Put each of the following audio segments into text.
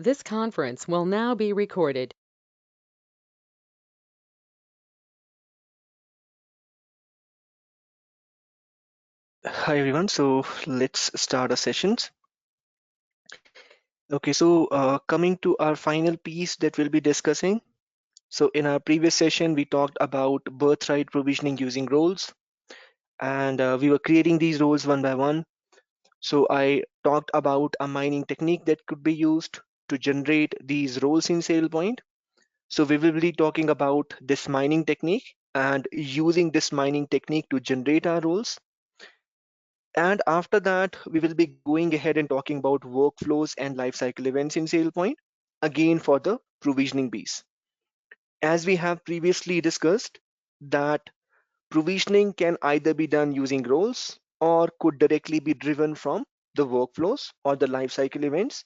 This conference will now be recorded. Hi everyone, so let's start our sessions. Okay, so coming to our final piece that we'll be discussing. So in our previous session, we talked about birthright provisioning using roles, and we were creating these roles one by one. So I talked about a mining technique that could be used to generate these roles in SailPoint. So we will be talking about this mining technique and using this mining technique to generate our roles. And after that, we will be going ahead and talking about workflows and lifecycle events in SailPoint, again for the provisioning piece. As we have previously discussed, that provisioning can either be done using roles or could directly be driven from the workflows or the lifecycle events,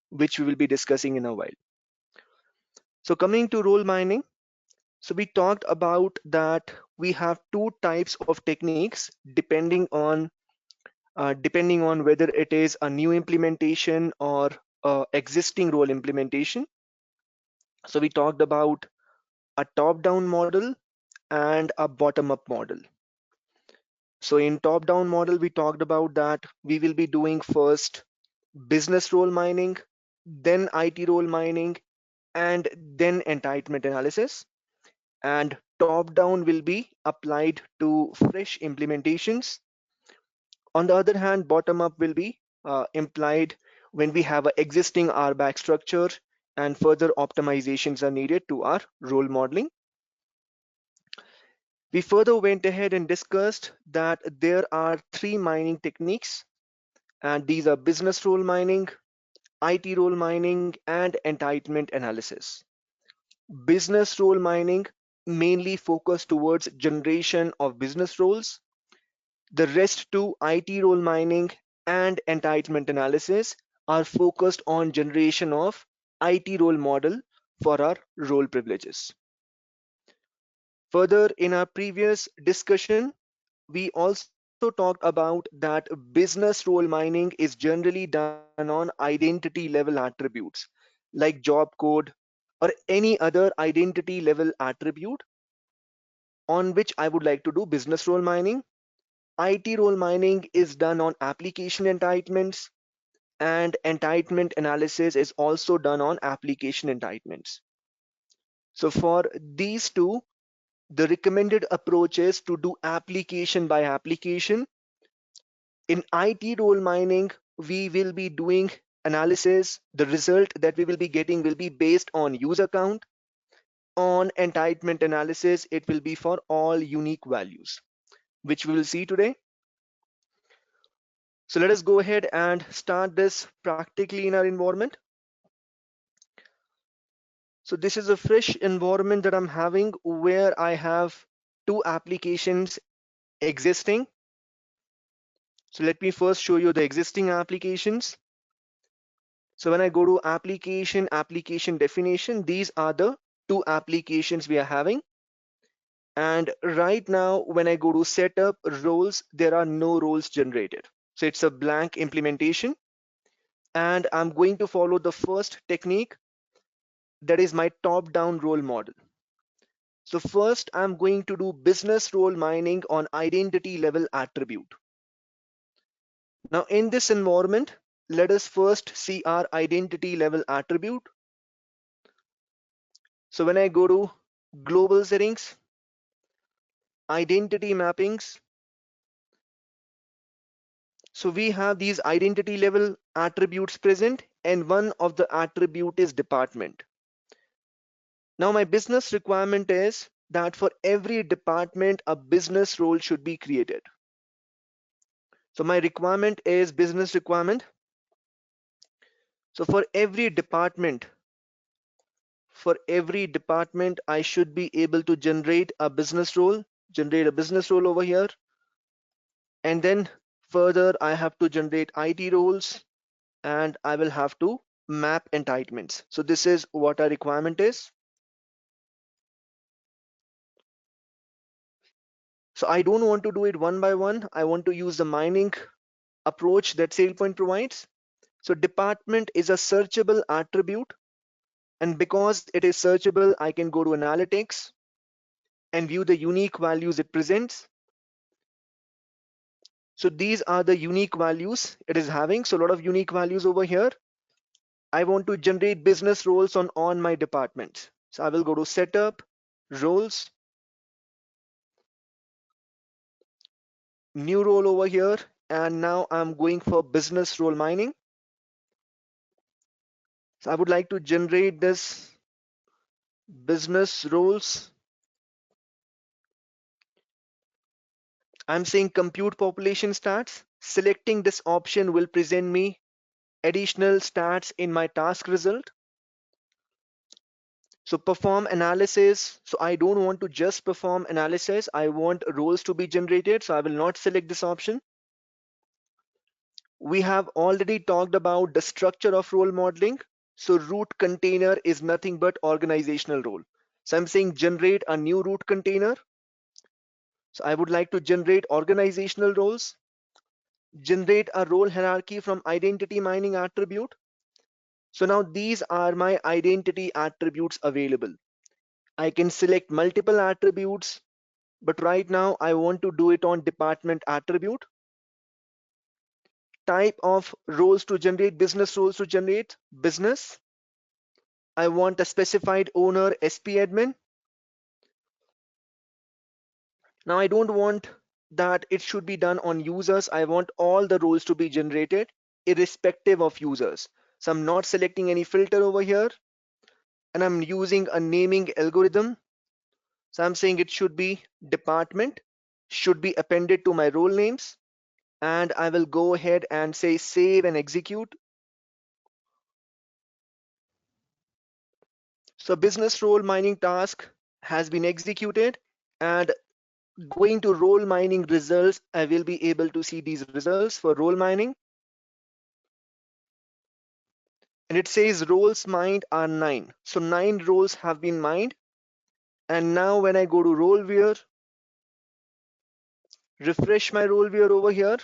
which we will be discussing in a while. So coming to role mining, so we talked about that we have two types of techniques depending on whether it is a new implementation or existing role implementation. So we talked about a top-down model and a bottom-up model. So in top-down model, we talked about that we will be doing first business role mining, then IT role mining, and then entitlement analysis. And top-down will be applied to fresh implementations. On the other hand, bottom-up will be implied when we have an existing RBAC structure and further optimizations are needed to our role modeling. We further went ahead and discussed that there are three mining techniques, and these are business role mining, IT role mining, and entitlement analysis. Business role mining mainly focused towards generation of business roles. The rest two, IT role mining and entitlement analysis, are focused on generation of IT role model for our role privileges. Further, in our previous discussion, we also talked about that business role mining is generally done on identity level attributes like job code or any other identity level attribute on which I would like to do business role mining. IT role mining is done on application entitlements, and entitlement analysis is also done on application entitlements. So for these two, the recommended approach is to do application by application. In IT role mining, we will be doing analysis. The result that we will be getting will be based on user count. On entitlement analysis, it will be for all unique values, which we will see today. So let us go ahead and start this practically in our environment. So this is a fresh environment that I'm having where I have two applications existing. So let me first show you the existing applications. So when I go to application definition, these are the two applications we are having. And right now, when I go to setup roles, there are no roles generated. So it's a blank implementation. And I'm going to follow the first technique, that is my top-down role model. So first, I'm going to do business role mining on identity level attribute. Now in this environment, let us first see our identity level attribute. So when I go to global settings, identity mappings, so we have these identity level attributes present, and one of the attribute is department. Now my business requirement is that for every department, a business role should be created. So my requirement is business requirement. So for every department, I should be able to generate a business role over here. And then further, I have to generate IT roles, and I will have to map entitlements. So this is what our requirement is. So I don't want to do it one by one. I want to use the mining approach that SailPoint provides. So department is a searchable attribute, and because it is searchable, I can go to analytics and view the unique values it presents. So these are the unique values it is having. So a lot of unique values over here. I want to generate business roles on my department. So I will go to setup, roles, new role over here. And now I'm going for business role mining. So I would like to generate this business roles. I'm saying compute population stats. Selecting this option will present me additional stats in my task result. So perform analysis. So I don't want to just perform analysis. I want roles to be generated. So I will not select this option. We have already talked about the structure of role modeling. So root container is nothing but organizational role. So I'm saying generate a new root container. So I would like to generate organizational roles, generate a role hierarchy from identity mining attribute. So now these are my identity attributes available. I can select multiple attributes, but right now I want to do it on department attribute. Type of roles to generate, business roles to generate, business. I want a specified owner, SP admin. Now I don't want that it should be done on users. I want all the roles to be generated irrespective of users. So I'm not selecting any filter over here, and I'm using a naming algorithm. So I'm saying it should be department, should be appended to my role names, and I will go ahead and say save and execute. So business role mining task has been executed, and going to role mining results, I will be able to see these results for role mining. And it says roles mined are 9. So 9 roles have been mined. And now when I go to role viewer, refresh my role viewer over here,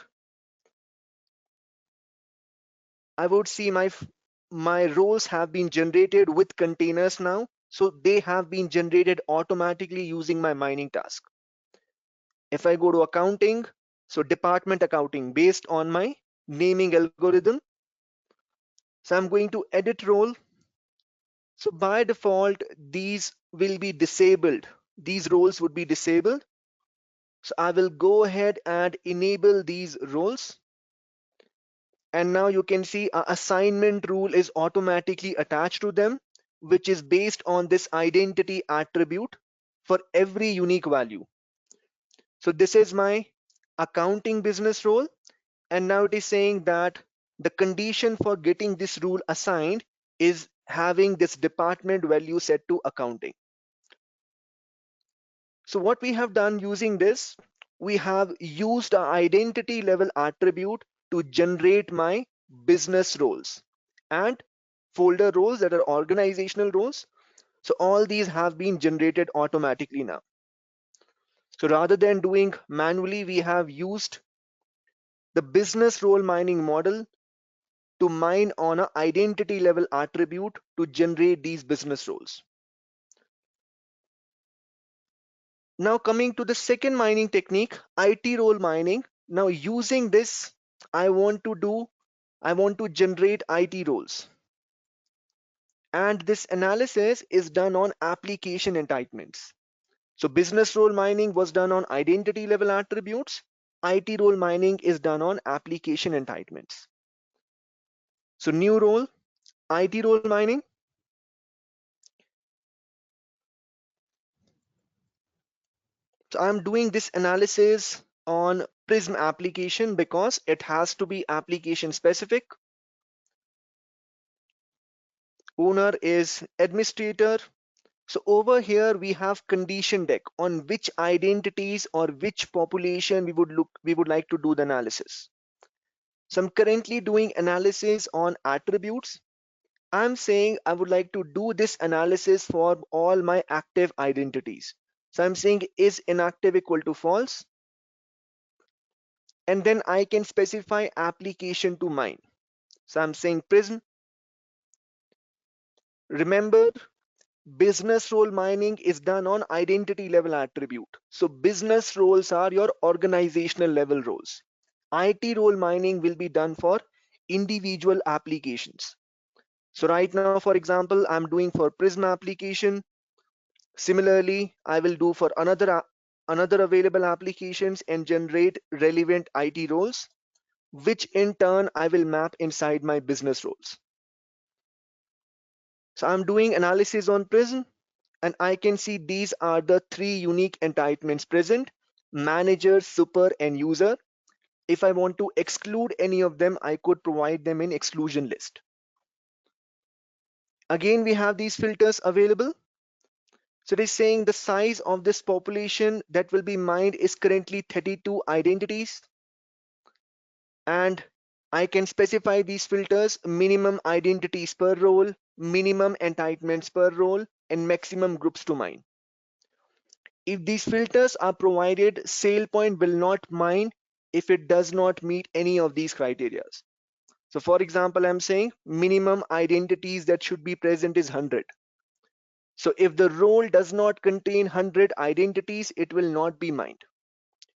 I would see my roles have been generated with containers now. So they have been generated automatically using my mining task. If I go to accounting, so department accounting based on my naming algorithm. So I'm going to edit role. So by default, these will be disabled. These roles would be disabled. So I will go ahead and enable these roles. And now you can see a assignment rule is automatically attached to them, which is based on this identity attribute for every unique value. So this is my accounting business role. And now it is saying that the condition for getting this rule assigned is having this department value set to accounting. So what we have done using this, we have used an identity level attribute to generate my business roles and folder roles that are organizational roles. So all these have been generated automatically now. So rather than doing manually, we have used the business role mining model to mine on an identity level attribute to generate these business roles. Now coming to the second mining technique, IT role mining. Now using this, I want to generate IT roles. And this analysis is done on application entitlements. So business role mining was done on identity level attributes. IT role mining is done on application entitlements. So new role, IT role mining. So I'm doing this analysis on Prism application because it has to be application specific. Owner is administrator. So over here we have condition deck on which identities or which population we would like to do the analysis. So I'm currently doing analysis on attributes. I'm saying I would like to do this analysis for all my active identities. So I'm saying is inactive equal to false, and then I can specify application to mine. So I'm saying Prism. Remember, business role mining is done on identity level attribute. So business roles are your organizational level roles. IT role mining will be done for individual applications. So right now, for example, I'm doing for Prism application. Similarly, I will do for another available applications and generate relevant IT roles, which in turn I will map inside my business roles. So I'm doing analysis on Prism, and I can see these are the three unique entitlements present: manager, super, and user. If I want to exclude any of them, I could provide them in exclusion list. Again, we have these filters available. So it is saying the size of this population that will be mined is currently 32 identities. And I can specify these filters: minimum identities per role, minimum entitlements per role, and maximum groups to mine. If these filters are provided, SailPoint will not mine if it does not meet any of these criteria. So for example, I'm saying minimum identities that should be present is 100. So if the role does not contain 100 identities, it will not be mined.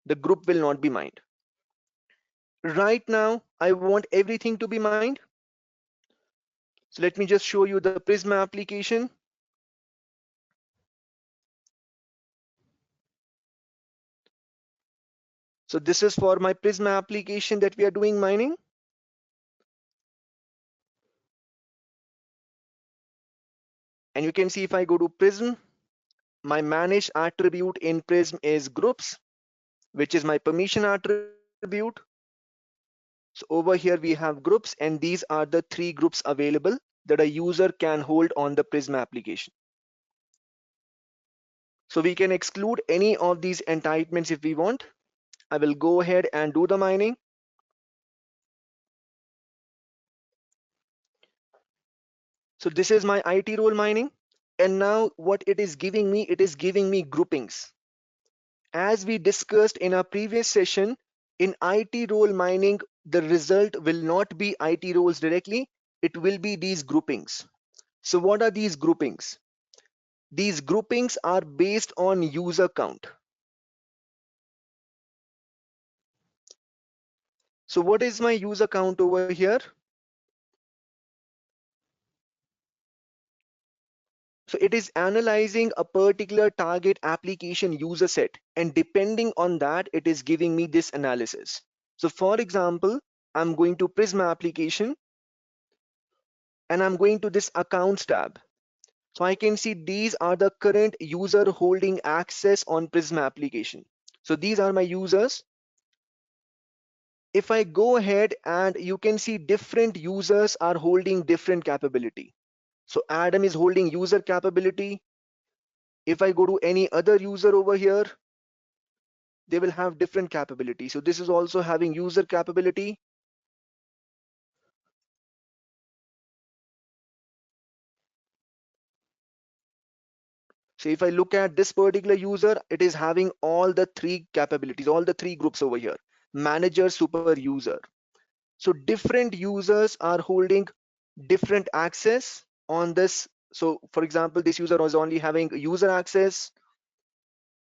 The group will not be mined. Right now, I want everything to be mined. So let me just show you the Prism application. So this is for my Prism application that we are doing mining. And you can see if I go to Prism, my managed attribute in Prism is groups, which is my permission attribute. So over here we have groups, and these are the three groups available that a user can hold on the Prism application. So we can exclude any of these entitlements if we want. I will go ahead and do the mining. So this is my IT role mining. And now what it is giving me groupings. As we discussed in our previous session, in IT role mining, the result will not be IT roles directly. It will be these groupings. So what are these groupings? These groupings are based on user count. So what is my user count over here? So it is analyzing a particular target application user set, and depending on that, it is giving me this analysis. So for example, I'm going to Prism application and I'm going to this accounts tab. So I can see these are the current user holding access on Prism application. So these are my users. If I go ahead, and you can see different users are holding different capability. So Adam is holding user capability. If I go to any other user over here, they will have different capability. So this is also having user capability. So if I look at this particular user, it is having all the three capabilities, all the three groups over here: manager, super, user. So different users are holding different access on this. So for example, this user was only having user access.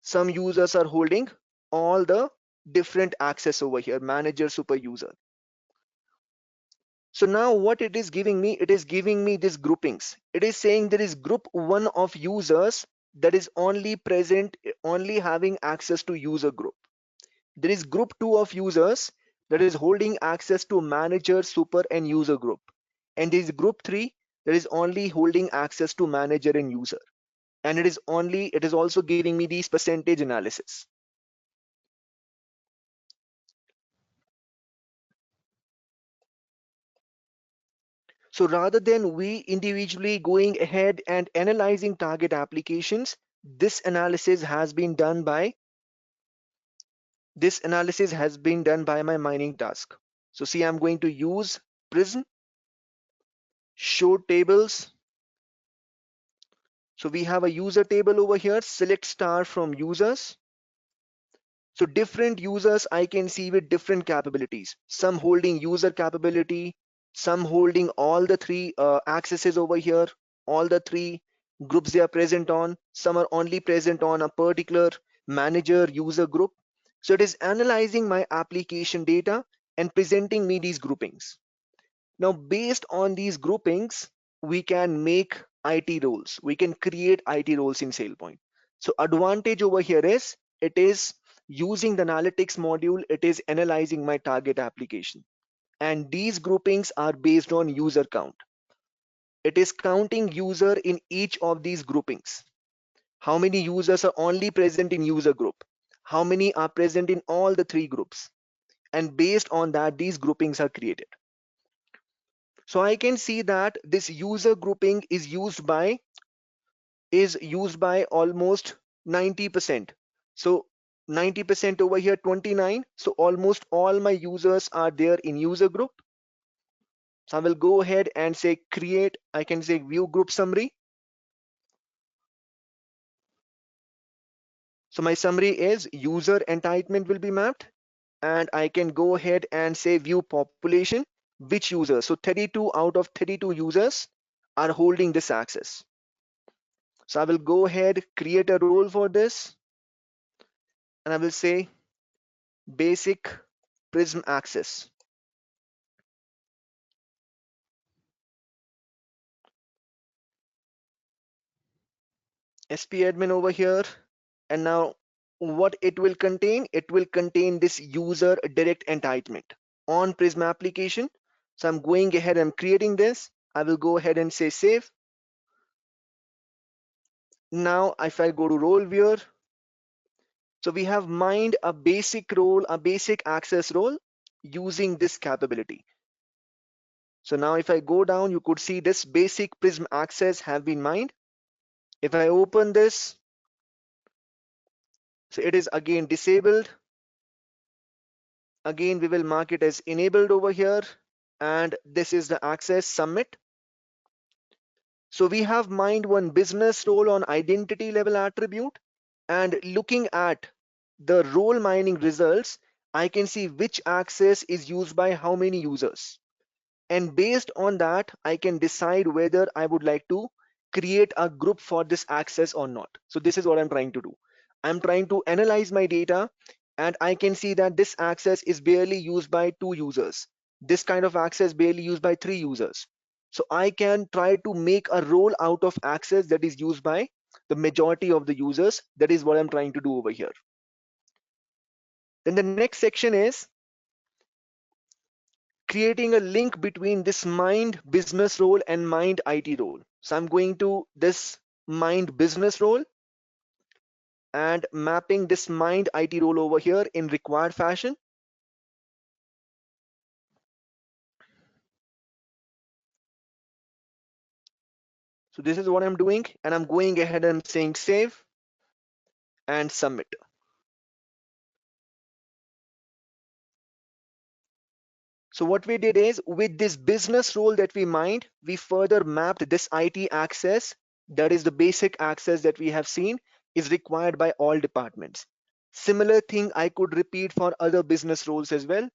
Some users are holding all the different access over here: manager, super, user. So now what it is giving me, it is giving me these groupings. It is saying there is group one of users that is only present, only having access to user group. There is group two of users that is holding access to manager, super, and user group. And there is group three that is only holding access to manager and user. And it is also giving me these percentage analysis. So rather than we individually going ahead and analyzing target applications, this analysis has been done by my mining task. So see, I'm going to use Prism, show tables. So we have a user table over here, select star from users. So different users I can see with different capabilities, some holding user capability, some holding all the three accesses over here, all the three groups they are present on, some are only present on a particular manager user group. So it is analyzing my application data and presenting me these groupings. Now, based on these groupings, we can make IT roles. We can create IT roles in SailPoint. So advantage over here is it is using the analytics module, it is analyzing my target application. And these groupings are based on user count. It is counting user in each of these groupings. How many users are only present in user group? How many are present in all the three groups? And based on that, these groupings are created. So I can see that this user grouping is used by almost 90%. So 90% over here, 29. So almost all my users are there in user group. So I will go ahead and say create, I can say view group summary. So my summary is user entitlement will be mapped, and I can go ahead and say view population, which users. So 32 out of 32 users are holding this access. So I will go ahead, create a role for this, and I will say basic Prism access. SP admin over here. And now what it will contain? It will contain this user direct entitlement on Prism application. So I'm going ahead and creating this. I will go ahead and say save. Now if I go to role viewer, so we have mined a basic role, a basic access role using this capability. So now if I go down, you could see this basic Prism access have been mined. If I open this, so it is again disabled. Again, we will mark it as enabled over here. And this is the access submit. So we have mined one business role on identity level attribute, and looking at the role mining results, I can see which access is used by how many users. And based on that, I can decide whether I would like to create a group for this access or not. So this is what I'm trying to do. I'm trying to analyze my data, and I can see that this access is barely used by 2 users. This kind of access barely used by 3 users. So I can try to make a role out of access that is used by the majority of the users. That is what I'm trying to do over here. Then the next section is creating a link between this mined business role and mined IT role. So I'm going to this mined business role and mapping this mined IT role over here in required fashion. So this is what I'm doing, and I'm going ahead and saying save and submit. So what we did is with this business role that we mined, we further mapped this IT access, that is the basic access that we have seen is required by all departments. Similar thing I could repeat for other business roles as well.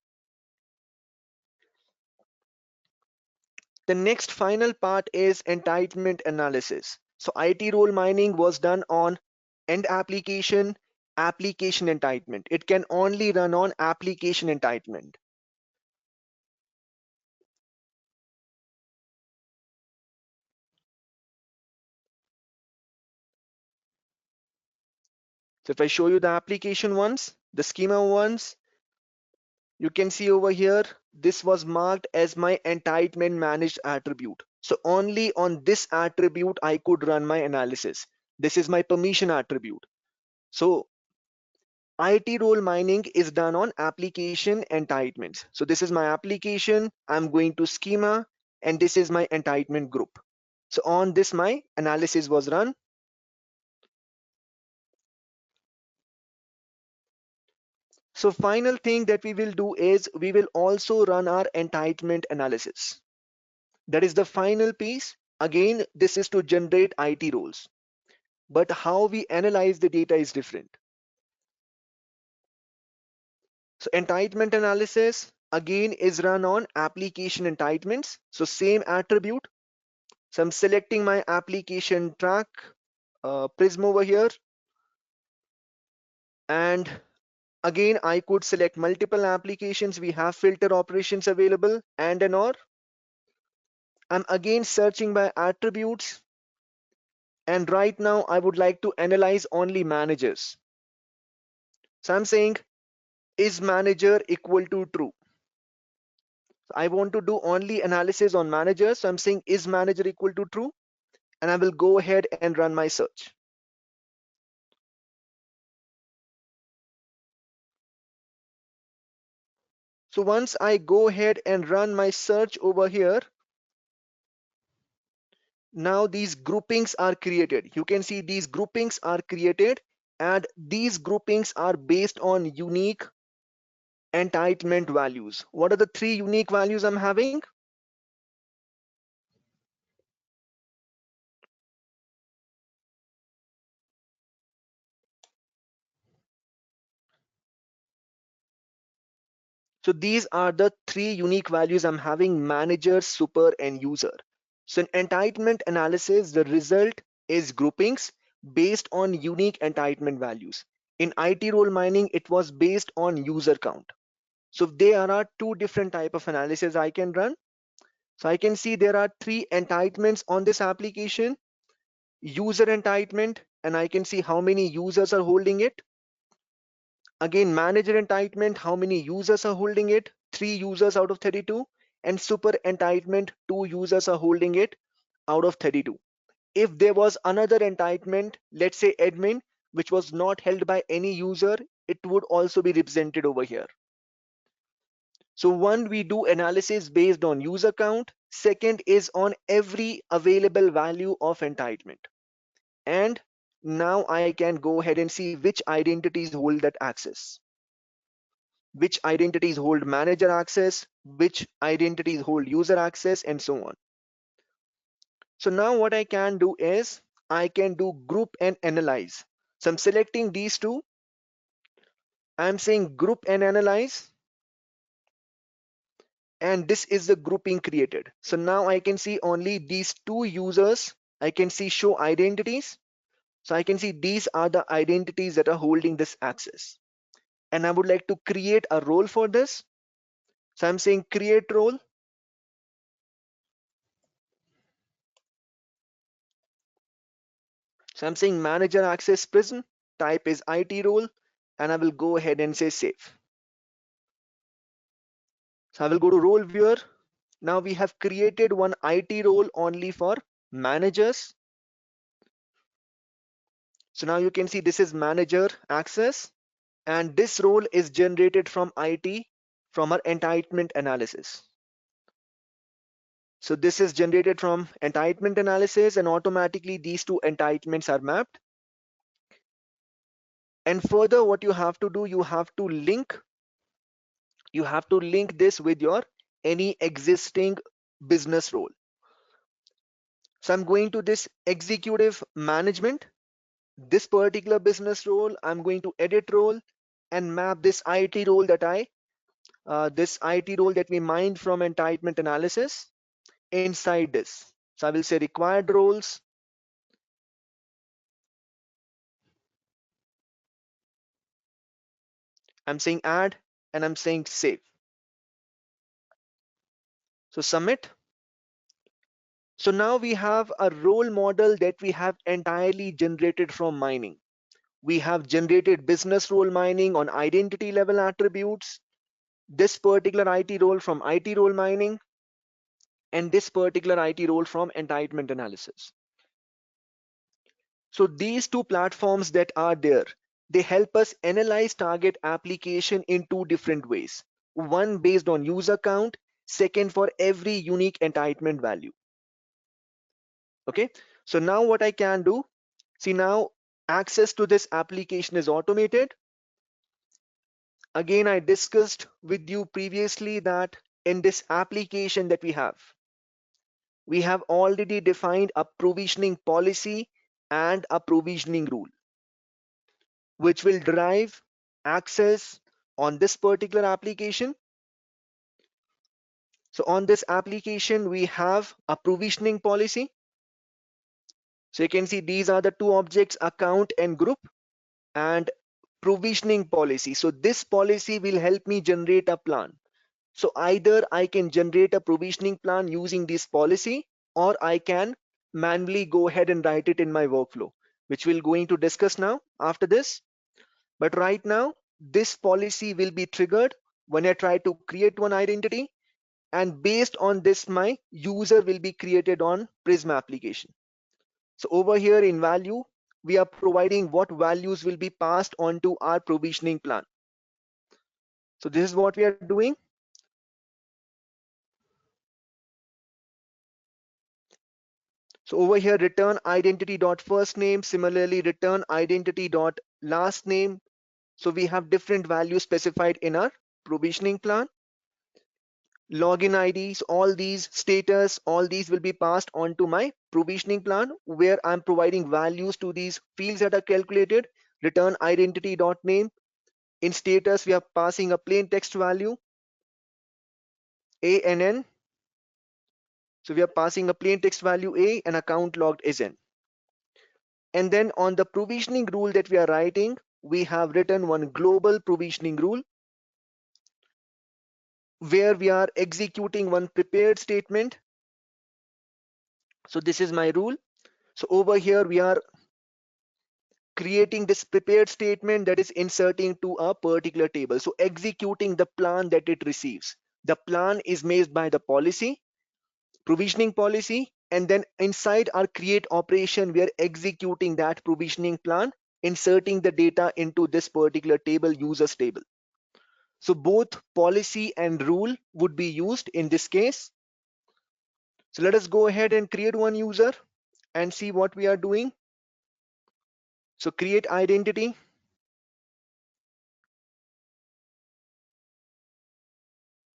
The next final part is entitlement analysis. So IT role mining was done on end application, application entitlement. It can only run on application entitlement. So if I show you the application ones, the schema ones, you can see over here, this was marked as my entitlement managed attribute. So only on this attribute I could run my analysis. This is my permission attribute. So IT role mining is done on application entitlements. So this is my application. I'm going to schema, and this is my entitlement group. So on this, my analysis was run. So final thing that we will do is we will also run our entitlement analysis. That is the final piece. Again, this is to generate IT roles, but how we analyze the data is different. So entitlement analysis, again is run on application entitlements. So same attribute. So I'm selecting my application track prism over here, and again I could select multiple applications. We have filter operations available and an or. I'm again searching by attributes, and right now I would like to analyze only managers. So I'm saying is manager equal to true. So I want to do only analysis on managers. So I'm saying is manager equal to true, and I will go ahead and run my search. So once I go ahead and run my search over here, now these groupings are created. You can see these groupings are created, and these groupings are based on unique entitlement values. What are the three unique values I'm having? So these are the three unique values I'm having: manager, super, and user. So in entitlement analysis, the result is groupings based on unique entitlement values. In IT role mining, it was based on user count. So there are two different type of analysis I can run. So I can see there are three entitlements on this application: user entitlement, and I can see how many users are holding it. Again, manager entitlement, how many users are holding it? 3 users out of 32. And super entitlement, 2 users are holding it out of 32. If there was another entitlement, let's say admin, which was not held by any user, it would also be represented over here. So one, we do analysis based on user count. Second is on every available value of entitlement. And now I can go ahead and see which identities hold that access. Which identities hold manager access, which identities hold user access, and so on. So now what I can do is I can do group and analyze. So I'm selecting these two. I'm saying group and analyze, and this is the grouping created. So now I can see only these two users. I can see show identities. So I can see these are the identities that are holding this access. And I would like to create a role for this. So I'm saying create role. So I'm saying manager access prism, type is IT role, and I will go ahead and say save. So I will go to role viewer. Now we have created one IT role only for managers. So now you can see this is manager access, and this role is generated from IT from our entitlement analysis. So this is generated from entitlement analysis, and automatically these two entitlements are mapped. And further, what you have to do, you have to link this with your any existing business role. So I'm going to this executive management, this particular business role. I'm going to edit role and map this IT role that we mined from entitlement analysis inside this. So I will say required roles. I'm saying add, and I'm saying save. So submit. So now we have a role model that we have entirely generated from mining. We have generated business role mining on identity level attributes, this particular IT role from IT role mining, and this particular IT role from entitlement analysis. So these two platforms that are there, they help us analyze target application in two different ways. One based on user count, second for every unique entitlement value. Okay, so now what I can do, see now access to this application is automated. Again, I discussed with you previously that in this application that we have already defined a provisioning policy and a provisioning rule, which will drive access on this particular application. So on this application, we have a provisioning policy. So you can see these are the two objects, account and group, and provisioning policy. So this policy will help me generate a plan. So either I can generate a provisioning plan using this policy, or I can manually go ahead and write it in my workflow, which we're going to discuss now after this. But right now, this policy will be triggered when I try to create one identity, and based on this, my user will be created on Prism application. So over here in value, we are providing what values will be passed on to our provisioning plan. So this is what we are doing. So over here, return identity dot first name, similarly return identity dot last name. So we have different values specified in our provisioning plan. Login IDs, all these status, all these will be passed on to my provisioning plan, where I'm providing values to these fields that are calculated. Return identity dot name. In status, we are passing a plain text value, ANN. So we are passing a plain text value A, and account logged is in. And then on the provisioning rule that we are writing, we have written one global provisioning rule where we are executing one prepared statement. So this is my rule. So over here, we are creating this prepared statement that is inserting to a particular table. So executing the plan that it receives. The plan is made by the policy, provisioning policy, and then inside our create operation, we are executing that provisioning plan, inserting the data into this particular table, users table. So both policy and rule would be used in this case. So let us go ahead and create one user and see what we are doing. So create identity.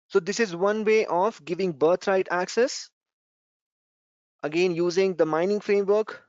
So this is one way of giving birthright access. Again, using the mining framework.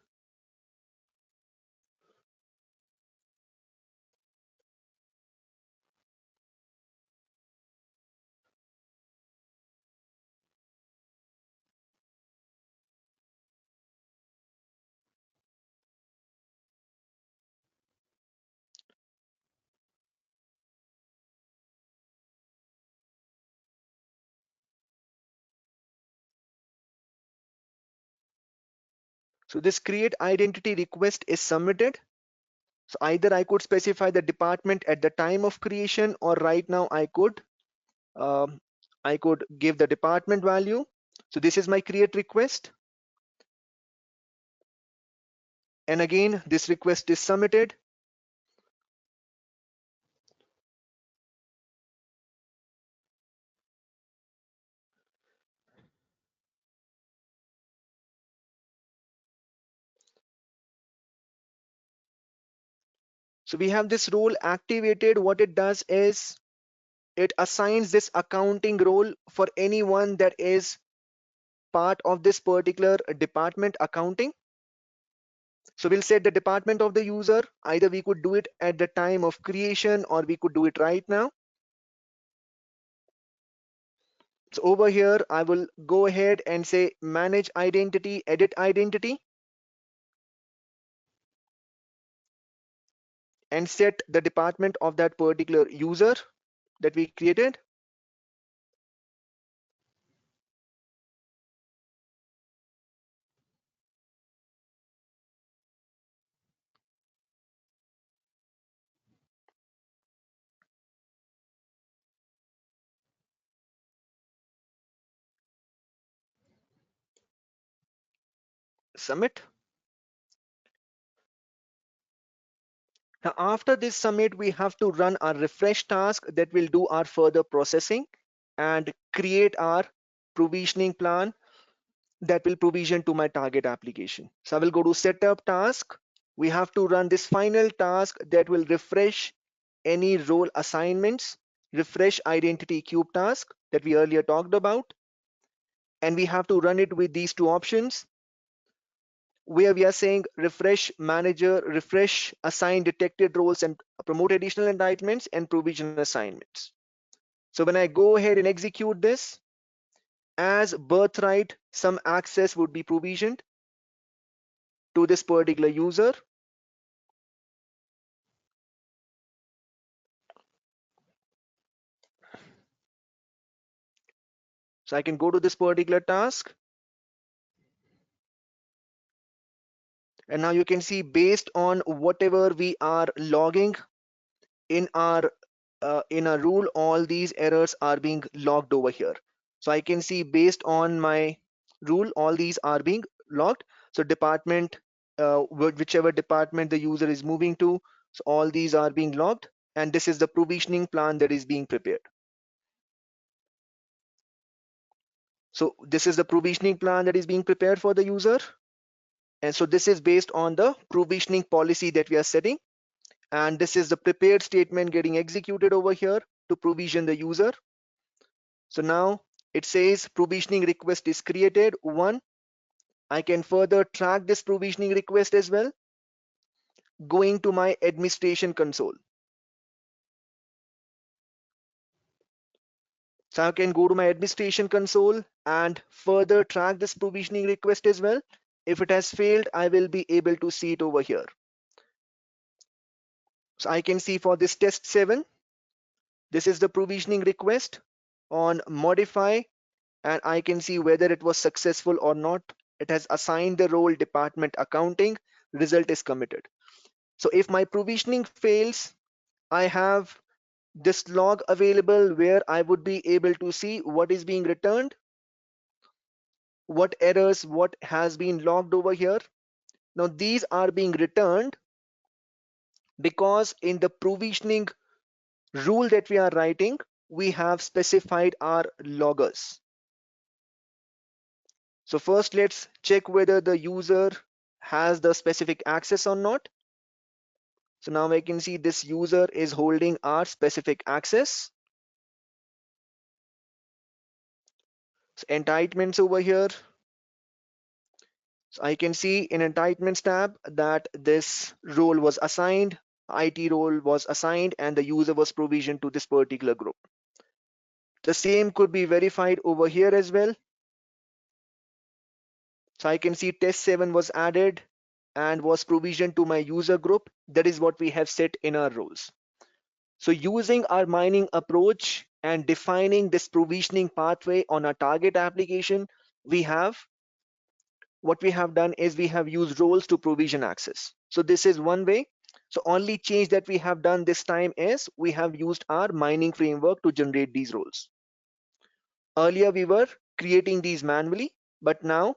So this create identity request is submitted. So either I could specify the department at the time of creation, or right now um, I could give the department value. So this is my create request. And again, this request is submitted. So we have this role activated. What it does is it assigns this accounting role for anyone that is part of this particular department accounting. So we'll set the department of the user. Either we could do it at the time of creation, or we could do it right now. So over here, I will go ahead and say manage identity, edit identity, and set the department of that particular user that we created. Submit. Now after this submit, we have to run our refresh task that will do our further processing and create our provisioning plan that will provision to my target application. So I will go to setup task. We have to run this final task that will refresh any role assignments, refresh identity cube task that we earlier talked about. And we have to run it with these two options, where we are saying refresh manager, refresh assign detected roles and promote additional entitlements, and provision assignments. So when I go ahead and execute this, as birthright, some access would be provisioned to this particular user. So I can go to this particular task, and now you can see based on whatever we are logging in our rule, all these errors are being logged over here. So I can see based on my rule, all these are being logged. So department, whichever department the user is moving to, so all these are being logged, and this is the provisioning plan that is being prepared. So this is the provisioning plan that is being prepared for the user. And so this is based on the provisioning policy that we are setting. And this is the prepared statement getting executed over here to provision the user. So now it says provisioning request is created. One, I can further track this provisioning request as well, going to my administration console. So I can go to my administration console and further track this provisioning request as well. If it has failed, I will be able to see it over here. So I can see for this test 7, this is the provisioning request on modify, and I can see whether it was successful or not. It has assigned the role department accounting, result is committed. So if my provisioning fails, I have this log available where I would be able to see what is being returned, what errors, what has been logged over here. Now these are being returned because in the provisioning rule that we are writing, we have specified our loggers. So first let's check whether the user has the specific access or not. So now I can see this user is holding our specific access. So entitlements over here. So I can see in entitlements tab that this role was assigned, IT role was assigned, and the user was provisioned to this particular group. The same could be verified over here as well. So I can see test 7 was added and was provisioned to my user group. That is what we have set in our roles. So using our mining approach and defining this provisioning pathway on our target application, we have what we have done is we have used roles to provision access. So this is one way. So only change that we have done this time is we have used our mining framework to generate these roles. Earlier we were creating these manually, but now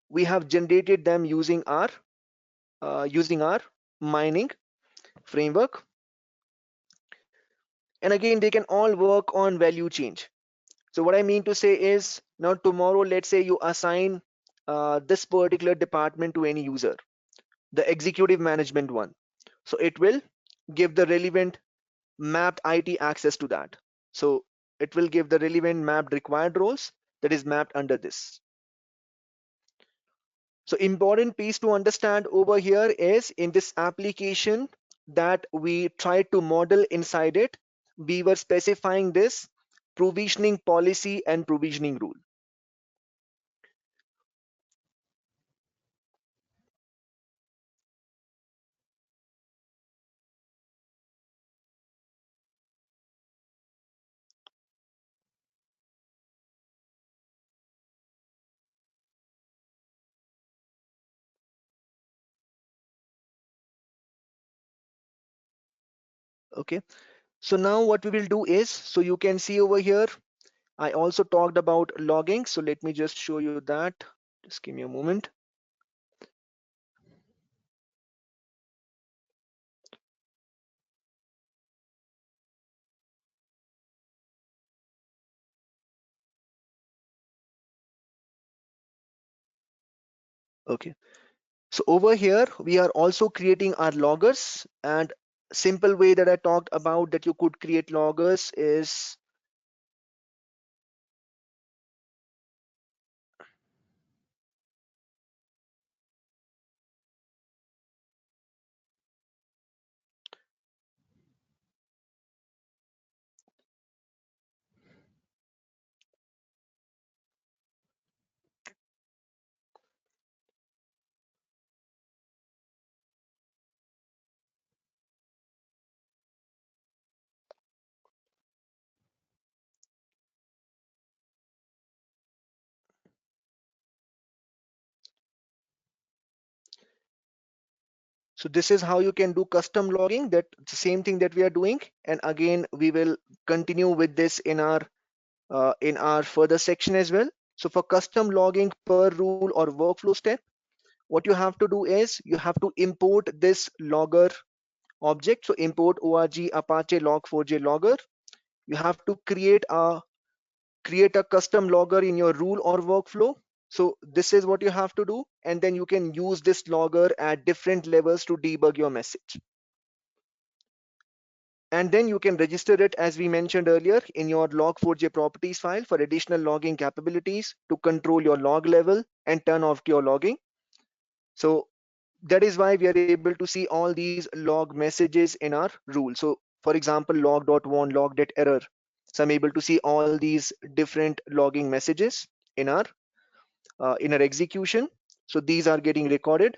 we have generated them using our mining framework. And again, they can all work on value change. So what I mean to say is now tomorrow, let's say you assign this particular department to any user, the executive management one. So it will give the relevant mapped IT access to that. So it will give the relevant mapped required roles that is mapped under this. So important piece to understand over here is in this application that we try to model inside it, we were specifying this provisioning policy and provisioning rule. Okay. So now what we will do is, so you can see over here, I also talked about logging. So let me just show you that. Just give me a moment. Okay. So over here, we are also creating our loggers, and simple way that I talked about that you could create loggers is So this is how you can do custom logging. That's the same thing that we are doing. And again, we will continue with this in our further section as well. So for custom logging per rule or workflow step, what you have to do is you have to import this logger object. So import org apache log4j logger. You have to create a custom logger in your rule or workflow. So this is what you have to do, and then you can use this logger at different levels to debug your message. And then you can register it, as we mentioned earlier, in your log4j properties file for additional logging capabilities to control your log level and turn off your logging. So that is why we are able to see all these log messages in our rule. So for example, log.warn, log.error. So I'm able to see all these different logging messages in our execution. So these are getting recorded.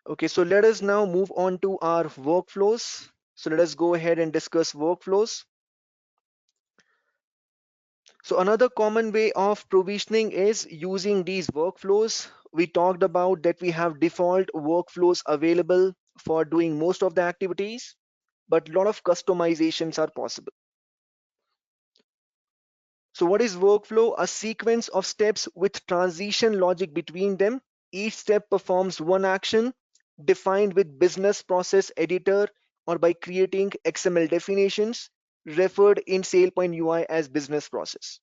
Okay, so let us now move on to our workflows. So let us go ahead and discuss workflows. So another common way of provisioning is using these workflows. We talked about that we have default workflows available for doing most of the activities, but a lot of customizations are possible. So what is workflow? A sequence of steps with transition logic between them. Each step performs one action defined with business process editor or by creating XML definitions referred in SailPoint UI as business process.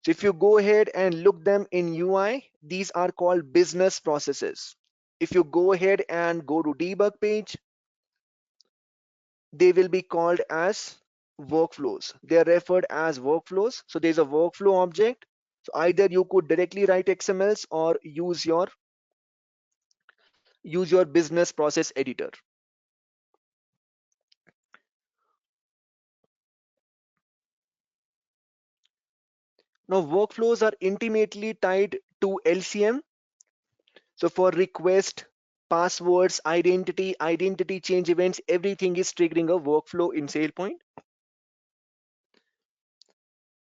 So if you go ahead and look them in UI, these are called business processes. If you go ahead and go to debug page, they will be called as workflows. They are referred as workflows. So there's a workflow object. So either you could directly write XMLs or use your business process editor. Now workflows are intimately tied to LCM. So for request, passwords, identity change events, everything is triggering a workflow in SailPoint.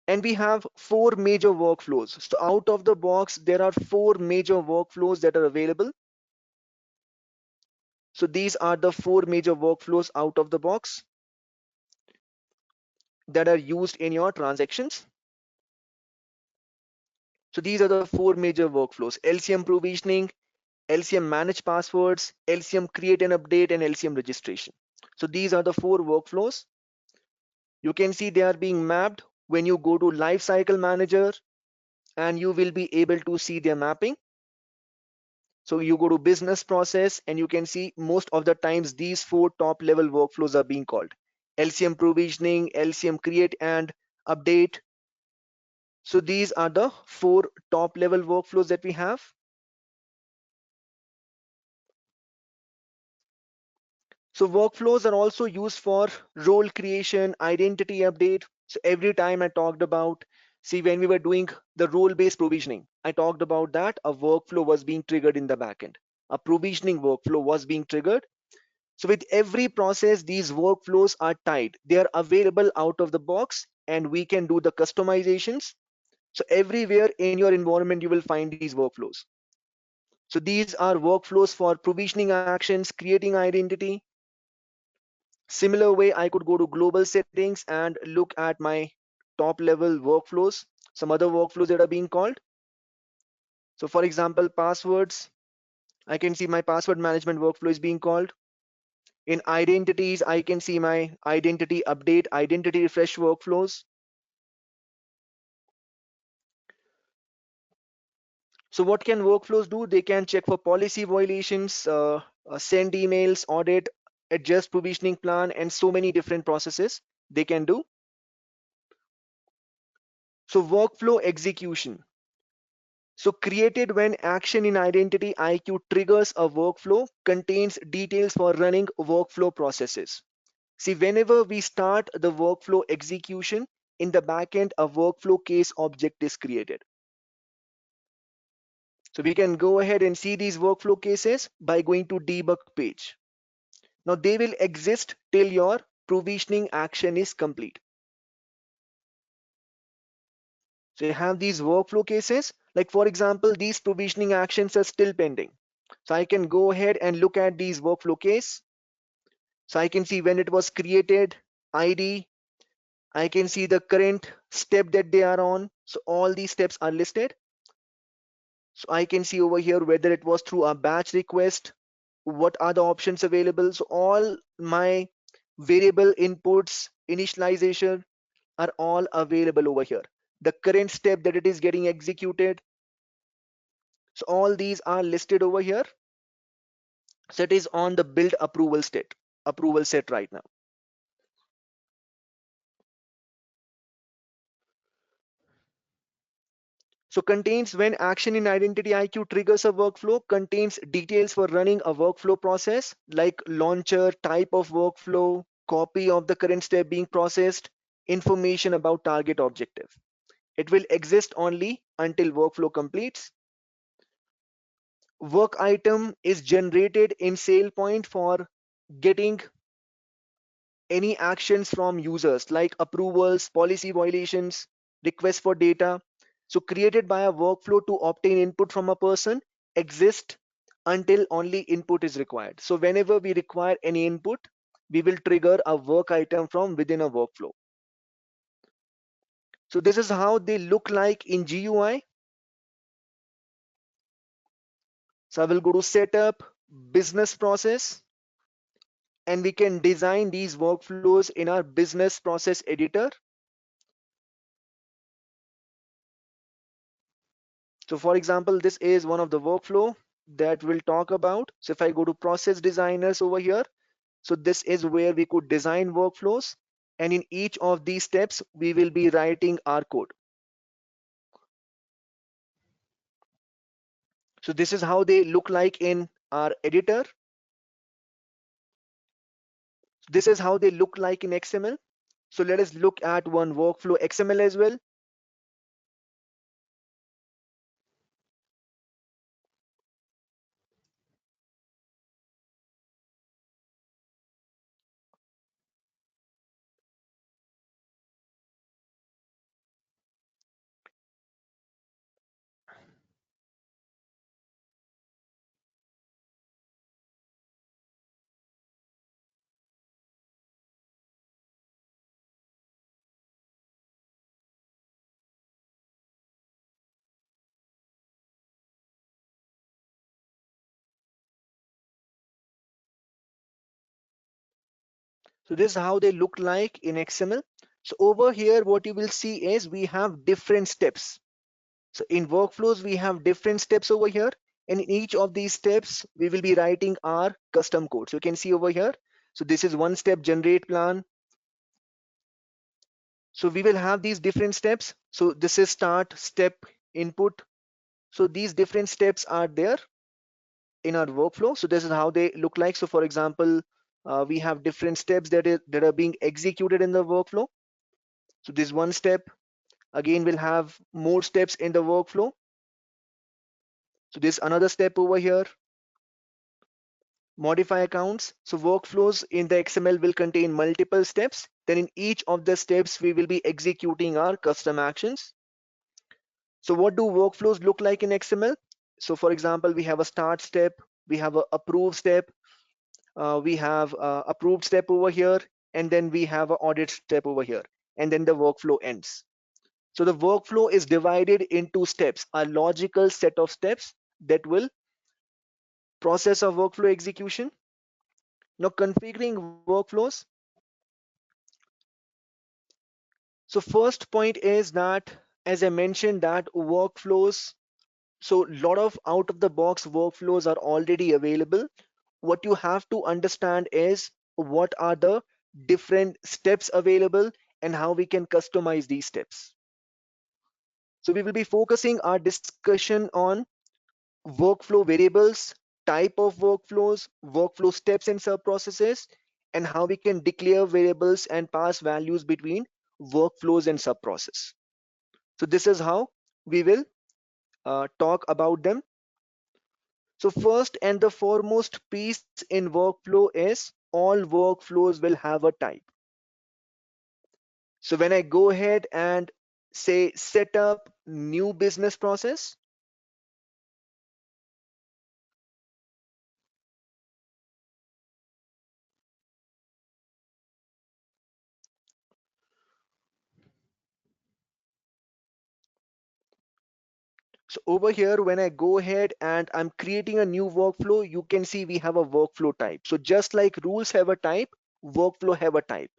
And we have four major workflows. So out of the box, there are four major workflows that are available. So these are the four major workflows out of the box that are used in your transactions. So these are the four major workflows: LCM provisioning, LCM manage passwords, LCM create and update, and LCM registration. So these are the four workflows. You can see they are being mapped when you go to Lifecycle Manager, and you will be able to see their mapping. So you go to business process and you can see most of the times these four top level workflows are being called: LCM provisioning, LCM create and update. So these are the four top level workflows that we have. So workflows are also used for role creation, identity update. So every time I talked about, see, when we were doing the role-based provisioning, I talked about that a workflow was being triggered in the backend. A provisioning workflow was being triggered. So with every process, these workflows are tied. They are available out of the box and we can do the customizations. So everywhere in your environment, you will find these workflows. So these are workflows for provisioning actions, creating identity. Similar way, I could go to global settings and look at my top level workflows, some other workflows that are being called. So for example, passwords, I can see my password management workflow is being called. In identities, I can see my identity update, identity refresh workflows. So what can workflows do? They can check for policy violations, send emails, audit, adjust provisioning plan, and so many different processes they can do. So workflow execution. So created when action in Identity IQ triggers a workflow, contains details for running workflow processes. See, whenever we start the workflow execution, in the backend, a workflow case object is created. So we can go ahead and see these workflow cases by going to debug page. Now they will exist till your provisioning action is complete. So you have these workflow cases, like for example, these provisioning actions are still pending. So I can go ahead and look at these workflow case. So I can see when it was created, ID, I can see the current step that they are on. So all these steps are listed. So I can see over here whether it was through a batch request, what are the options available. So all my variable inputs, initialization are all available over here. The current step that it is getting executed. So all these are listed over here. So it is on the build approval set right now. So contains when action in IdentityIQ triggers a workflow, contains details for running a workflow process like launcher, type of workflow, copy of the current step being processed, information about target objective. It will exist only until workflow completes. Work item is generated in SailPoint for getting any actions from users like approvals, policy violations, requests for data. So created by a workflow to obtain input from a person exist until only input is required. So whenever we require any input, we will trigger a work item from within a workflow. So this is how they look like in GUI. So I will go to setup, business process, and we can design these workflows in our business process editor. So for example, this is one of the workflow that we'll talk about. So if I go to process designers over here, so this is where we could design workflows. And in each of these steps, we will be writing our code. So this is how they look like in our editor. This is how they look like in XML. So let us look at one workflow XML as well. So this is how they look like in XML. So over here, what you will see is we have different steps. So in workflows, we have different steps over here. And in each of these steps, we will be writing our custom code. So you can see over here. So this is one step generate plan. So we will have these different steps. So this is start, step, input. So these different steps are there in our workflow. So this is how they look like. So for example, we have different steps that are being executed in the workflow. So this one step, again, will have more steps in the workflow. So this another step over here. Modify accounts. So workflows in the XML will contain multiple steps. Then in each of the steps, we will be executing our custom actions. So what do workflows look like in XML? So for example, we have a start step, we have a approve step, we have a approved step over here, and then we have an audit step over here, and then the workflow ends. So the workflow is divided into steps, a logical set of steps that will process a workflow execution. Now configuring workflows. So first point is that, as I mentioned, that workflows, so a lot of out of the box workflows are already available. What you have to understand is what are the different steps available and how we can customize these steps. So we will be focusing our discussion on workflow variables, type of workflows, workflow steps and sub-processes, and how we can declare variables and pass values between workflows and sub-process. So this is how we will talk about them. So first and the foremost piece in workflow is all workflows will have a type. So when I go ahead and say set up new business process. So over here, when I go ahead and I'm creating a new workflow, you can see we have a workflow type. So just like rules have a type, workflow have a type.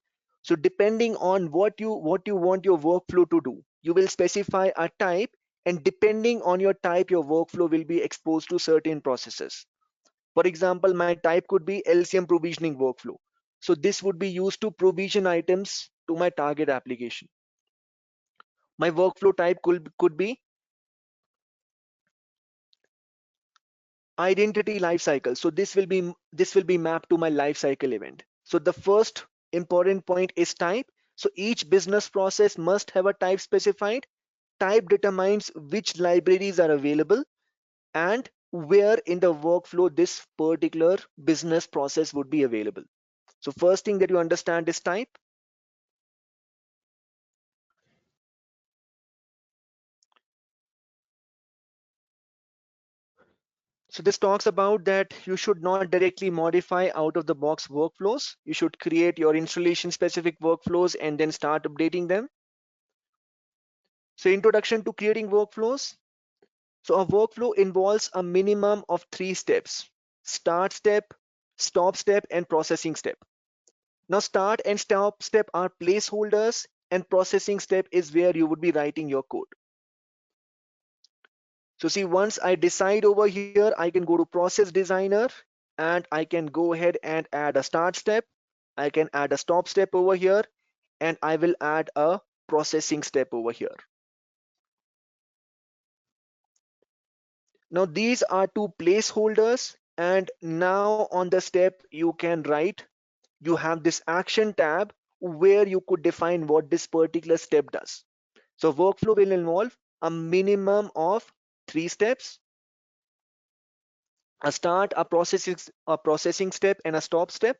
So depending on what you want your workflow to do, you will specify a type, and depending on your type, your workflow will be exposed to certain processes. For example, my type could be LCM provisioning workflow. So this would be used to provision items to my target application. My workflow type could be identity lifecycle. So this will be mapped to my lifecycle event. So the first important point is type. So each business process must have a type specified. Type determines which libraries are available and where in the workflow this particular business process would be available. So first thing that you understand is type. So this talks about that you should not directly modify out of the box workflows. You should create your installation specific workflows and then start updating them. So introduction to creating workflows. So a workflow involves a minimum of 3 steps: start step, stop step, and processing step. Now start and stop step are placeholders, and processing step is where you would be writing your code. So see, once I decide over here, I can go to process designer and I can go ahead and add a start step. I can add a stop step over here, and I will add a processing step over here. Now these are 2 placeholders, and now on the step you can write, you have this action tab where you could define what this particular step does. So workflow will involve a minimum of 3 steps: a start, a processing step, and a stop step.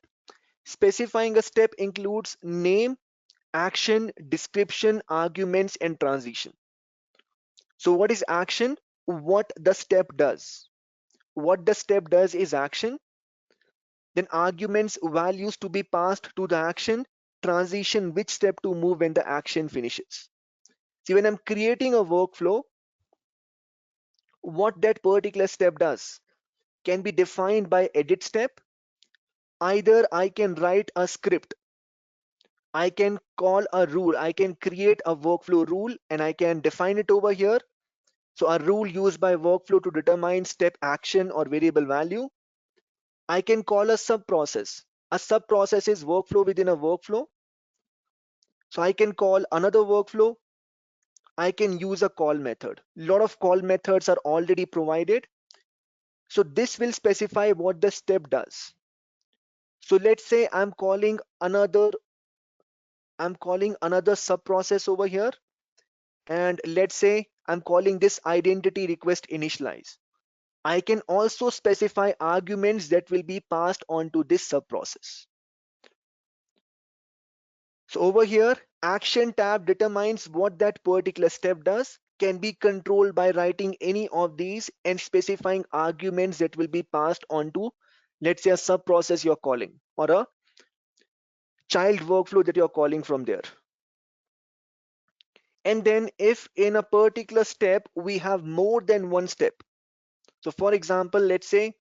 Specifying a step includes name, action, description, arguments, and transition. So what is action? What the step does. What the step does is action. Then arguments, values to be passed to the action. Transition, which step to move when the action finishes. See, when I'm creating a workflow, what that particular step does can be defined by edit step. Either I can write a script, I can call a rule, I can create a workflow rule and I can define it over here. So a rule used by workflow to determine step action or variable value. I can call a sub process. A sub process is workflow within a workflow. So I can call another workflow. I can use a call method. A lot of call methods are already provided. So this will specify what the step does. So let's say I'm calling another sub process over here, and let's say I'm calling this identity request initialize. I can also specify arguments that will be passed on to this sub process. So over here, action tab determines what that particular step does, can be controlled by writing any of these and specifying arguments that will be passed on to, let's say, a sub process you're calling or a child workflow that you're calling from there. And then if in a particular step we have more than one step, so for example, let's say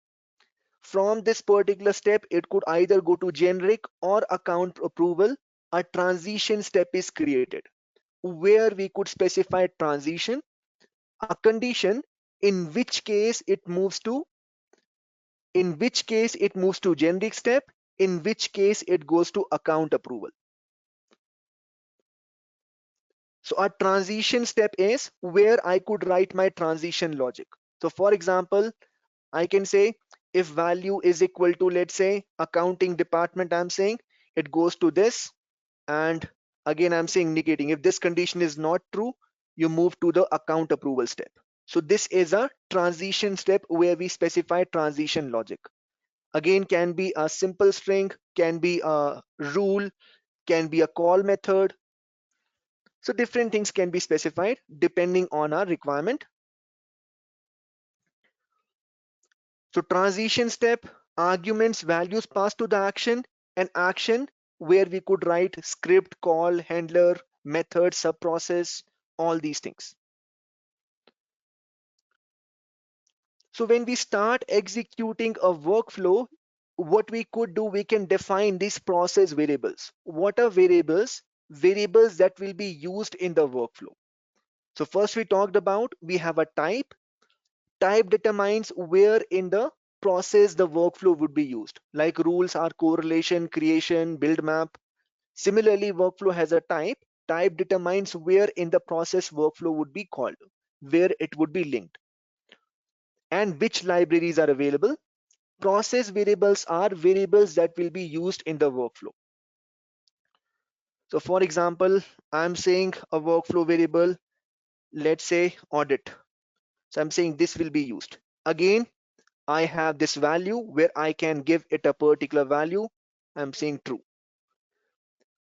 from this particular step it could either go to generic or account approval, a transition step is created where we could specify transition, a condition in which case it moves to generic step, in which case it goes to account approval. So a transition step is where I could write my transition logic. So for example, I can say if value is equal to, let's say, accounting department, I'm saying it goes to this, and again I'm saying negating. If this condition is not true, you move to the account approval step. So this is a transition step where we specify transition logic. Again, can be a simple string, can be a rule, can be a call method. So different things can be specified depending on our requirement. So transition step, arguments, values passed to the action, and action where we could write script, call, handler, method, subprocess, all these things. So when we start executing a workflow, what we could do, we can define these process variables. What are variables? Variables that will be used in the workflow. So first we talked about, we have a type. Type determines where in the process the workflow would be used. Like rules are correlation, creation, build map. Similarly, workflow has a type. Type determines where in the process workflow would be called, where it would be linked, and which libraries are available. Process variables are variables that will be used in the workflow. So for example, I'm saying a workflow variable, let's say audit. So I'm saying this will be used. Again, I have this value where I can give it a particular value. I'm saying true.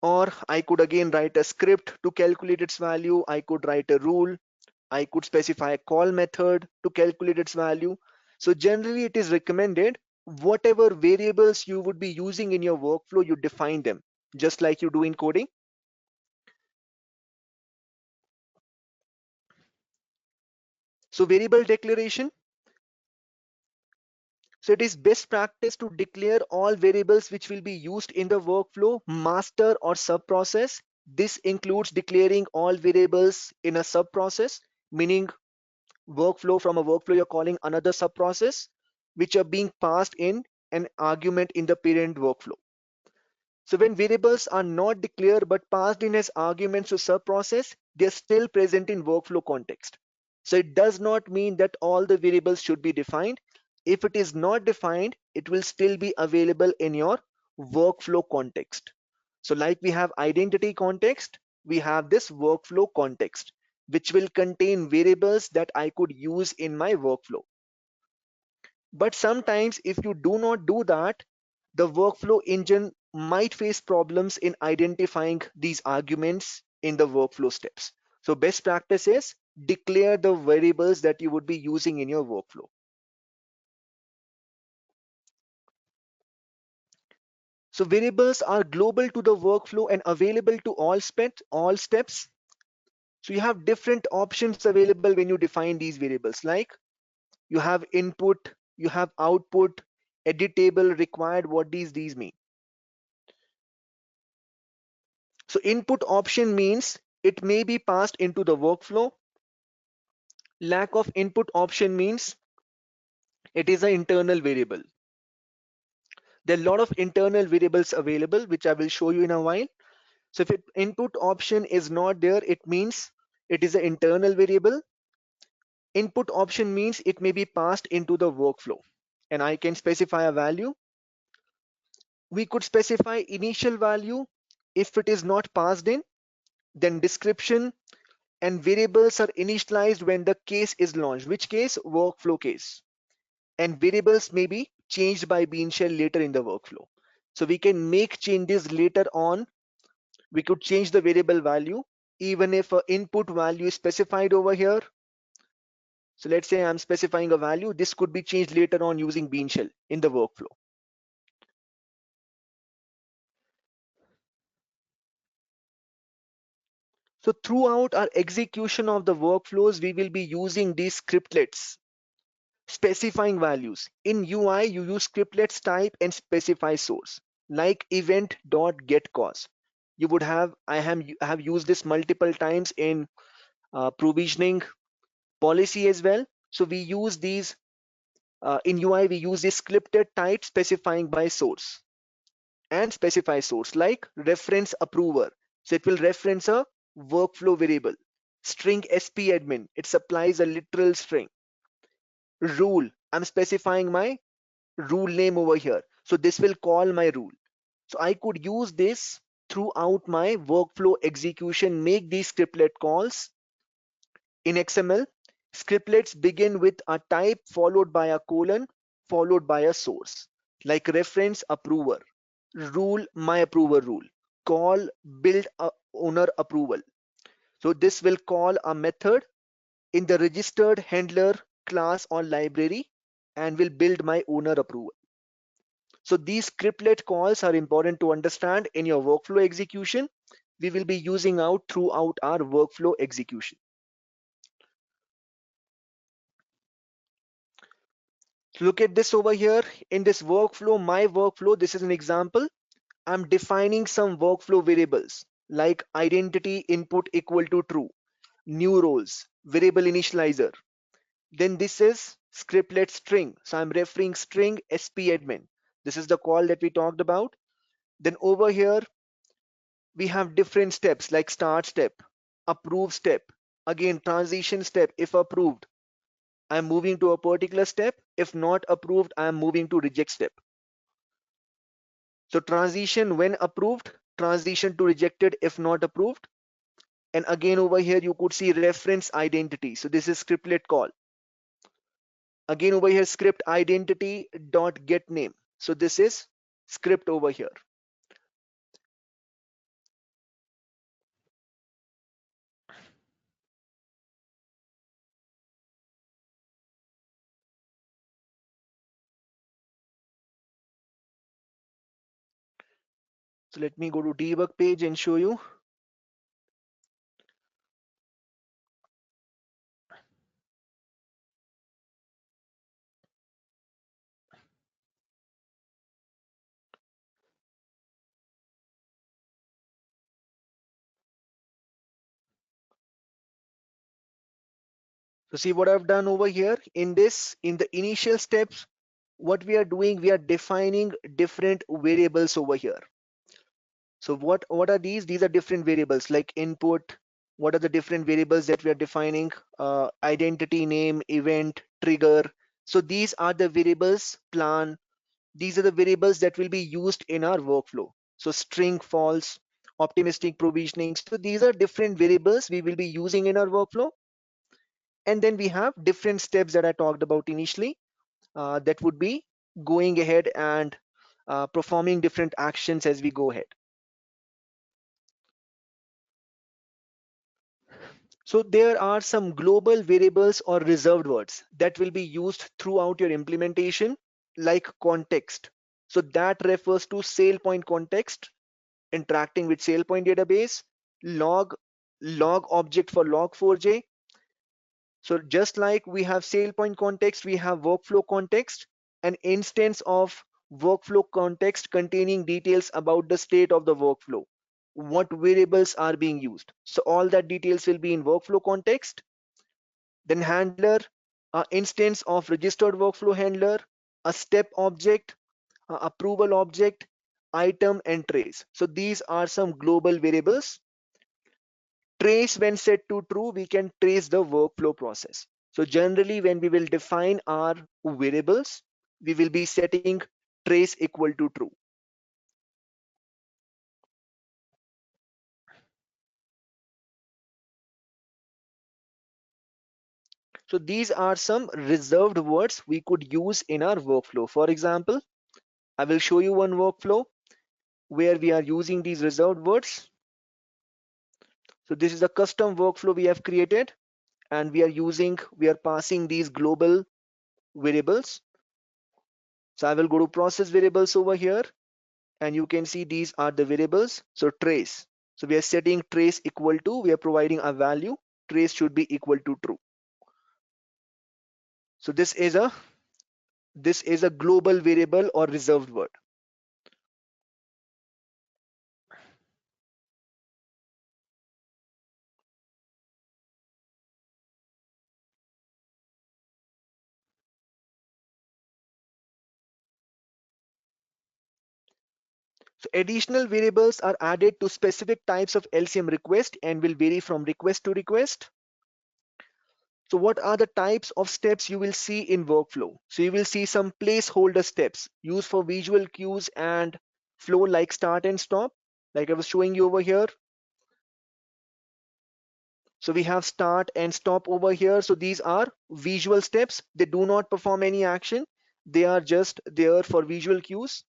Or I could again write a script to calculate its value. I could write a rule. I could specify a call method to calculate its value. So generally it is recommended whatever variables you would be using in your workflow, you define them just like you do in coding. So variable declaration. So it is best practice to declare all variables which will be used in the workflow, master or sub process. This includes declaring all variables in a sub process, meaning workflow, from a workflow you're calling another sub process which are being passed in an argument in the parent workflow. So when variables are not declared but passed in as arguments to sub process, they're still present in workflow context. So it does not mean that all the variables should be defined. If it is not defined, it will still be available in your workflow context. So like we have identity context, we have this workflow context, which will contain variables that I could use in my workflow. But sometimes if you do not do that, the workflow engine might face problems in identifying these arguments in the workflow steps. So best practice is declare the variables that you would be using in your workflow. So variables are global to the workflow and available to all steps. So you have different options available when you define these variables, like you have input, you have output, editable, required. What these mean? So input option means it may be passed into the workflow. Lack of input option means it is an internal variable. There are a lot of internal variables available, which I will show you in a while. So if input option is not there, it means it is an internal variable. Input option means it may be passed into the workflow, and I can specify a value. We could specify initial value. If it is not passed in, then description, and variables are initialized when the case is launched. Which case? Workflow case. And variables may be changed by bean shell later in the workflow. So we can make changes later on. We could change the variable value even if an input value is specified over here. So let's say I'm specifying a value. This could be changed later on using bean shell in the workflow. So throughout our execution of the workflows, we will be using these scriptlets specifying values. In UI, you use scriptlets type and specify source, like event.getCause. You would have, I have used this multiple times in provisioning policy as well. So we use these in UI, we use this scripted type specifying by source and specify source, like reference approver. So it will reference a workflow variable. String spAdmin, it supplies a literal string. Rule, I'm specifying my rule name over here. So this will call my rule. So I could use this throughout my workflow execution, make these scriptlet calls. In XML, scriptlets begin with a type followed by a colon followed by a source, like reference approver, rule my approver rule, call build owner approval. So this will call a method in the registered handler class or library and will build my owner approval. So these scriptlet calls are important to understand in your workflow execution. We will be using out throughout our workflow execution. So look at this over here in this workflow, my workflow. This is an example. I'm defining some workflow variables like identity input equal to true, new roles, variable initializer. Then this is scriptlet string. So I'm referring string spAdmin. This is the call that we talked about. Then over here, we have different steps like start step, approve step, again transition step. If approved, I'm moving to a particular step. If not approved, I'm moving to reject step. So transition when approved, transition to rejected if not approved. And again over here, you could see reference identity. So this is scriptlet call. Again over here, script identity dot get name. So this is script over here. So let me go to debug page and show you. So see what I've done over here in this, in the initial steps, what we are doing, we are defining different variables over here. So what are these? These are different variables like input. What are the different variables that we are defining? Identity, name, event, trigger. So these are the variables, plan. These are the variables that will be used in our workflow. So string false, optimistic provisioning. So these are different variables we will be using in our workflow. And then we have different steps that I talked about initially that would be going ahead and performing different actions as we go ahead. So there are some global variables or reserved words that will be used throughout your implementation, like context. So that refers to SailPoint context, interacting with SailPoint database, log, log object for log4j. So just like we have SailPoint context, we have workflow context, an instance of workflow context containing details about the state of the workflow, what variables are being used. So all that details will be in workflow context. Then handler, instance of registered workflow handler, a step object, approval object, item and trace. So these are some global variables. Trace when set to true, we can trace the workflow process. So generally when we will define our variables, we will be setting trace equal to true. So these are some reserved words we could use in our workflow. For example, I will show you one workflow where we are using these reserved words. So this is a custom workflow we have created, and we are passing these global variables. So I will go to process variables over here, and you can see these are the variables. So trace. So we are setting trace equal to, we are providing a value. Trace should be equal to true. So this is a global variable or reserved word. So additional variables are added to specific types of LCM request and will vary from request to request. So what are the types of steps you will see in workflow? So you will see some placeholder steps used for visual cues and flow like start and stop, like I was showing you over here. So we have start and stop over here. So these are visual steps. They do not perform any action. They are just there for visual cues.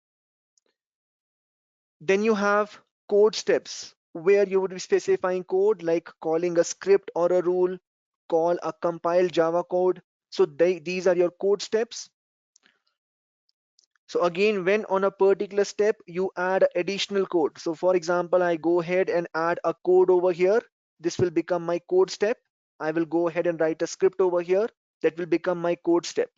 Then you have code steps. where you would be specifying code like calling a script or a rule, call a compiled Java code. So these are your code steps. So again, when on a particular step, you add additional code. So for example, I go ahead and add a code over here. This will become my code step. I will go ahead and write a script over here. That will become my code step.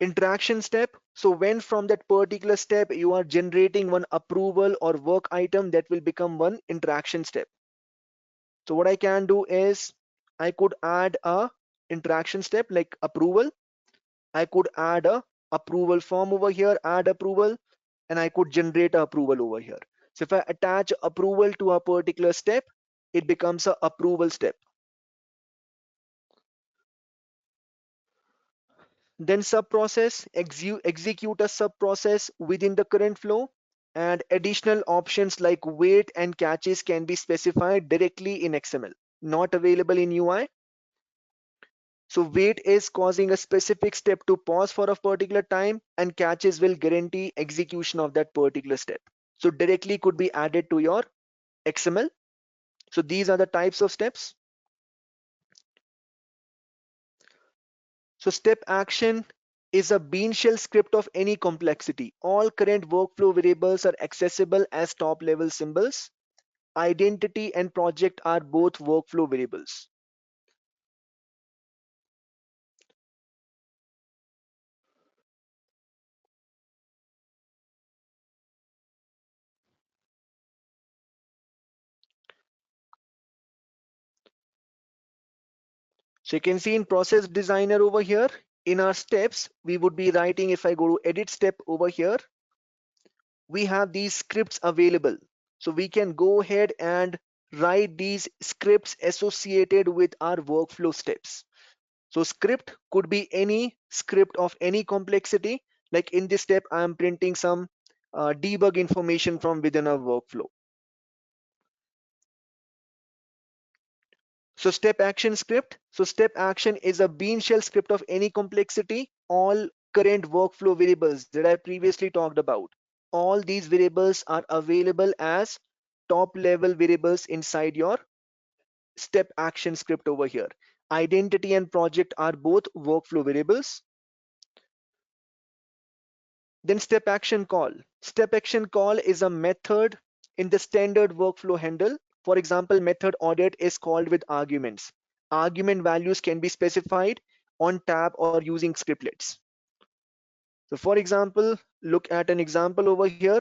Interaction step. So when from that particular step, you are generating one approval or work item, that will become one interaction step. So what I can do is I could add a interaction step like approval. I could add a approval form over here, add approval, and I could generate a approval over here. So if I attach approval to a particular step, it becomes a approval step. Then sub-process, execute a sub-process within the current flow, and additional options like wait and catches can be specified directly in XML, not available in UI. So wait is causing a specific step to pause for a particular time, and catches will guarantee execution of that particular step. So directly could be added to your XML. So these are the types of steps. So step action is a bean shell script of any complexity. All current workflow variables are accessible as top level symbols. Identity and project are both workflow variables. So you can see in process designer over here, in our steps, we would be writing, if I go to edit step over here, we have these scripts available. So we can go ahead and write these scripts associated with our workflow steps. So script could be any script of any complexity. Like in this step, I am printing some debug information from within a workflow. So step action script. So step action is a bean shell script of any complexity. All current workflow variables that I previously talked about, all these variables are available as top level variables inside your step action script over here. Identity and project are both workflow variables. Then step action call. Step action call is a method in the standard workflow handle. For example, method audit is called with arguments. Argument values can be specified on tab or using scriptlets. So for example, look at an example over here.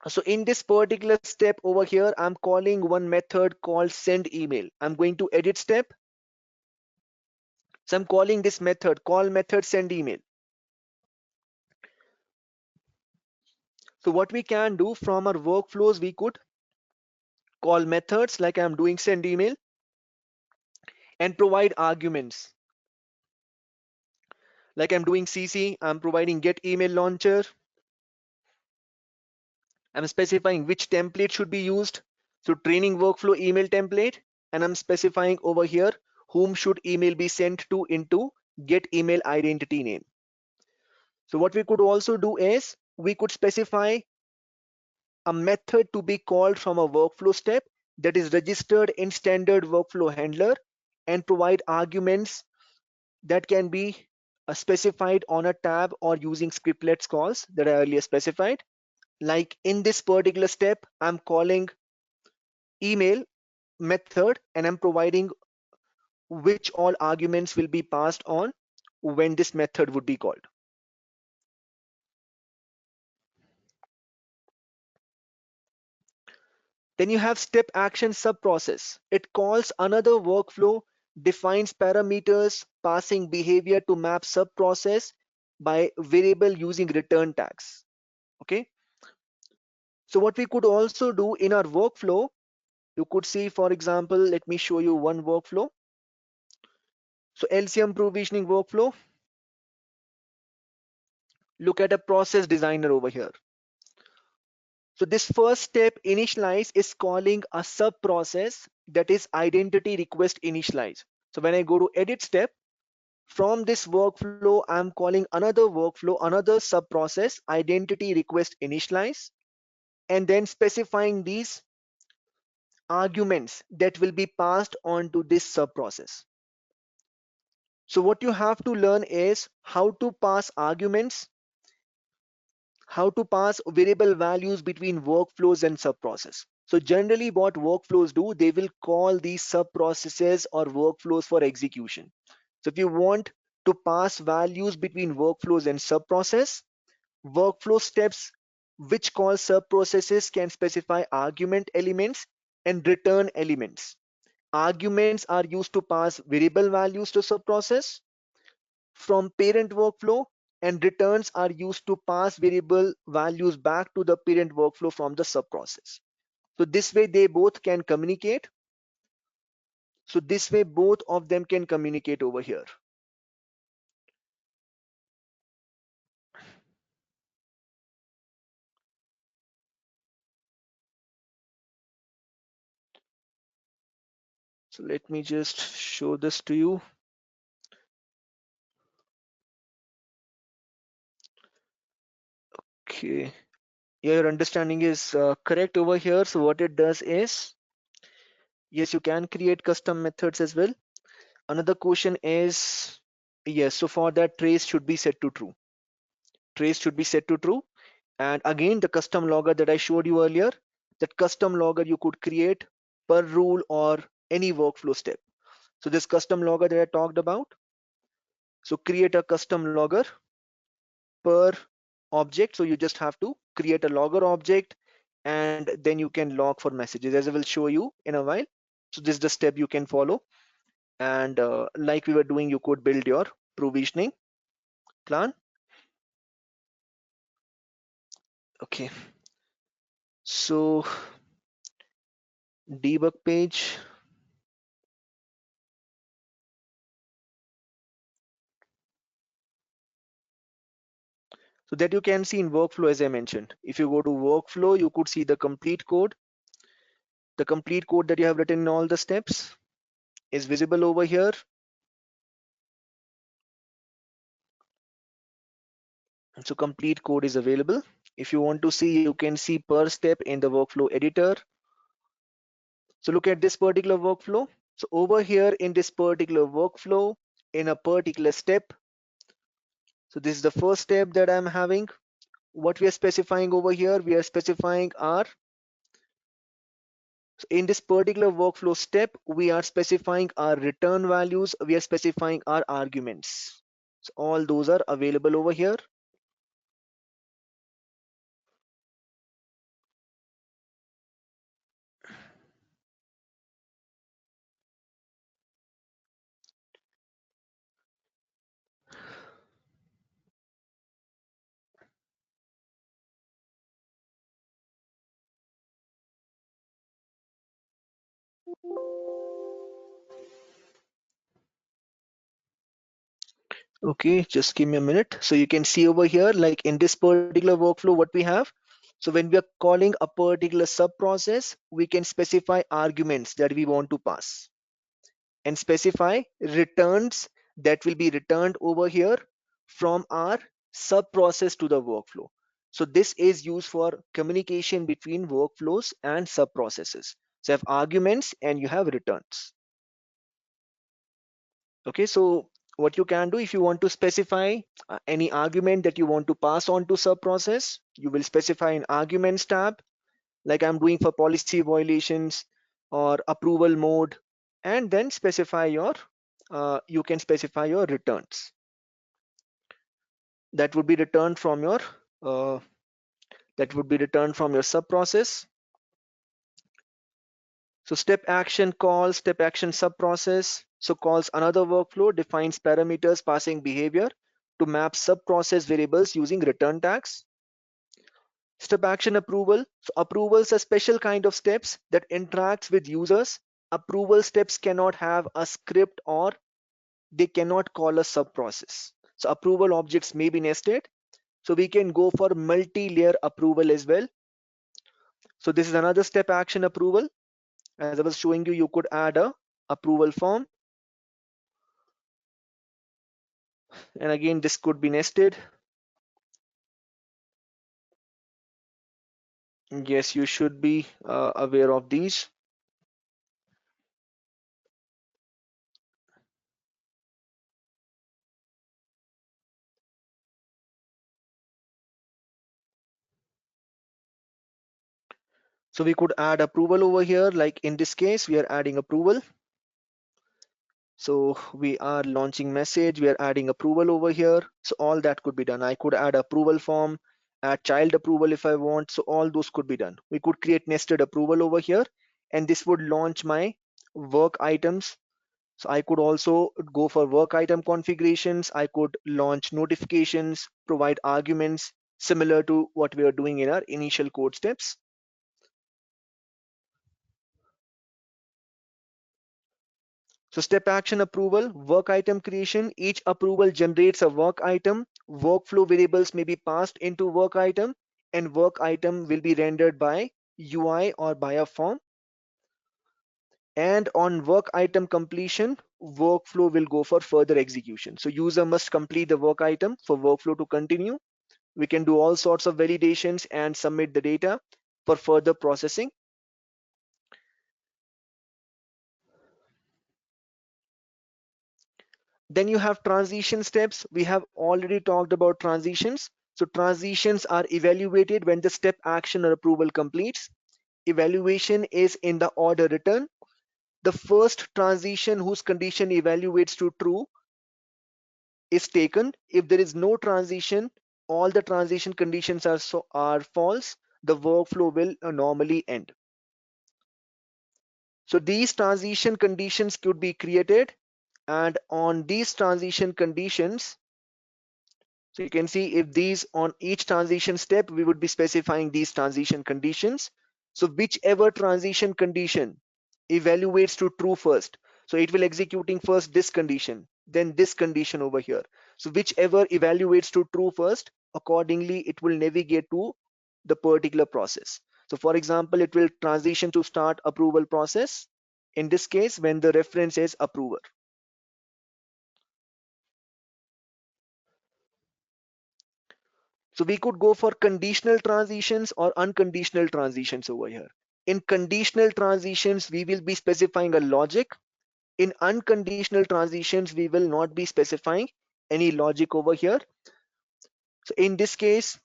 So in this particular step over here, I'm calling one method called send email. I'm going to edit step. So I'm calling this method, call method send email. So what we can do from our workflows, we could call methods like I'm doing send email and provide arguments. Like I'm doing CC, I'm providing get email launcher. I'm specifying which template should be used. So training workflow email template, and I'm specifying over here whom should email be sent to into get email identity name. So what we could also do is we could specify a method to be called from a workflow step that is registered in standard workflow handler and provide arguments that can be specified on a tab or using scriptlets calls that I earlier specified. Like in this particular step, I'm calling email method and I'm providing which all arguments will be passed on when this method would be called. Then you have step action sub-process. It calls another workflow, defines parameters, passing behavior to map sub-process by variable using return tags. Okay. So what we could also do in our workflow, you could see, for example, let me show you one workflow. So LCM provisioning workflow. Look at a process designer over here. So this first step initialize is calling a sub process that is identity request initialize. So when I go to edit step, From this workflow, I'm calling another workflow, another sub-process, identity request initialize, and then specifying these arguments that will be passed on to this sub-process. So what you have to learn is how to pass arguments, how to pass variable values between workflows and sub-process. So generally what workflows do, they will call these sub-processes or workflows for execution. So if you want to pass values between workflows and sub-process, workflow steps which call sub-processes can specify argument elements and return elements. Arguments are used to pass variable values to sub-process from parent workflow, and returns are used to pass variable values back to the parent workflow from the sub-process. So this way they both can communicate. So this way both of them can communicate over here. So let me just show this to you. Okay. Yeah, your understanding is correct over here. So what it does is, yes, you can create custom methods as well. Another question is, yes, so for that trace should be set to true. Trace should be set to true. And again, the custom logger that I showed you earlier, that custom logger you could create per rule or any workflow step. So this custom logger that I talked about, so create a custom logger per object. So you just have to create a logger object and then you can log for messages, as I will show you in a while. So this is the step you can follow. And like we were doing, you could build your provisioning plan. Okay, so debug page. So that you can see in workflow, as I mentioned. If you go to workflow, you could see the complete code. The complete code that you have written in all the steps is visible over here. So complete code is available. If you want to see, you can see per step in the workflow editor. So look at this particular workflow. So over here in this particular workflow, in a particular step, so this is the first step that I'm having. What we are specifying over here, we are specifying our, so in this particular workflow step, we are specifying our return values, we are specifying our arguments. So all those are available over here. Okay, just give me a minute. So you can see over here, like in this particular workflow, what we have. So when we are calling a particular sub process, we can specify arguments that we want to pass and specify returns that will be returned over here from our sub process to the workflow. So this is used for communication between workflows and sub processes. So you have arguments and you have returns. Okay, so what you can do, if you want to specify any argument that you want to pass on to sub process, you will specify an arguments tab, like I'm doing for policy violations or approval mode, and then specify your you can specify your returns that would be returned from your uh, sub process. So step action call, step action sub process. So calls another workflow, defines parameters passing behavior to map sub process variables using return tags. Step action approval. So approvals are special kind of steps that interacts with users. Approval steps cannot have a script or they cannot call a sub process. So approval objects may be nested. So we can go for multi-layer approval as well. So this is another step action approval. As I was showing you, you could add a approval form. And again, this could be nested. Yes, you should be aware of these. So we could add approval over here. Like in this case, we are adding approval. So we are launching message, we are adding approval over here. So all that could be done. I could add approval form, add child approval if I want. So all those could be done. We could create nested approval over here, and this would launch my work items. So I could also go for work item configurations. I could launch notifications, provide arguments similar to what we are doing in our initial code steps. So step action approval, work item creation. Each approval generates a work item. Workflow variables may be passed into work item, and work item will be rendered by UI or by a form. And on work item completion, workflow will go for further execution. So user must complete the work item for workflow to continue. We can do all sorts of validations and submit the data for further processing. Then you have transition steps. We have already talked about transitions. So transitions are evaluated when the step action or approval completes. Evaluation is in the order written. The first transition whose condition evaluates to true is taken. If there is no transition, all the transition conditions are false, the workflow will normally end. So these transition conditions could be created, and on these transition conditions, so you can see if these on each transition step, we would be specifying these transition conditions. So whichever transition condition evaluates to true first, so it will executing first this condition, then this condition over here. So whichever evaluates to true first, accordingly, it will navigate to the particular process. So for example, it will transition to start approval process. In this case, when the reference is approver. So we could go for conditional transitions or unconditional transitions over here. In conditional transitions, we will be specifying a logic. In unconditional transitions, we will not be specifying any logic over here. So in this case,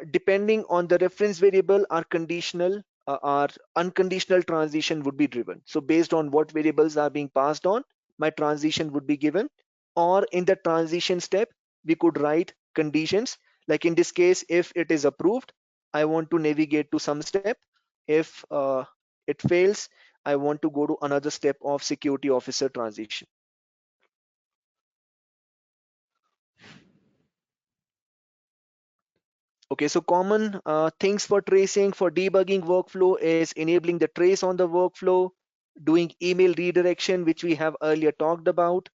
depending on the reference variable, our unconditional transition would be driven. So based on what variables are being passed on, my transition would be given. Or in the transition step, we could write conditions. Like in this case, if it is approved, I want to navigate to some step. If it fails, I want to go to another step of security officer transition. Okay, so common things for tracing for debugging workflow is enabling the trace on the workflow, doing email redirection, which we have earlier talked about,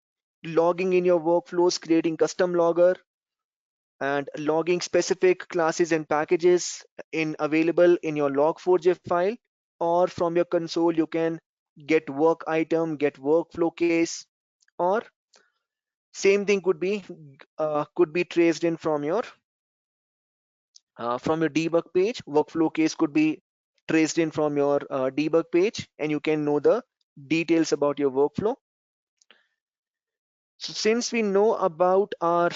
logging in your workflows, creating custom logger, and logging specific classes and packages in available in your log4j file, or from your console, you can get work item, get workflow case, or same thing could be traced in from your debug page. Workflow case could be traced in from your debug page, and you can know the details about your workflow. So since we know about our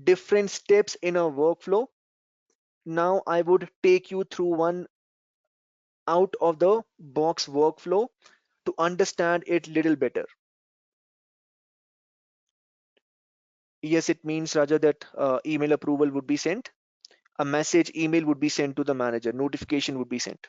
different steps in our workflow, now I would take you through one out of the box workflow to understand it little better. Yes, it means Raja that email approval would be sent. A message email would be sent to the manager. Notification would be sent.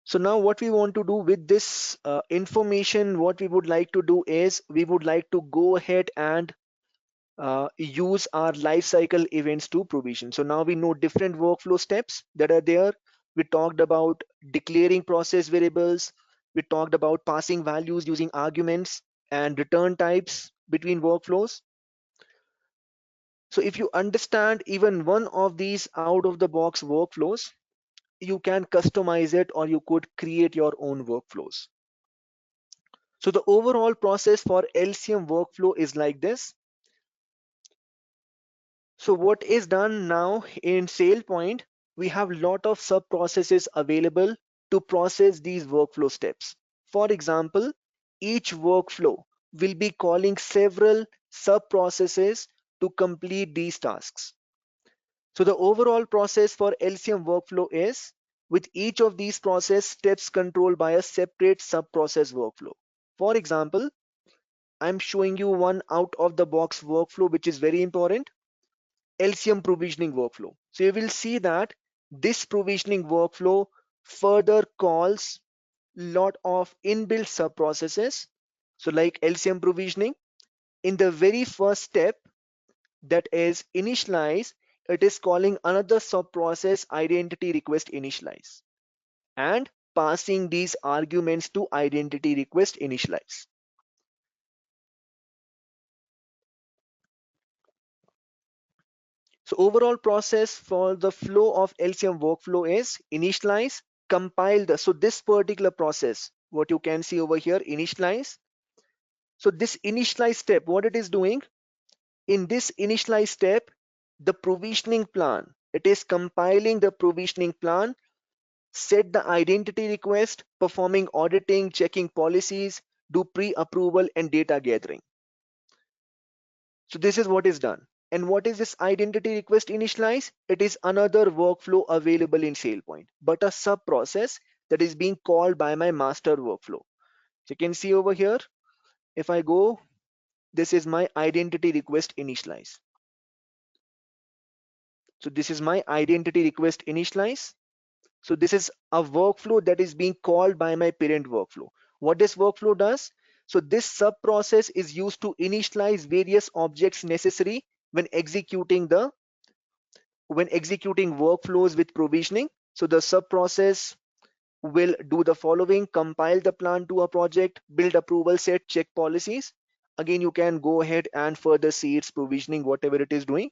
So now what we want to do with this information, what we would like to do is we would like to go ahead and use our lifecycle events to provision. So now we know different workflow steps that are there. We talked about declaring process variables. We talked about passing values using arguments and return types between workflows. So if you understand even one of these out of the box workflows, you can customize it or you could create your own workflows. So the overall process for LCM workflow is like this. So what is done now in SailPoint, we have lot of sub processes available to process these workflow steps. For example, each workflow will be calling several sub processes to complete these tasks. So the overall process for LCM workflow is with each of these process steps controlled by a separate sub process workflow. For example, I'm showing you one out of the box workflow which is very important. LCM provisioning workflow. So you will see that this provisioning workflow further calls lot of inbuilt sub processes. So like LCM provisioning, in the very first step, that is initialize, it is calling another sub process identity request initialize and passing these arguments to identity request initialize. So overall process for the flow of LCM workflow is initialize, compile the, so this particular process, what you can see over here, initialize. So this initialize step, what it is doing, in this initialize step, the provisioning plan, it is compiling the provisioning plan, set the identity request, performing auditing, checking policies, do pre-approval and data gathering. So this is what is done. And what is this identity request initialize? It is another workflow available in SailPoint, but a sub process that is being called by my master workflow. So you can see over here, if I go, this is my identity request initialize. So this is my identity request initialize. So this is a workflow that is being called by my parent workflow. What this workflow does? So this sub process is used to initialize various objects necessary when executing the workflows with provisioning. So the sub process will do the following: compile the plan to a project, build approval set, check policies. Again, you can go ahead and further see its provisioning, whatever it is doing.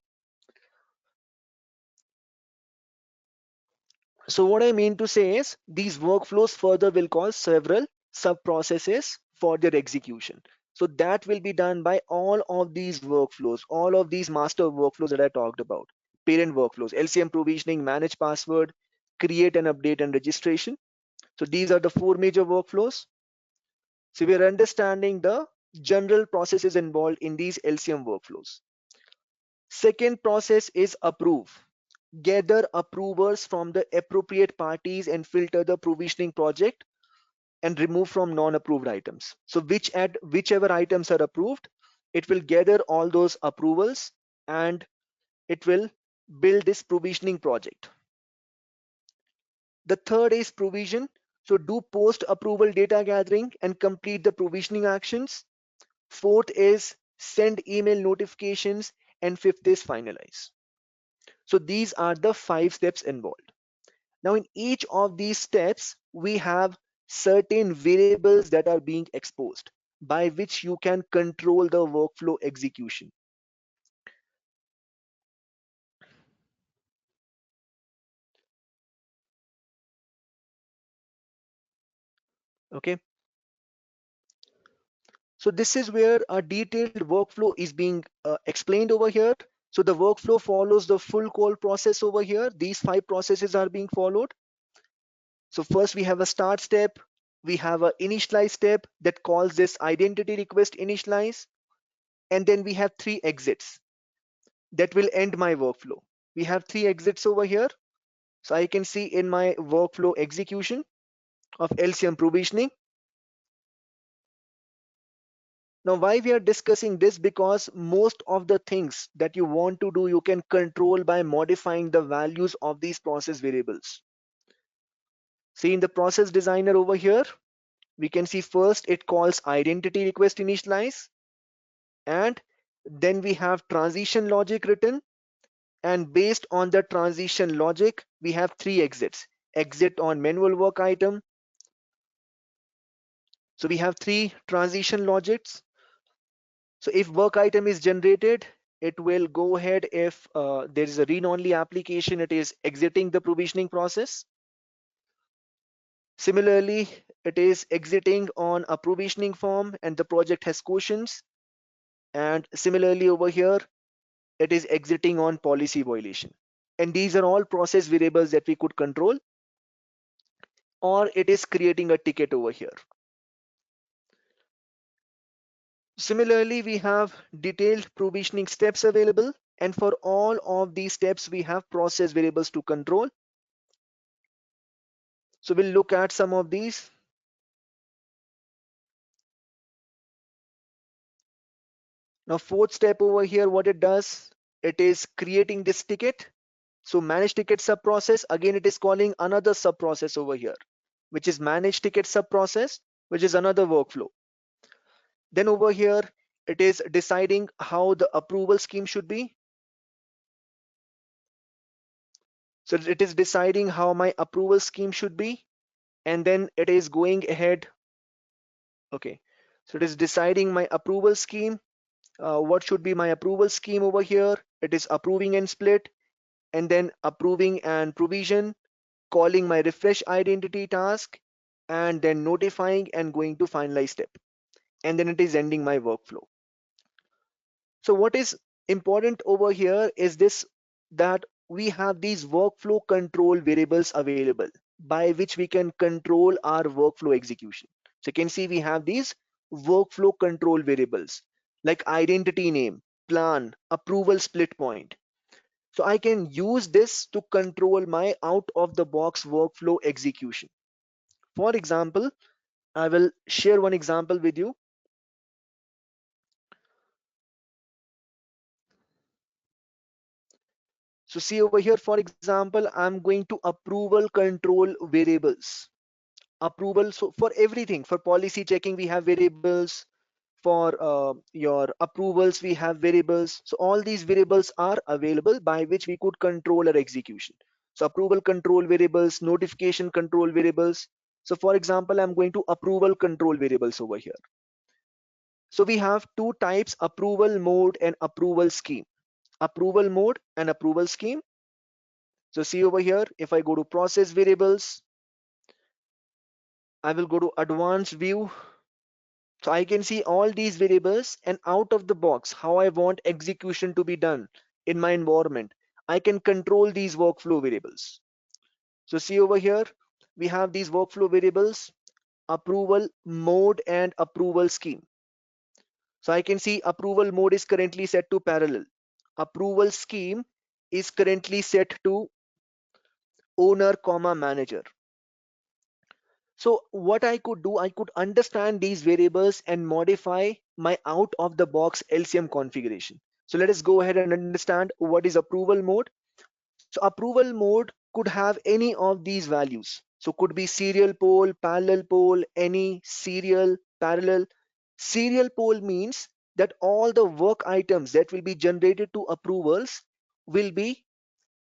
So what I mean to say is these workflows further will cause several sub processes for their execution. So that will be done by all of these workflows, all of these master workflows that I talked about. Parent workflows, LCM provisioning, manage password, create and update and registration. So these are the four major workflows. So we are understanding the general processes involved in these LCM workflows. Second process is approve. Gather approvers from the appropriate parties and filter the provisioning project and remove from non-approved items. So whichever items are approved, it will gather all those approvals and it will build this provisioning project. The third is provision. So do post approval data gathering and complete the provisioning actions. Fourth is send email notifications, and fifth is finalize. So these are the 5 steps involved. Now in each of these steps, we have certain variables that are being exposed by which you can control the workflow execution. Okay. So this is where a detailed workflow is being explained over here. So the workflow follows the full call process over here. These 5 processes are being followed. So first we have a start step. We have an initialize step that calls this identity request initialize. And then we have 3 exits that will end my workflow. We have 3 exits over here. So I can see in my workflow execution of LCM provisioning. Now, why we are discussing this? Because most of the things that you want to do, you can control by modifying the values of these process variables. See in the process designer over here, we can see first it calls identity request initialize, and then we have transition logic written, and based on the transition logic, we have 3 exits. Exit on manual work item. So we have 3 transition logics. So if work item is generated, it will go ahead if there is a read-only application, it is exiting the provisioning process. Similarly, it is exiting on a provisioning form and the project has questions. And similarly over here, it is exiting on policy violation. And these are all process variables that we could control, or it is creating a ticket over here. Similarly, we have detailed provisioning steps available. And for all of these steps, we have process variables to control. So we'll look at some of these. Now, fourth step over here, what it does, it is creating this ticket. So manage ticket sub process, again, it is calling another sub process over here, which is manage ticket sub process, which is another workflow. Then over here, it is deciding how the approval scheme should be. So it is deciding how my approval scheme should be. And then it is going ahead. Okay. So it is deciding my approval scheme. What should be my approval scheme over here? It is approving and split, and then approving and provision, calling my refresh identity task, and then notifying and going to finalize step. And then it is ending my workflow. So what is important over here is this, that we have these workflow control variables available by which we can control our workflow execution. So you can see we have these workflow control variables like identity name, plan, approval split point. So I can use this to control my out of the box workflow execution. For example, I will share one example with you. So see over here, for example, I'm going to approval control variables. Approval, so for everything, for policy checking, we have variables. For your approvals, we have variables. So all these variables are available by which we could control our execution. So approval control variables, notification control variables. So for example, I'm going to approval control variables over here. So we have two types, approval mode and approval scheme. Approval mode and approval scheme. So see over here, if I go to process variables, I will go to advanced view. So I can see all these variables and out of the box, how I want execution to be done in my environment. I can control these workflow variables. So see over here, we have these workflow variables, approval mode and approval scheme. So I can see approval mode is currently set to parallel. Approval scheme is currently set to owner, manager. So what I could do, I could understand these variables and modify my out of the box LCM configuration. So let us go ahead and understand what is approval mode. So approval mode could have any of these values. So could be serial poll, parallel poll, any serial, parallel. Serial poll means that all the work items that will be generated to approvals will be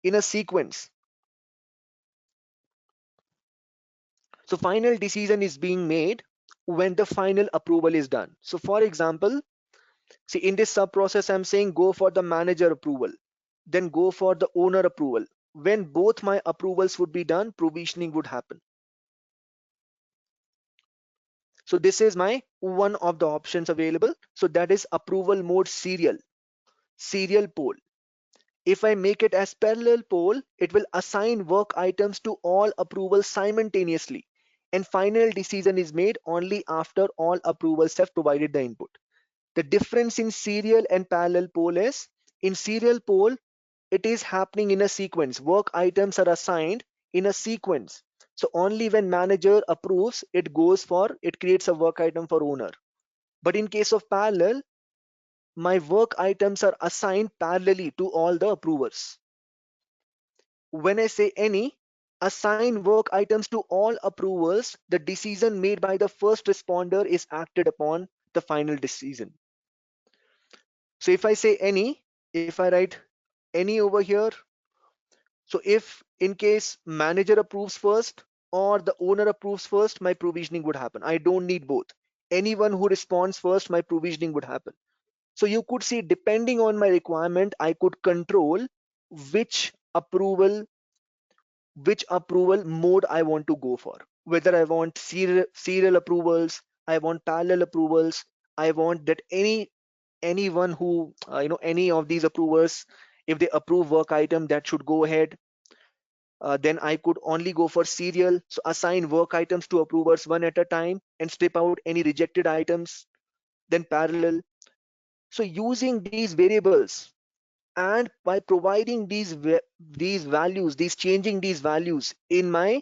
in a sequence. So final decision is being made when the final approval is done. So for example, see in this sub process, I'm saying go for the manager approval, then go for the owner approval. When both my approvals would be done, provisioning would happen. So this is my one of the options available. So that is approval mode serial poll. If I make it as parallel poll, it will assign work items to all approvals simultaneously. And final decision is made only after all approvals have provided the input. The difference in serial and parallel poll is, in serial poll, it is happening in a sequence. Work items are assigned in a sequence. So only when manager approves, it creates a work item for owner. But in case of parallel, my work items are assigned parallelly to all the approvers. When I say any, assign work items to all approvals, the decision made by the first responder is acted upon the final decision. So if I say any, if I write any over here, so if in case manager approves first or the owner approves first, my provisioning would happen. I don't need both. Anyone who responds first, my provisioning would happen. So you could see, depending on my requirement, I could control which approval mode I want to go for. Whether I want serial approvals, I want parallel approvals, I want that anyone who any of these approvers, if they approve work item, that should go ahead. Then I could only go for serial, so assign work items to approvers one at a time and strip out any rejected items. Then parallel. So using these variables, and by providing these values, these changing these values in my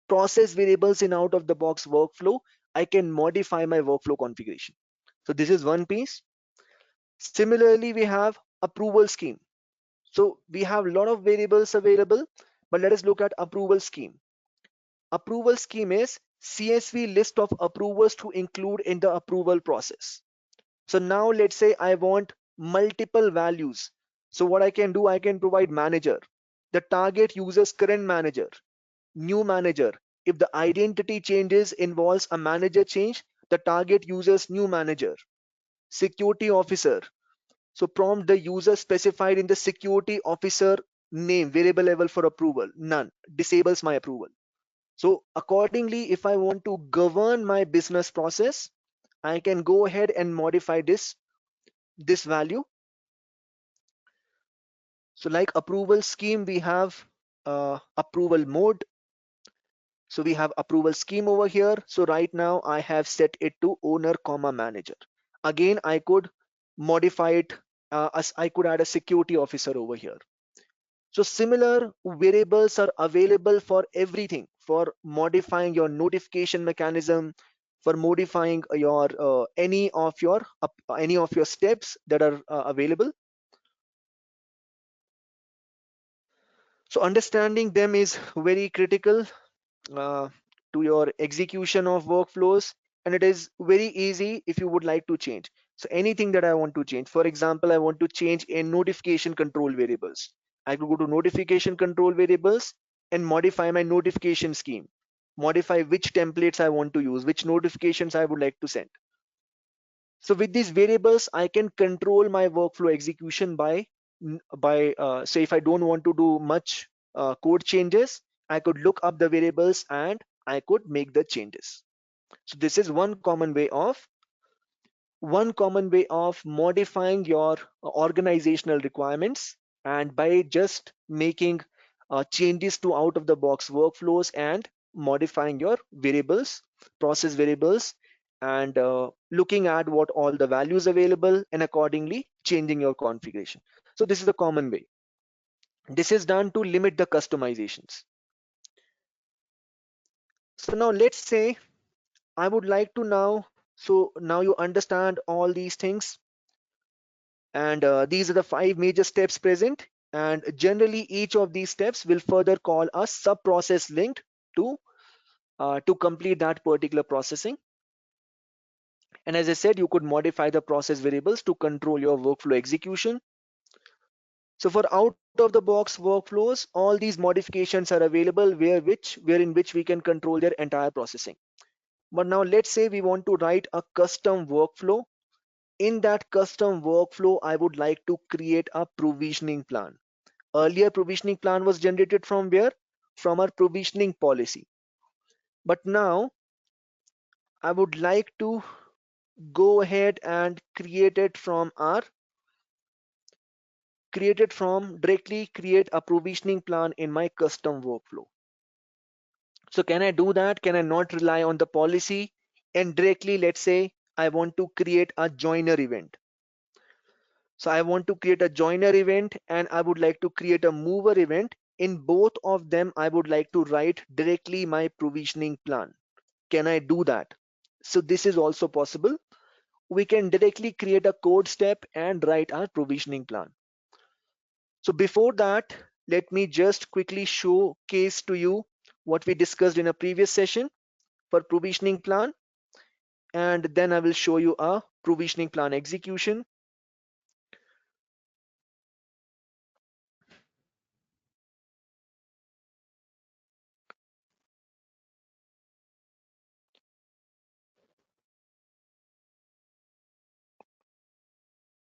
process variables in out of the box workflow, I can modify my workflow configuration. So this is one piece. Similarly, we have approval scheme. So we have a lot of variables available, but let us look at approval scheme. Approval scheme is CSV list of approvers to include in the approval process. So now let's say I want multiple values. So what I can do, I can provide manager, the target user's current manager, new manager. If the identity changes involves a manager change, the target user's new manager, security officer. So prompt the user specified in the security officer name variable level for approval, none, disables my approval. So accordingly, if I want to govern my business process, I can go ahead and modify this value. So like approval scheme, we have approval mode. So we have approval scheme over here. So right now I have set it to owner comma manager. Again, I could modify it as I could add a security officer over here. So similar variables are available for everything, for modifying your notification mechanism, for modifying your any of your steps that are available. So understanding them is very critical uh, to your execution of workflows, and it is very easy if you would like to change. So anything that I want to change, for example, I want to change in notification control variables, I could go to notification control variables and modify my notification scheme, modify which templates I want to use, which notifications I would like to send. So with these variables, I can control my workflow execution so if I don't want to do much code changes, I could look up the variables and I could make the changes. So this is one common way of modifying your organizational requirements, and by just making changes to out of the box workflows and modifying your variables, process variables, and looking at what all the values available and accordingly changing your configuration. So this is a common way. This is done to limit the customizations. So now let's say I would like to now you understand all these things, and these are the 5 major steps present, and generally each of these steps will further call a sub process linked to complete that particular processing. And as I said, you could modify the process variables to control your workflow execution. So for out of the box workflows, all these modifications are available wherein which we can control their entire processing. But now let's say we want to write a custom workflow. In that custom workflow, I would like to create a provisioning plan. Earlier provisioning plan was generated from where? From our provisioning policy. But now I would like to go ahead and directly create a provisioning plan in my custom workflow. So can I do that? Can I not rely on the policy and directly, let's say I want to create a joiner event. So I want to create a joiner event and I would like to create a mover event. In both of them, I would like to write directly my provisioning plan. Can I do that? So this is also possible. We can directly create a code step and write our provisioning plan. So before that, let me just quickly showcase to you what we discussed in a previous session for provisioning plan, and then I will show you a provisioning plan execution.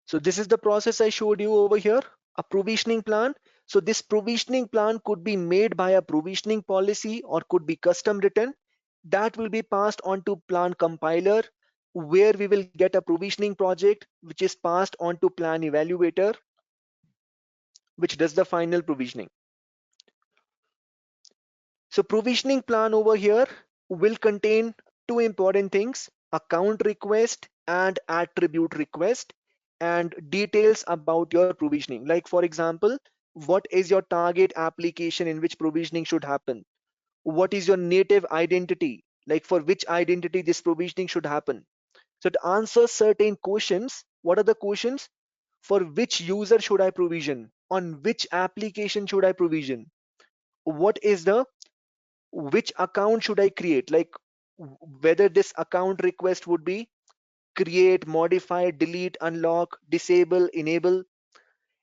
So this is the process I showed you over here, a provisioning plan. So this provisioning plan could be made by a provisioning policy or could be custom written. That will be passed on to plan compiler, where we will get a provisioning project which is passed on to plan evaluator, which does the final provisioning. So provisioning plan over here will contain two important things: account request and attribute request, and details about your provisioning. Like for example, what is your target application in which provisioning should happen? What is your native identity? Like for which identity this provisioning should happen? So it answers certain questions. What are the questions? For which user should I provision? On which application should I provision? What is the which account should I create? Like whether this account request would be create, modify, delete, unlock, disable, enable,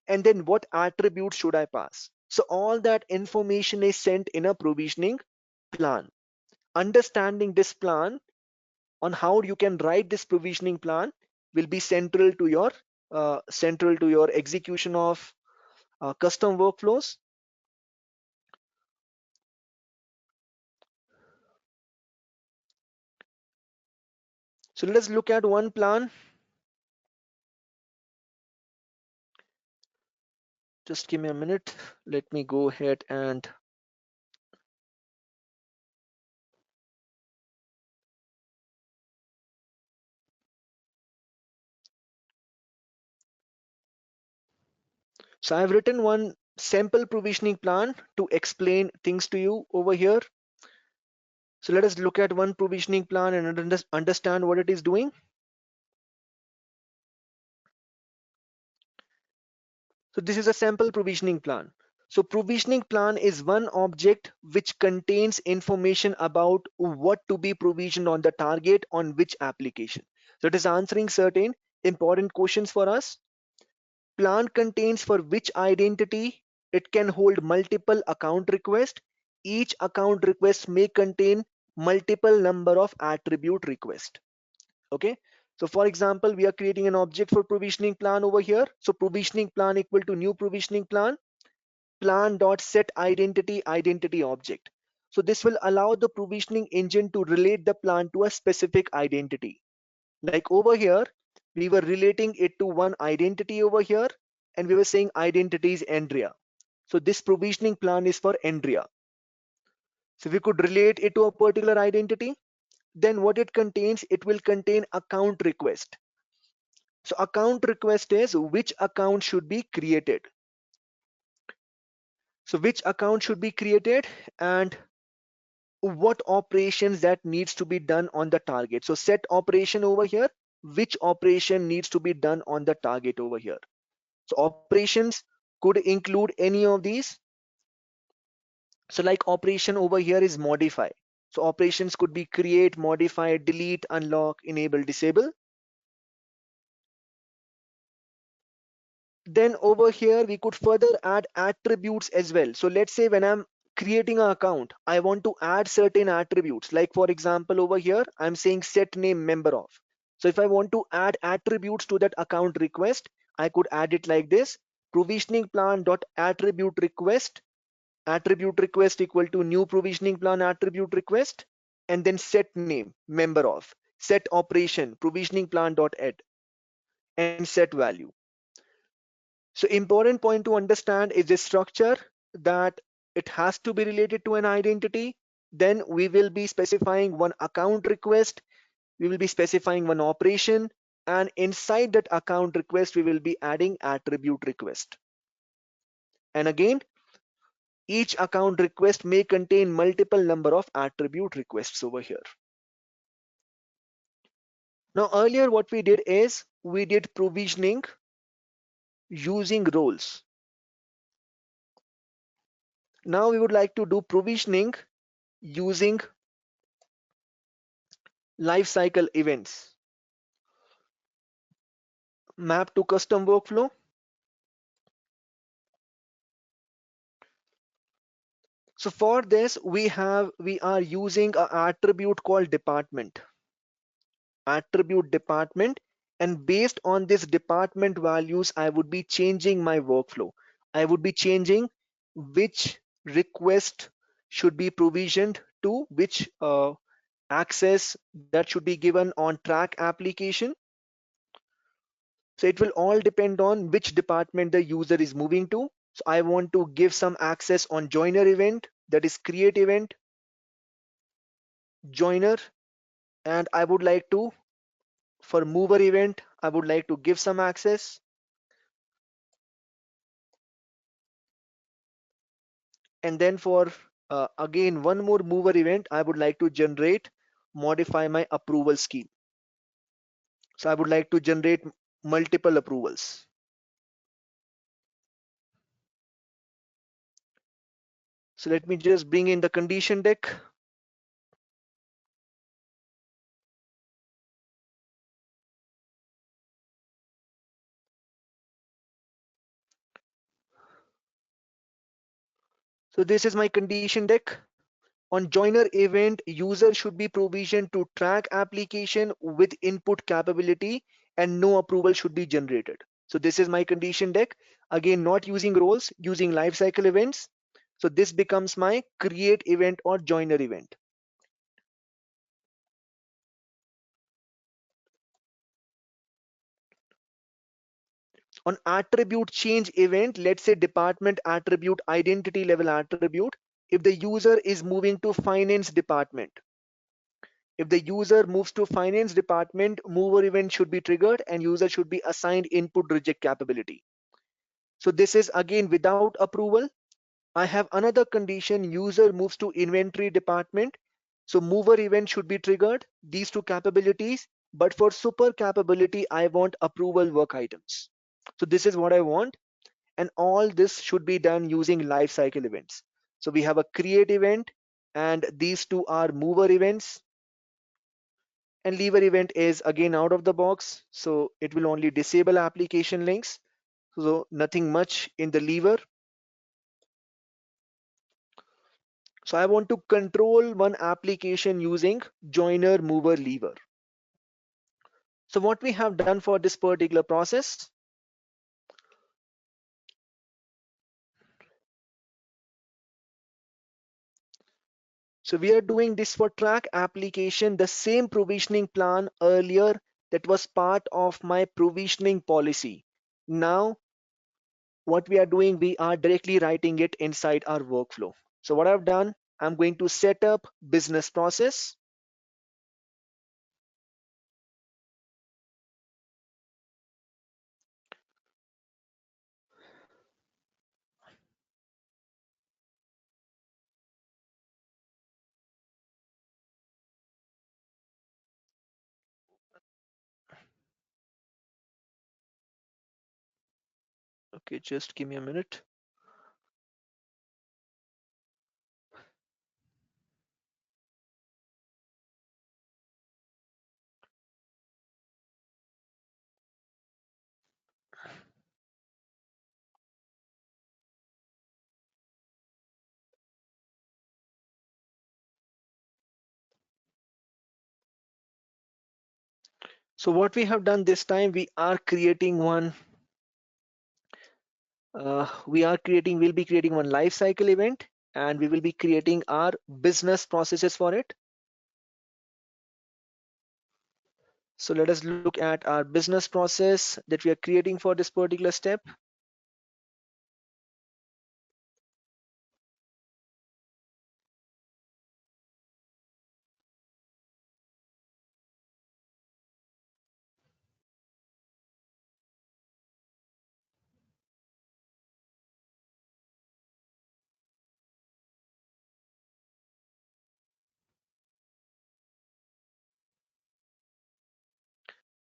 and then what attributes should I pass? So all that information is sent in a provisioning plan. Understanding this plan on how you can write this provisioning plan will be central to your execution of custom workflows. So let us look at one plan. Just give me a minute. Let me go ahead and so I've written one sample provisioning plan to explain things to you over here. So let us look at one provisioning plan and understand what it is doing. So this is a sample provisioning plan. So provisioning plan is one object which contains information about what to be provisioned on the target on which application. So it is answering certain important questions for us. Plan contains for which identity. It can hold multiple account requests. Each account request may contain multiple number of attribute requests. Okay. So for example, we are creating an object for provisioning plan over here. So provisioning plan equal to new provisioning plan dot set identity object. So this will allow the provisioning engine to relate the plan to a specific identity. Like over here, we were relating it to one identity over here, and we were saying identity is Andrea. So this provisioning plan is for Andrea. So we could relate it to a particular identity. Then what it contains, it will contain account request. So account request is which account should be created. So which account should be created and what operations that needs to be done on the target. So set operation over here, which operation needs to be done on the target over here. So operations could include any of these. So like operation over here is modify. So operations could be create, modify, delete, unlock, enable, disable. Then over here, we could further add attributes as well. So let's say when I'm creating an account, I want to add certain attributes. Like for example, over here, I'm saying set name member of. So if I want to add attributes to that account request, I could add it like this: provisioning plan dot attribute request equal to new provisioning plan attribute request, and then set name member of, set operation provisioning plan dot add, and set value. So important point to understand is the structure, that it has to be related to an identity. Then we will be specifying one account request. We will be specifying one operation. And inside that account request, we will be adding attribute request. And again, each account request may contain multiple number of attribute requests over here. Now earlier what we did is we did provisioning using roles. Now we would like to do provisioning using lifecycle events. Map to custom workflow. So for this, we are using an attribute called department. Attribute department, And based on this department values, I would be changing my workflow. I would be changing which request should be provisioned to which access that should be given on track application. So it will all depend on which department the user is moving to. So I want to give some access on joiner event, that is create event, joiner, and I would like to, for mover event, I would like to give some access. And then for again one more mover event, I would like to modify my approval scheme. So I would like to generate multiple approvals. So let me just bring in the condition deck. So this is my condition deck. On joiner event, user should be provisioned to track application with input capability and no approval should be generated. So this is my condition deck. Again, not using roles, using lifecycle events. So this becomes my create event or joiner event. On attribute change event, let's say department attribute, identity level attribute, if the user is moving to finance department, if the user moves to finance department, mover event should be triggered and user should be assigned input reject capability. So this is again without approval. I have another condition, user moves to inventory department. So mover event should be triggered, these two capabilities, but for super capability, I want approval work items. So this is what I want. And all this should be done using lifecycle events. So we have a create event and these two are mover events, and lever event is again out of the box. So it will only disable application links. So nothing much in the lever. So I want to control one application using joiner mover lever. So what we have done for this particular process, so we are doing this for track application, the same provisioning plan earlier that was part of my provisioning policy. Now, what we are doing, we are directly writing it inside our workflow. So what I've done, I'm going to set up business process. Okay, just give me a minute. So what we have done this time, we are creating one we'll be creating one life cycle event and we will be creating our business processes for it. So let us look at our business process that we are creating for this particular step.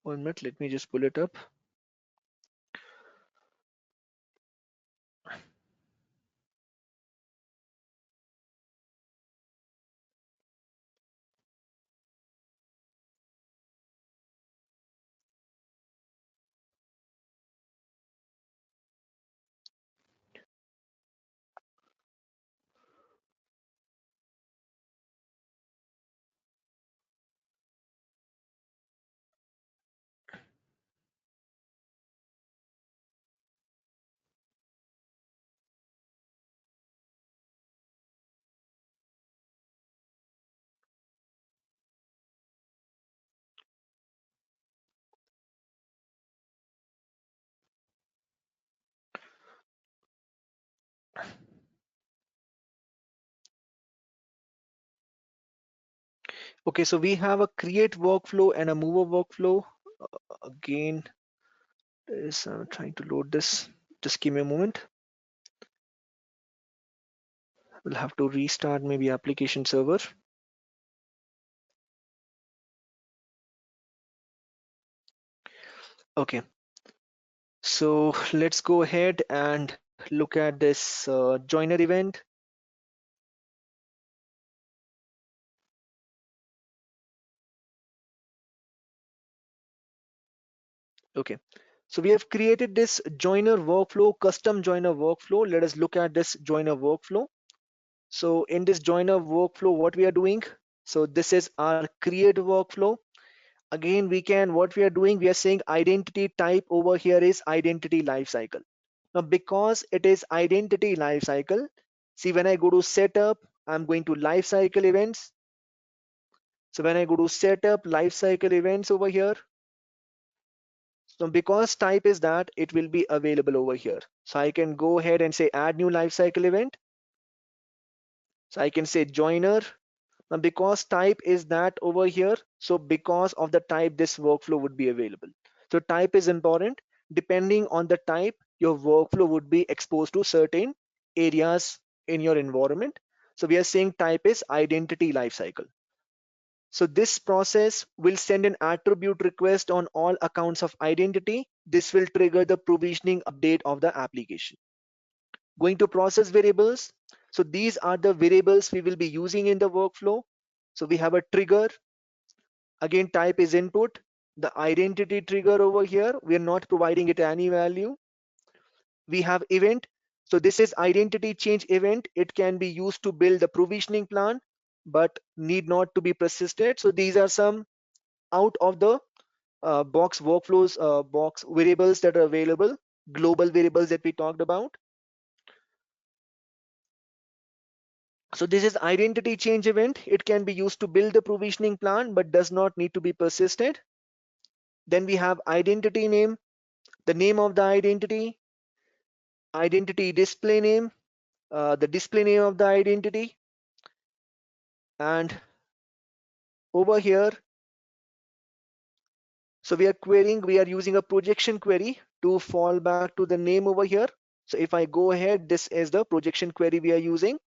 One minute, let me just pull it up. Okay, so we have a create workflow and a mover workflow. Again, is trying to load this. Just give me a moment. We'll have to restart maybe application server. Okay, so let's go ahead and look at this joiner event. Okay, so we have created this joiner workflow, custom joiner workflow. Let us look at this joiner workflow. So in this joiner workflow, what we are doing? So this is our create workflow. Again, what we are doing, we are saying identity type over here is identity lifecycle. Now, because it is identity lifecycle, see when I go to setup, I'm going to lifecycle events. So when I go to setup lifecycle events over here, so because type is that, it will be available over here. So I can go ahead and say add new lifecycle event. So I can say joiner. Now because type is that over here, so because of the type, this workflow would be available. So type is important. Depending on the type, your workflow would be exposed to certain areas in your environment. So we are saying type is identity lifecycle. So this process will send an attribute request on all accounts of identity. This will trigger the provisioning update of the application. Going to process variables. So these are the variables we will be using in the workflow. So we have a trigger. Again, type is input. The identity trigger over here, we are not providing it any value. We have event. So this is identity change event. It can be used to build the provisioning plan, but need not to be persisted. So these are some out of the box workflows, box variables that are available, global variables that we talked about. So this is identity change event. It can be used to build the provisioning plan, but does not need to be persisted. Then we have identity name, the name of the identity display name, the display name of the identity, and over here, so we are using a projection query to fall back to the name over here. So if I go ahead, this is the projection query we are using.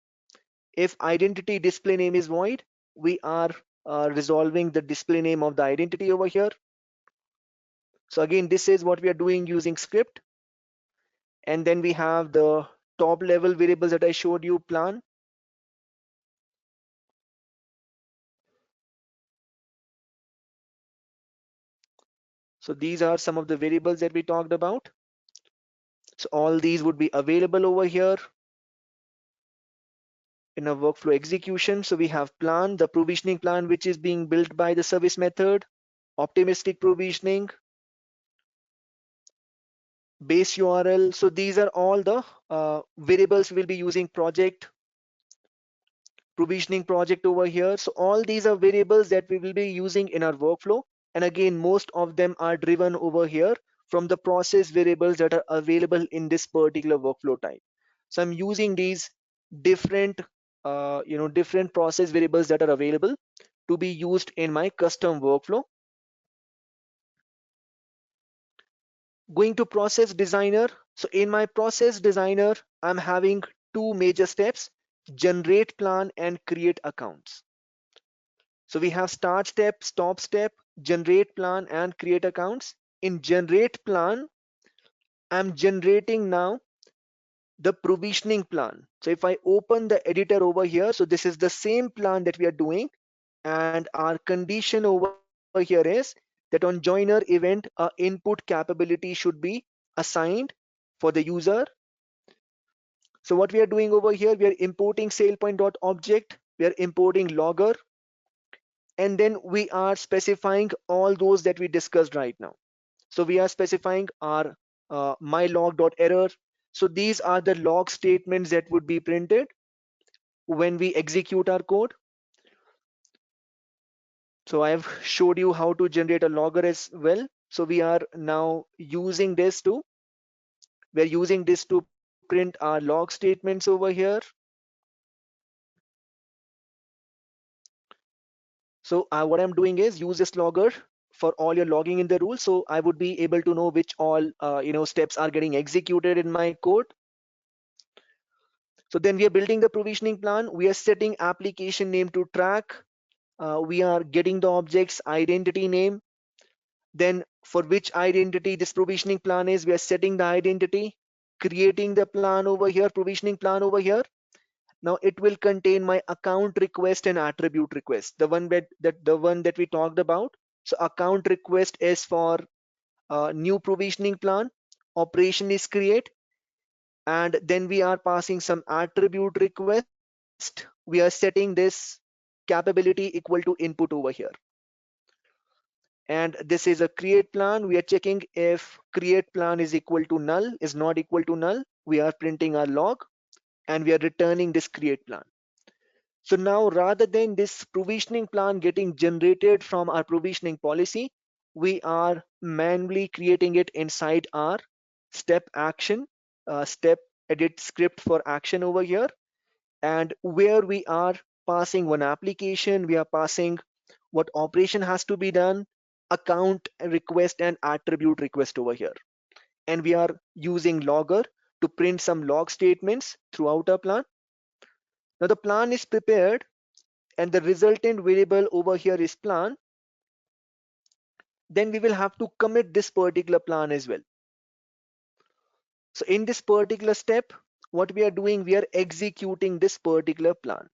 If identity display name is void, we are resolving the display name of the identity over here. So again, this is what we are doing using script. And then we have the top level variables that I showed you, plan. So these are some of the variables that we talked about. So all these would be available over here in a workflow execution. So we have plan, the provisioning plan, which is being built by the service method, optimistic provisioning, base URL. So these are all the variables we'll be using, project, provisioning project over here. So all these are variables that we will be using in our workflow. And again, most of them are driven over here from the process variables that are available in this particular workflow type. So I'm using these different, different process variables that are available to be used in my custom workflow. Going to process designer. So in my process designer, I'm having two major steps: generate plan and create accounts. So we have start step, stop step, generate plan and create accounts. In generate plan, I'm generating now the provisioning plan. So if I open the editor over here, so this is the same plan that we are doing, and our condition over here is that on joiner event, a input capability should be assigned for the user. So what we are doing over here, we are importing SailPoint.object, we are importing logger, and then we are specifying all those that we discussed right now. So we are specifying our mylog.error. So these are the log statements that would be printed when we execute our code. So I have showed you how to generate a logger as well. So we are now using this to, we're using this to print our log statements over here. So what I'm doing is use this logger for all your logging in the rule. So I would be able to know which all steps are getting executed in my code. So then we are building the provisioning plan. We are setting application name to track. We are getting the object's identity name. Then for which identity this provisioning plan is, we are setting the identity, creating the plan over here, provisioning plan over here. Now it will contain my account request and attribute request, the one that we talked about. So account request is for new provisioning plan, operation is create, and then we are passing some attribute request. We are setting this capability equal to input over here. And this is a create plan. We are checking if create plan is equal to null, is not equal to null. We are printing our log and we are returning this create plan. So now rather than this provisioning plan getting generated from our provisioning policy, we are manually creating it inside our step action, step edit script for action over here. And where we are passing one application, we are passing what operation has to be done, account request and attribute request over here. And we are using logger to print some log statements throughout our plan. Now the plan is prepared and the resultant variable over here is plan. Then we will have to commit this particular plan as well. So in this particular step, what we are doing, we are executing this particular plan.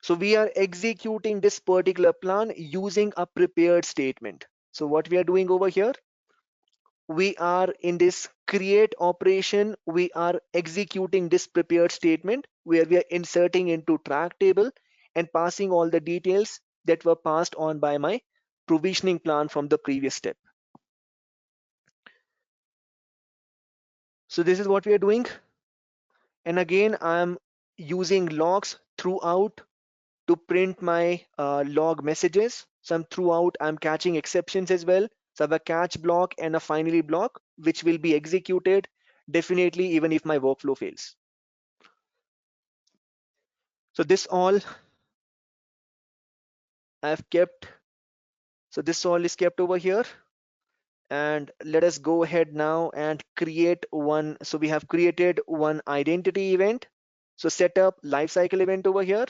So we are executing this particular plan using a prepared statement. So what we are doing over here, we are in this create operation, we are executing this prepared statement where we are inserting into track table and passing all the details that were passed on by my provisioning plan from the previous step. So this is what we are doing. And again, I'm using logs throughout to print my log messages. So I'm catching exceptions as well. So I have a catch block and a finally block, which will be executed definitely even if my workflow fails. So this all I've kept. So this all is kept over here. And let us go ahead now and create one. So we have created one identity event. So set up lifecycle event over here.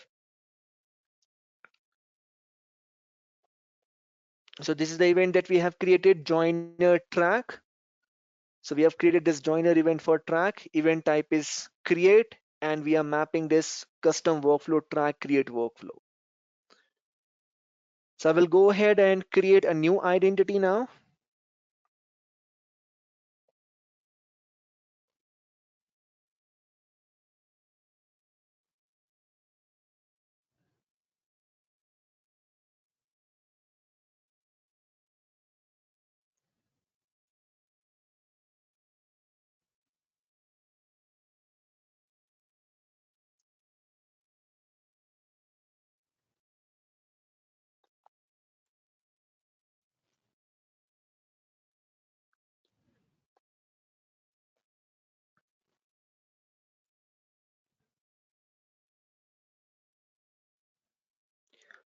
So this is the event that we have created, joiner track. So we have created this joiner event for track. Event type is create, and we are mapping this custom workflow track create workflow. So I will go ahead and create a new identity now.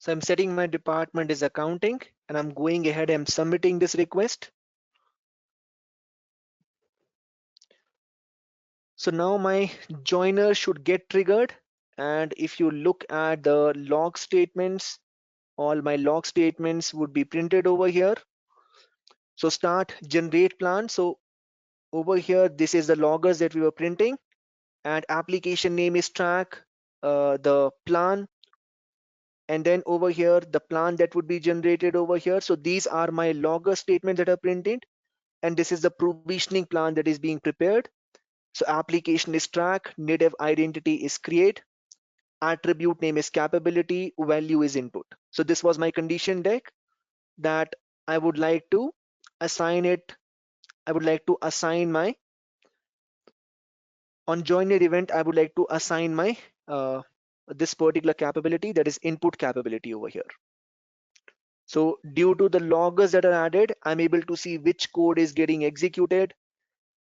So I'm setting my department as accounting, and I'm going ahead and submitting this request. So now my joiner should get triggered. And if you look at the log statements, all my log statements would be printed over here. So start generate plan. So over here, this is the loggers that we were printing, and application name is track, the plan, and then over here, the plan that would be generated over here. So these are my logger statements that are printed, and this is the provisioning plan that is being prepared. So application is track, native identity is create, attribute name is capability, value is input. So this was my condition deck that I would like to assign it. I would like to assign my on joiner event. I would like to assign my this particular capability, that is input capability over here. So due to the loggers that are added, I'm able to see which code is getting executed.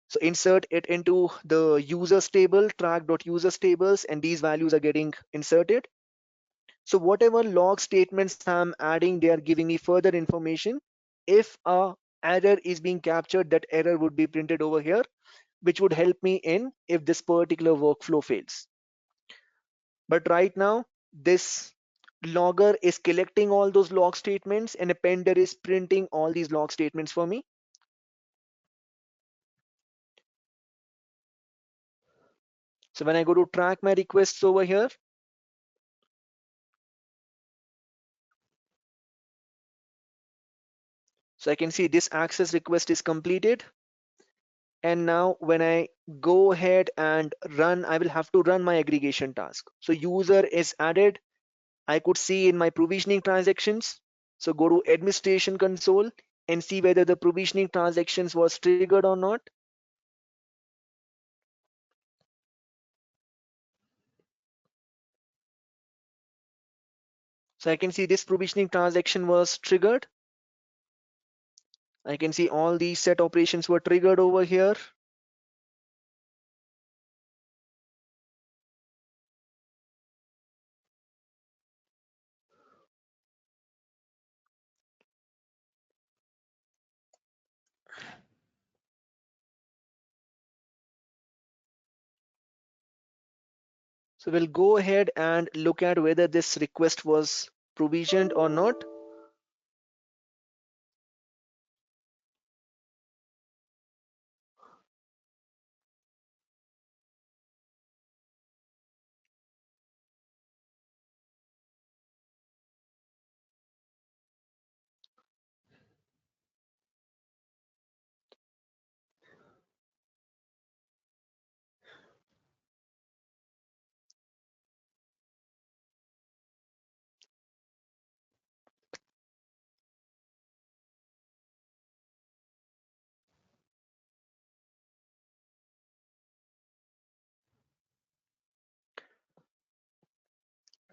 So insert it into the users table, track.users tables, and these values are getting inserted. So whatever log statements I'm adding, they are giving me further information. If a error is being captured, that error would be printed over here, which would help me in if this particular workflow fails. But right now, this logger is collecting all those log statements and appender is printing all these log statements for me. So when I go to track my requests over here, so I can see this access request is completed. And now when I go ahead and run, I will have to run my aggregation task. So user is added. I could see in my provisioning transactions. So go to administration console and see whether the provisioning transactions was triggered or not. So I can see this provisioning transaction was triggered. I can see all these set operations were triggered over here. So we'll go ahead and look at whether this request was provisioned or not.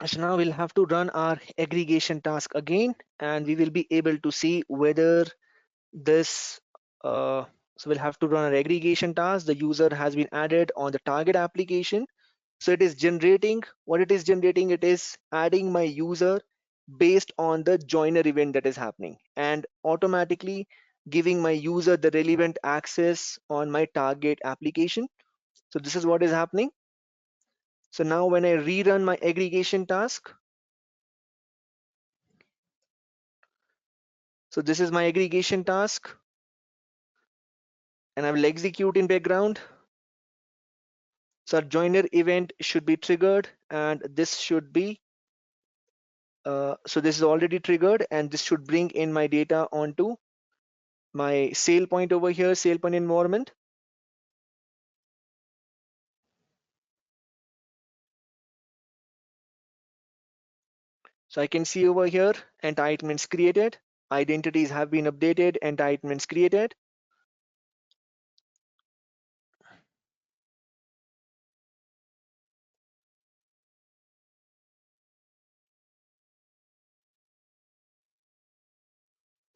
So now we'll have to run our aggregation task again, and we will be able to see whether this, so we'll have to run our aggregation task. The user has been added on the target application. So it is generating, what it is generating, it is adding my user based on the joiner event that is happening and automatically giving my user the relevant access on my target application. So this is what is happening. So now when I rerun my aggregation task, so this is my aggregation task and I will execute in background. So our joiner event should be triggered and this should be, so this is already triggered and this should bring in my data onto my SailPoint over here, SailPoint environment. So I can see over here, entitlements created, identities have been updated, entitlements created.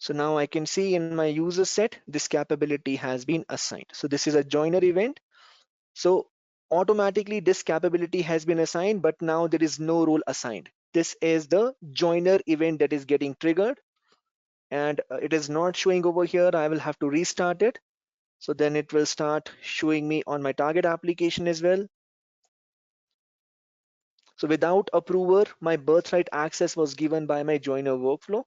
So now I can see in my user set, this capability has been assigned. So this is a joiner event. So automatically this capability has been assigned, but now there is no role assigned. This is the joiner event that is getting triggered and it is not showing over here. I will have to restart it. So then it will start showing me on my target application as well. So without approver, my birthright access was given by my joiner workflow.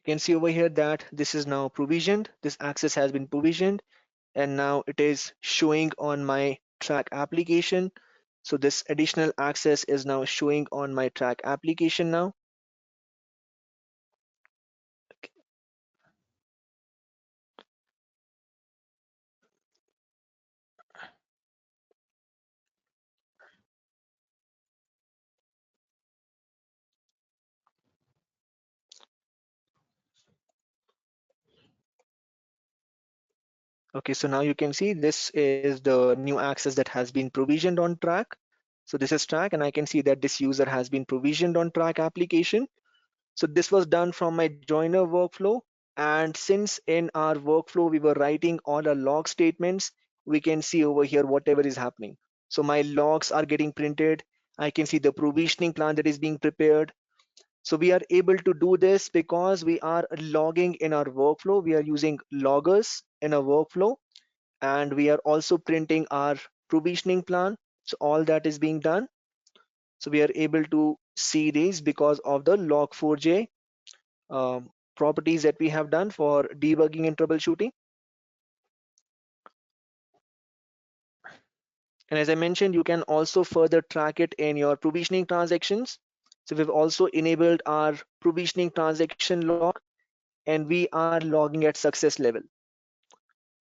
You can see over here that this is now provisioned. This access has been provisioned and now it is showing on my track application. So this additional access is now showing on my track application now. Okay, so now you can see this is the new access that has been provisioned on track. So this is track, and I can see that this user has been provisioned on track application. So this was done from my joiner workflow. And since in our workflow, we were writing all our log statements, we can see over here whatever is happening. So my logs are getting printed. I can see the provisioning plan that is being prepared. So we are able to do this because we are logging in our workflow. We are using loggers in a workflow, and we are also printing our provisioning plan. So all that is being done. So we are able to see these because of the log4j properties that we have done for debugging and troubleshooting. And as I mentioned, you can also further track it in your provisioning transactions. So we've also enabled our provisioning transaction log, and we are logging at success level.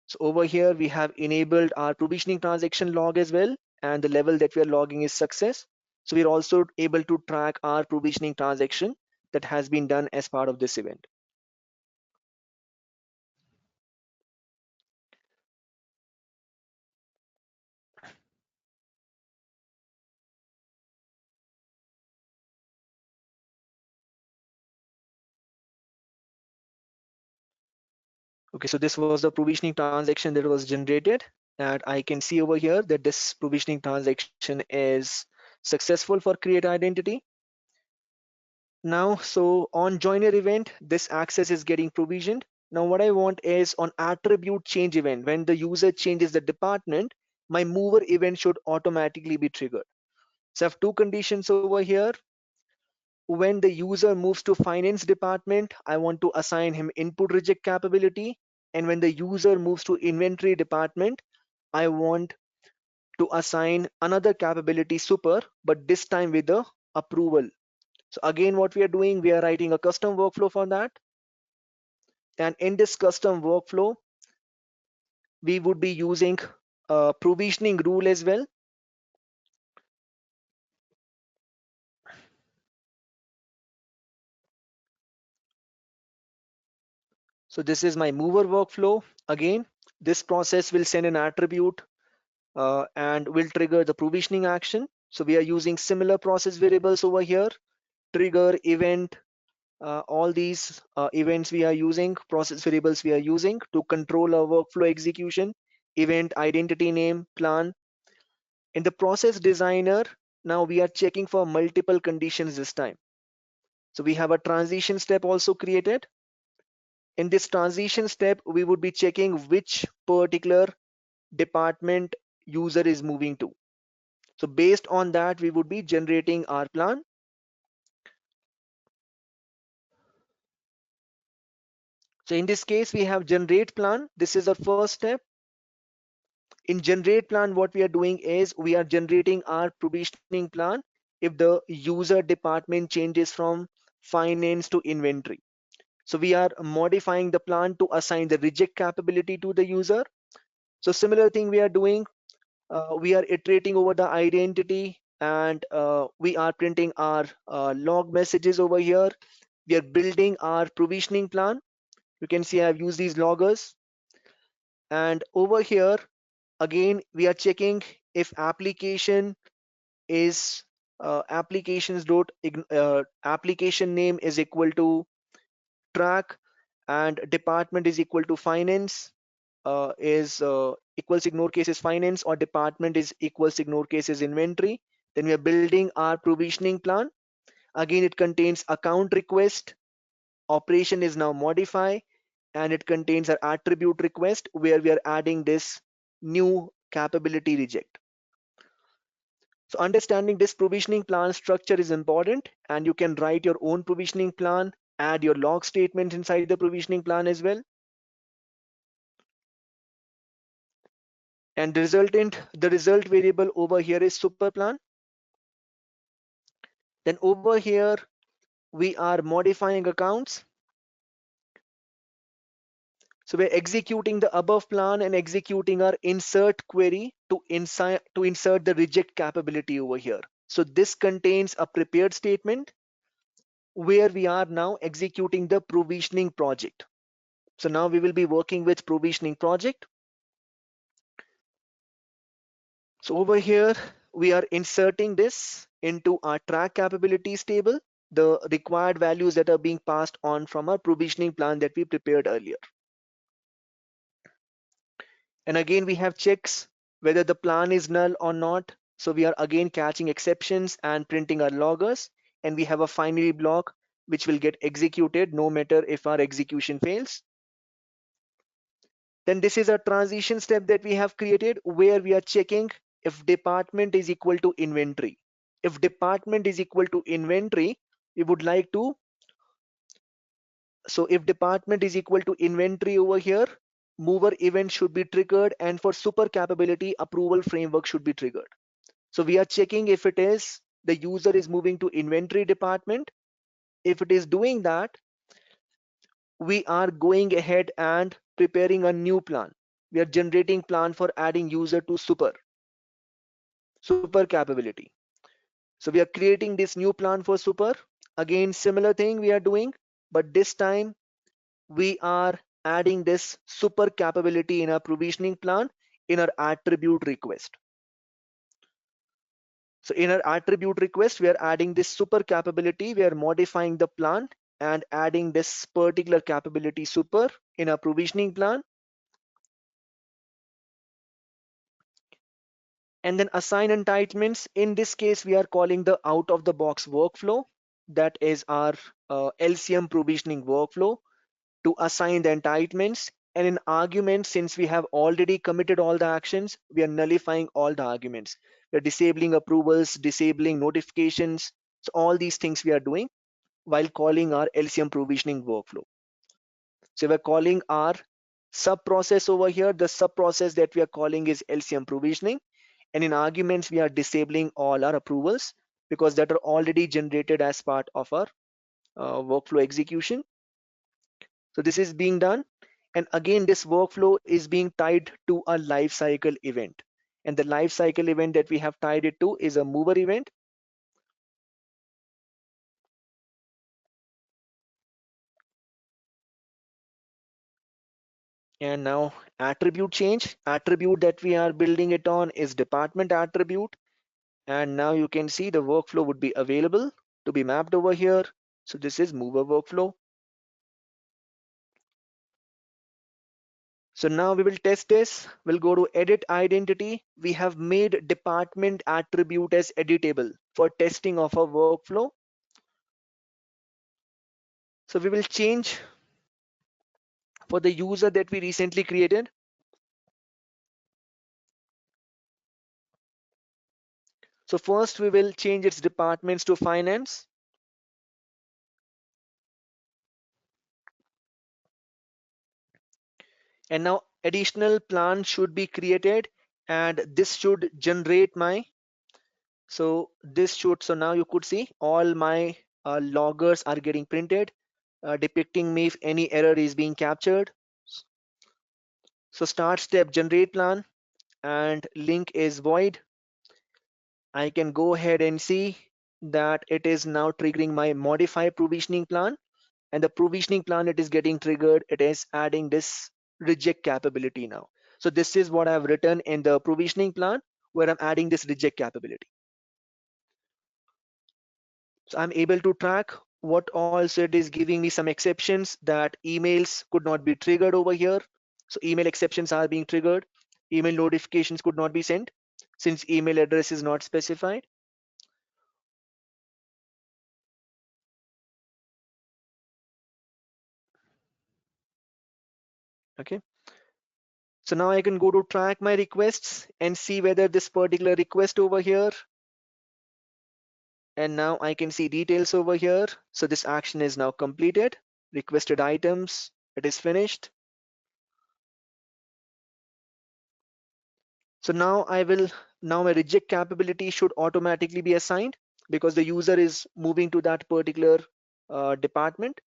So over here, we have enabled our provisioning transaction log as well, and the level that we are logging is success. So we're also able to track our provisioning transaction that has been done as part of this event. Okay, so this was the provisioning transaction that was generated, and I can see over here that this provisioning transaction is successful for create identity. Now, so on joiner event, this access is getting provisioned. Now what I want is on attribute change event, when the user changes the department, my mover event should automatically be triggered. So I have two conditions over here. When the user moves to finance department, I want to assign him input reject capability. And when the user moves to inventory department, I want to assign another capability super, but this time with the approval. So again, what we are doing, we are writing a custom workflow for that. And in this custom workflow, we would be using a provisioning rule as well. So this is my mover workflow. Again, this process will send an attribute and will trigger the provisioning action. So we are using similar process variables over here, trigger, event, all these events we are using, process variables we are using to control our workflow execution, event, identity name, plan. In the process designer, now we are checking for multiple conditions this time. So we have a transition step also created. In this transition step, we would be checking which particular department user is moving to. So based on that, we would be generating our plan. So in this case, we have generate plan. This is our first step. In generate plan, what we are doing is we are generating our provisioning plan if the user department changes from finance to inventory. So we are modifying the plan to assign the reject capability to the user. So similar thing we are doing, we are iterating over the identity, and we are printing our log messages over here. We are building our provisioning plan. You can see I've used these loggers. And over here, again, we are checking if application is application name is equal to track, and department is equal to finance, is equals ignore case is finance, or department is equals ignore case is inventory. Then we are building our provisioning plan. Again, it contains account request, operation is now modify, and it contains our attribute request where we are adding this new capability reject. So understanding this provisioning plan structure is important, and you can write your own provisioning plan, add your log statements inside the provisioning plan as well. And the result variable over here is super plan. Then over here, we are modifying accounts. So we're executing the above plan and executing our insert query to insert the reject capability over here. So this contains a prepared statement where we are now executing the provisioning project. So now we will be working with provisioning project. So over here, we are inserting this into our track capabilities table, the required values that are being passed on from our provisioning plan that we prepared earlier. And again, we have checks whether the plan is null or not. So we are again catching exceptions and printing our loggers. And we have a finally block which will get executed no matter if our execution fails. Then this is a transition step that we have created where we are checking if department is equal to inventory. If department is equal to inventory, we would like to, so if department is equal to inventory over here, mover event should be triggered, and for super capability, approval framework should be triggered. So we are checking if it is the user is moving to inventory department. If it is doing that, we are going ahead and preparing a new plan. We are generating plan for adding user to super capability. So we are creating this new plan for super. Again, similar thing we are doing, but this time we are adding this super capability in our provisioning plan in our attribute request. So in our attribute request, we are adding this super capability. We are modifying the plan and adding this particular capability super in our provisioning plan. And then assign entitlements. In this case, we are calling the out of the box workflow. That is our LCM provisioning workflow to assign the entitlements. And in arguments, since we have already committed all the actions, we are nullifying all the arguments. We're disabling approvals, disabling notifications. So all these things we are doing while calling our LCM provisioning workflow. So we're calling our sub process over here. The sub process that we are calling is LCM provisioning. And in arguments, we are disabling all our approvals because that are already generated as part of our workflow execution. So this is being done. And again, this workflow is being tied to a lifecycle event. And the lifecycle event that we have tied it to is a mover event. And now attribute change. Attribute that we are building it on is department attribute. And now you can see the workflow would be available to be mapped over here. So this is mover workflow. So now we will test this. We'll go to edit identity. We have made department attribute as editable for testing of our workflow. So we will change for the user that we recently created. So first we will change its departments to finance. And now additional plan should be created and this should generate my, so this should, so now you could see all my loggers are getting printed, depicting me if any error is being captured. So start step generate plan and link is void. I can go ahead and see that it is now triggering my modify provisioning plan, and the provisioning plan it is getting triggered, it is adding this reject capability now. So this is what I've written in the provisioning plan where I'm adding this reject capability. So I'm able to track what also it is giving me some exceptions that emails could not be triggered over here. So email exceptions are being triggered. Email notifications could not be sent since email address is not specified. Okay. So now I can go to track my requests and see whether this particular request over here, and now I can see details over here. So this action is now completed. Requested items, it is finished. So now now my reject capability should automatically be assigned because the user is moving to that particular department.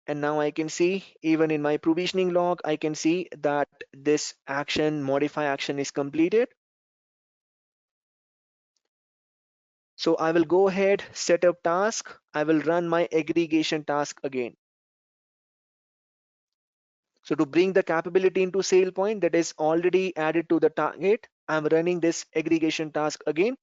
And now I can see even in my provisioning log, I can see that this action, modify action is completed. So I will go ahead, set up task. I will run my aggregation task again. So to bring the capability into SailPoint that is already added to the target, I'm running this aggregation task again.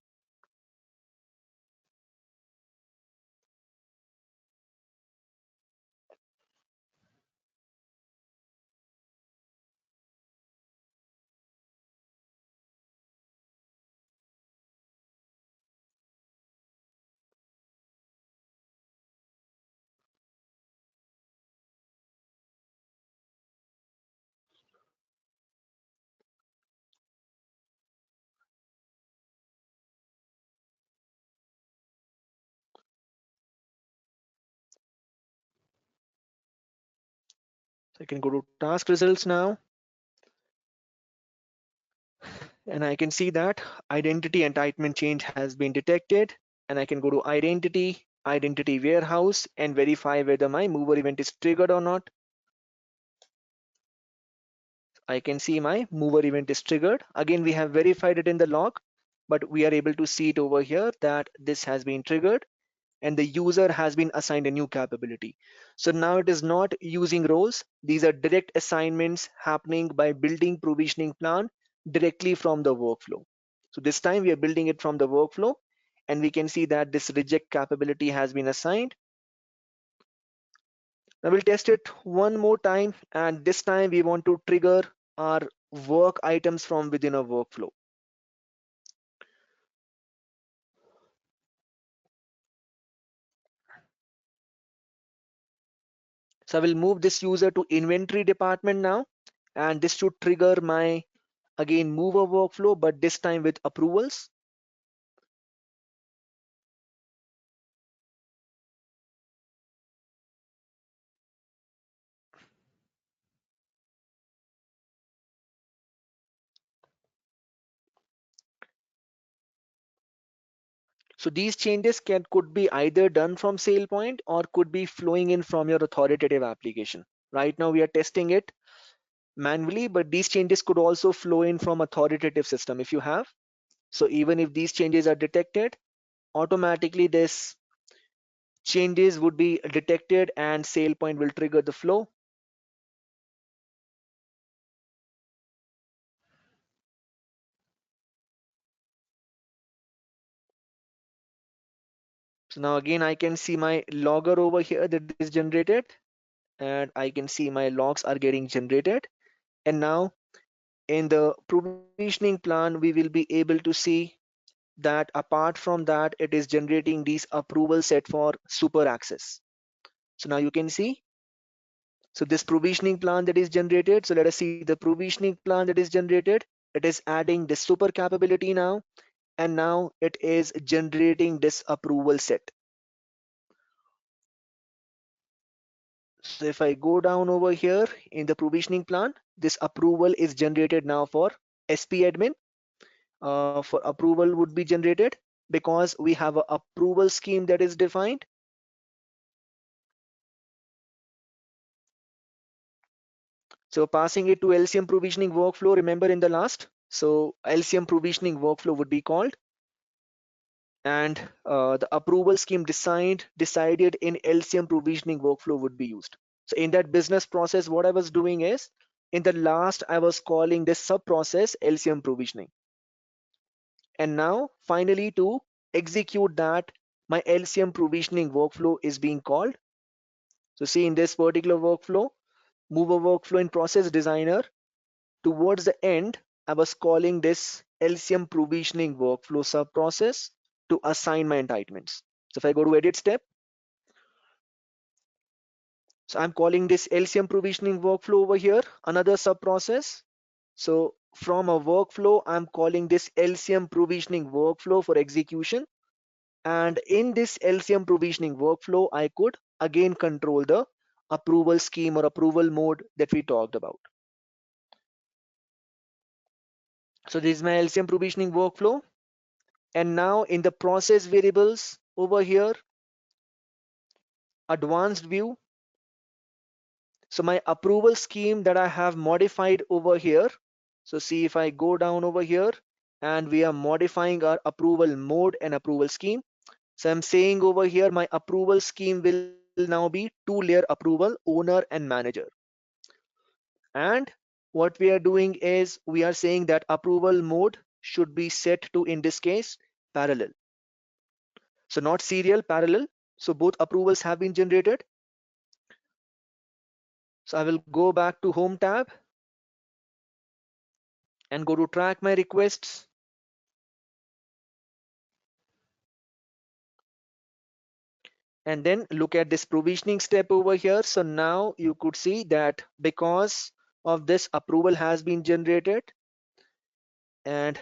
So I can go to task results now, and I can see that identity entitlement change has been detected, and I can go to identity warehouse and verify whether my mover event is triggered or not. I can see my mover event is triggered. Again, we have verified it in the log, but we are able to see it over here that this has been triggered and the user has been assigned a new capability. So now it is not using roles. These are direct assignments happening by building provisioning plan directly from the workflow. So this time we are building it from the workflow, and we can see that this reject capability has been assigned. Now we'll test it one more time, and this time we want to trigger our work items from within a workflow. So I will move this user to inventory department now, and this should trigger my again mover workflow, but this time with approvals. So these changes could be either done from SailPoint or could be flowing in from your authoritative application. Right now we are testing it manually, but these changes could also flow in from authoritative system if you have. So even if these changes are detected, automatically this changes would be detected and SailPoint will trigger the flow. So now again I can see my logger over here that is generated, and I can see my logs are getting generated. And now in the provisioning plan, we will be able to see that apart from that, it is generating these approval set for super access. So now you can see, so this provisioning plan that is generated. So let us see the provisioning plan that is generated. It is adding this super capability now, and now it is generating this approval set. So if I go down over here in the provisioning plan, this approval is generated now for SP admin. For approval would be generated because we have an approval scheme that is defined. So passing it to LCM provisioning workflow, remember in the last, so LCM provisioning workflow would be called, and the approval scheme decided in LCM provisioning workflow would be used. So in that business process, what I was doing is, in the last, I was calling this sub process LCM provisioning. And now finally to execute that, my LCM provisioning workflow is being called. So see in this particular workflow, mover workflow in process designer, towards the end, I was calling this LCM provisioning workflow sub process to assign my entitlements. So if I go to edit step, so I'm calling this LCM provisioning workflow over here, another sub process. So from a workflow, I'm calling this LCM provisioning workflow for execution. And in this LCM provisioning workflow, I could again control the approval scheme or approval mode that we talked about. So this is my LCM provisioning workflow. And now in the process variables over here, advanced view. So my approval scheme that I have modified over here. So see if I go down over here and we are modifying our approval mode and approval scheme. So I'm saying over here, my approval scheme will now be two-layer approval, owner and manager. And what we are doing is we are saying that approval mode should be set to, in this case, parallel. So not serial, parallel. So both approvals have been generated. So I will go back to Home tab and go to track my requests. And then look at this provisioning step over here. So now you could see that because of this, approval has been generated, and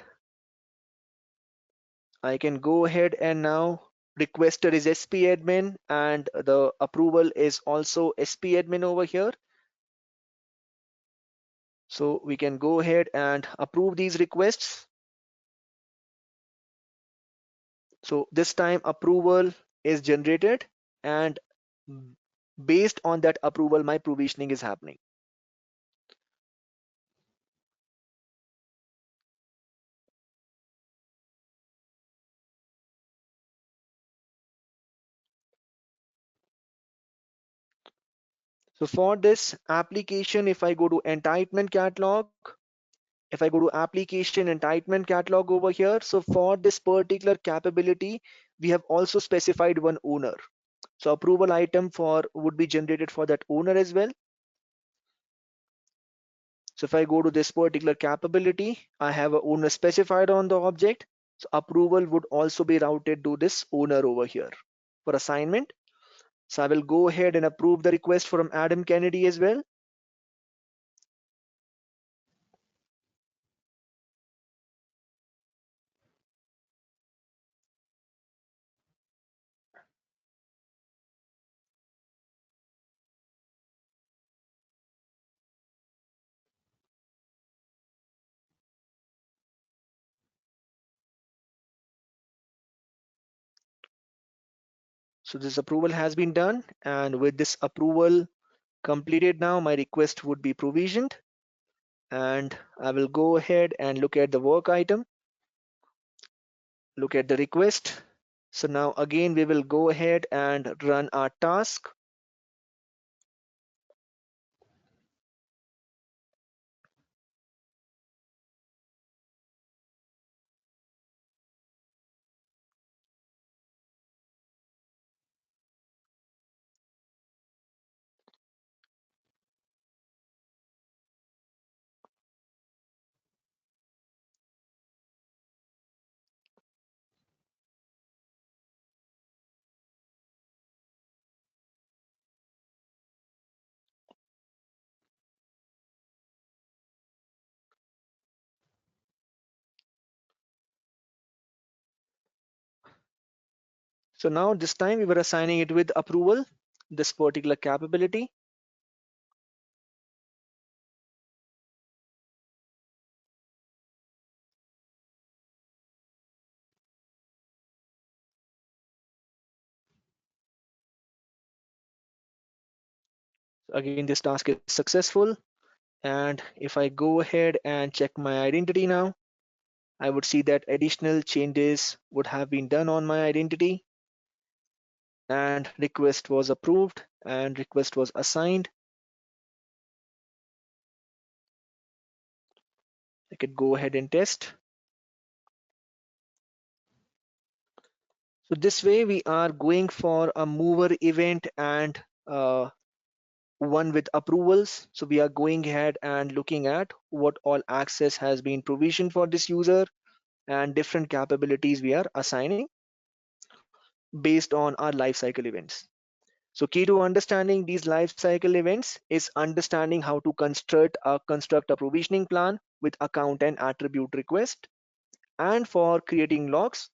I can go ahead and now requester is SP admin and the approval is also SP admin over here. So we can go ahead and approve these requests. So this time approval is generated, and based on that approval, my provisioning is happening. So for this application, if I go to entitlement catalog, if I go to application entitlement catalog over here, so for this particular capability, we have also specified one owner. So approval item for would be generated for that owner as well. So if I go to this particular capability, I have a owner specified on the object. So approval would also be routed to this owner over here for assignment. So I will go ahead and approve the request from Adam Kennedy as well. So this approval has been done, and with this approval completed now, my request would be provisioned, and I will go ahead and look at the work item, look at the request. So now again, we will go ahead and run our task. So now this time we were assigning it with approval, this particular capability. So again, this task is successful. And if I go ahead and check my identity now, I would see that additional changes would have been done on my identity, and request was approved and request was assigned. I could go ahead and test. So this way we are going for a mover event and one with approvals. So we are going ahead and looking at what all access has been provisioned for this user and different capabilities we are assigning based on our lifecycle events. So key to understanding these lifecycle events is understanding how to construct a provisioning plan with account and attribute request. And for creating logs,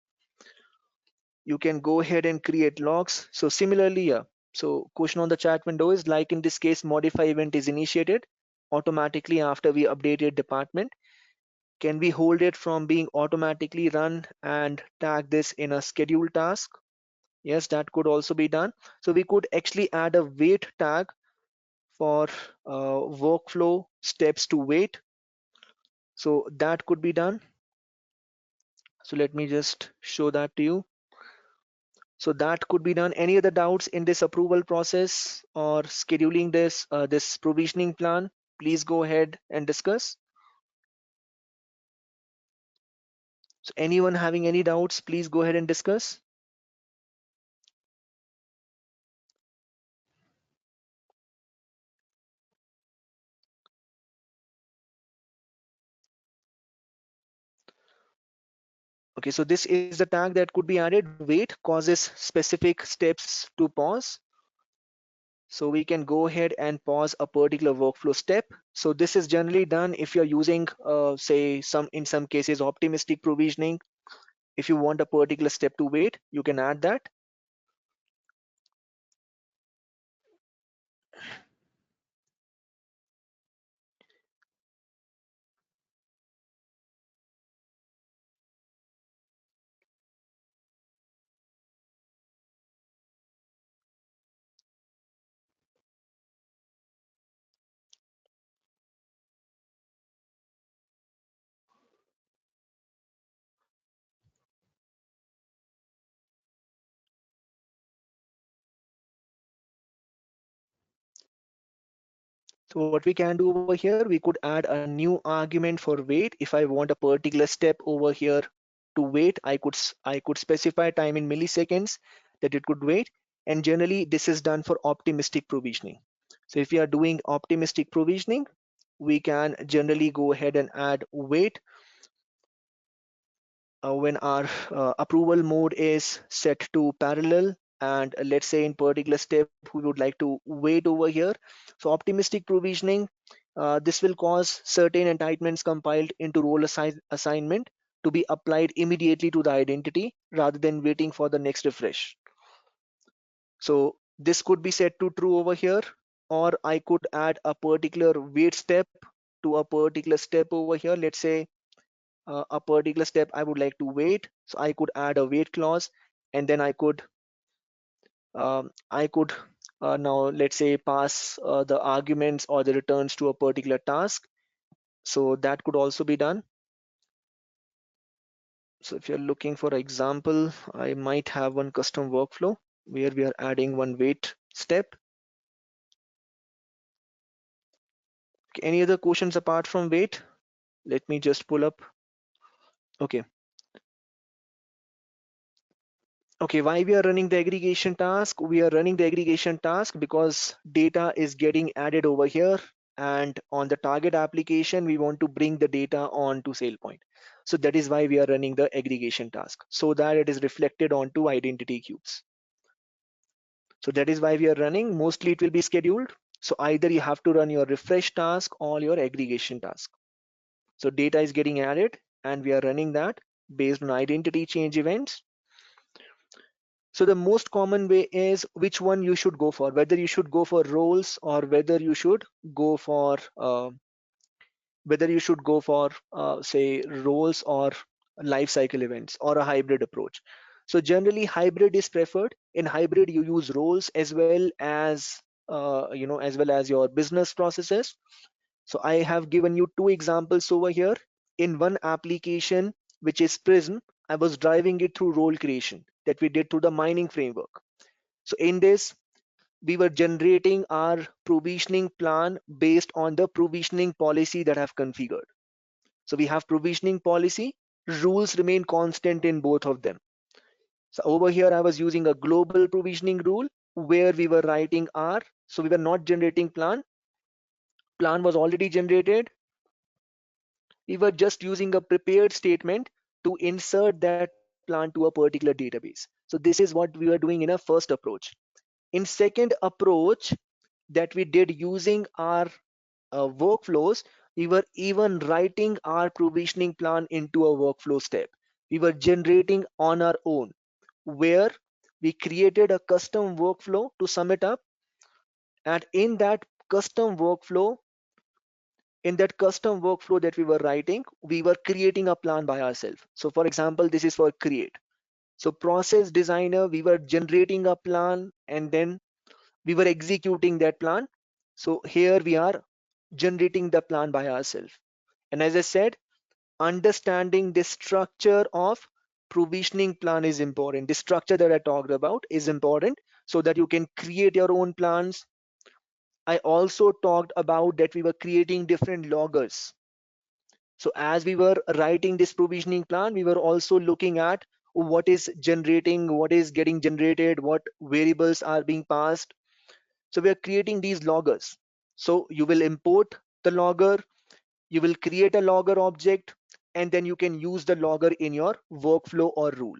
you can go ahead and create logs. So similarly, yeah. So question on the chat window is like in this case, modify event is initiated automatically after we updated department. Can we hold it from being automatically run and tag this in a scheduled task? Yes, that could also be done. So we could actually add a wait tag for workflow steps to wait. So that could be done. So let me just show that to you. So that could be done. Any other doubts in this approval process or scheduling this provisioning plan? please go ahead and discuss. So anyone having any doubts, please go ahead and discuss. Okay, so this is the tag that could be added. Wait causes specific steps to pause. So we can go ahead and pause a particular workflow step. So this is generally done if you're using, say, in some cases, optimistic provisioning. If you want a particular step to wait, you can add that. So what we can do over here, we could add a new argument for wait. If I want a particular step over here to wait, I could specify time in milliseconds that it could wait. And generally, this is done for optimistic provisioning. So if we are doing optimistic provisioning, we can generally go ahead and add wait when our approval mode is set to parallel, and let's say in particular step we would like to wait over here. So optimistic provisioning, this will cause certain entitlements compiled into assignment to be applied immediately to the identity rather than waiting for the next refresh. So this could be set to true over here, or I could add a particular wait step to a particular step over here. Let's say a particular step I would like to wait. So I could add a wait clause, and then I could now, let's say, pass the arguments or the returns to a particular task. So that could also be done. So if you're looking for an example, I might have one custom workflow where we are adding one wait step. Okay, any other questions apart from wait? Let me just pull up. Okay. Okay, why we are running the aggregation task? We are running the aggregation task because data is getting added over here, and on the target application, we want to bring the data onto SailPoint. So that is why we are running the aggregation task, so that it is reflected onto identity cubes. So that is why we are running. Mostly it will be scheduled. So either you have to run your refresh task or your aggregation task. So data is getting added and we are running that based on identity change events. So the most common way is which one you should go for, whether you should go for roles or whether you should go for say roles or life cycle events or a hybrid approach. So generally hybrid is preferred. In hybrid you use roles as well as as well as your business processes. So I have given you two examples over here. In one application, which is Prism, I was driving it through role creation that we did through the mining framework. So in this, we were generating our provisioning plan based on the provisioning policy that I've configured. So we have provisioning policy, rules remain constant in both of them. So over here, I was using a global provisioning rule where we were writing R. So we were not generating plan. Plan was already generated. We were just using a prepared statement to insert that plan to a particular database. So this is what we were doing in a first approach. In second approach that we did using our workflows, we were even writing our provisioning plan into a workflow step. We were generating on our own, where we created a custom workflow to sum it up. And in that custom workflow that we were writing, we were creating a plan by ourselves. So for example, this is for create. So process designer, we were generating a plan and then we were executing that plan. So here we are generating the plan by ourselves. And as I said, understanding the structure of provisioning plan is important. The structure that I talked about is important so that you can create your own plans, I also talked about that we were creating different loggers. So as we were writing this provisioning plan, we were also looking at what is generating, what is getting generated, what variables are being passed. So we are creating these loggers. So you will import the logger, you will create a logger object, and then you can use the logger in your workflow or rule.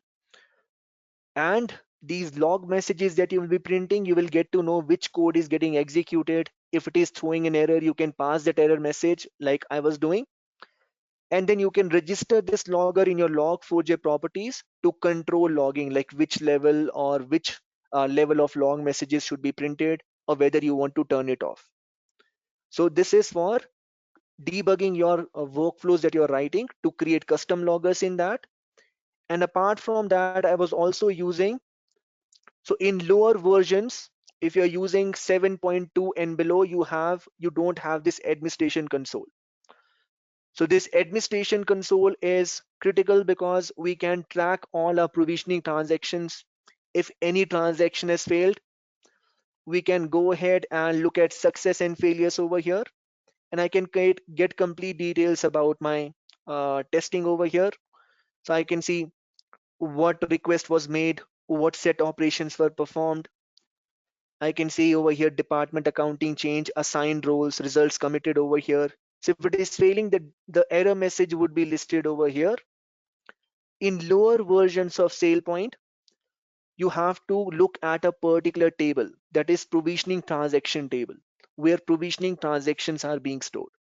And these log messages that you will be printing, you will get to know which code is getting executed. If it is throwing an error, you can pass that error message like I was doing. And then you can register this logger in your log4j properties to control logging, like which level or which level of log messages should be printed, or whether you want to turn it off. So this is for debugging your workflows that you're writing to create custom loggers in that. And apart from that, I was also using, so in lower versions, if you're using 7.2 and below, you don't have this administration console. So this administration console is critical because we can track all our provisioning transactions. If any transaction has failed, we can go ahead and look at success and failures over here. And I can get complete details about my testing over here. So I can see what request was made, what set operations were performed. I can see over here department accounting change, assigned roles, results committed over here. So if it is failing, the error message would be listed over here. In lower versions of SailPoint, you have to look at a particular table, that is provisioning transaction table, where provisioning transactions are being stored.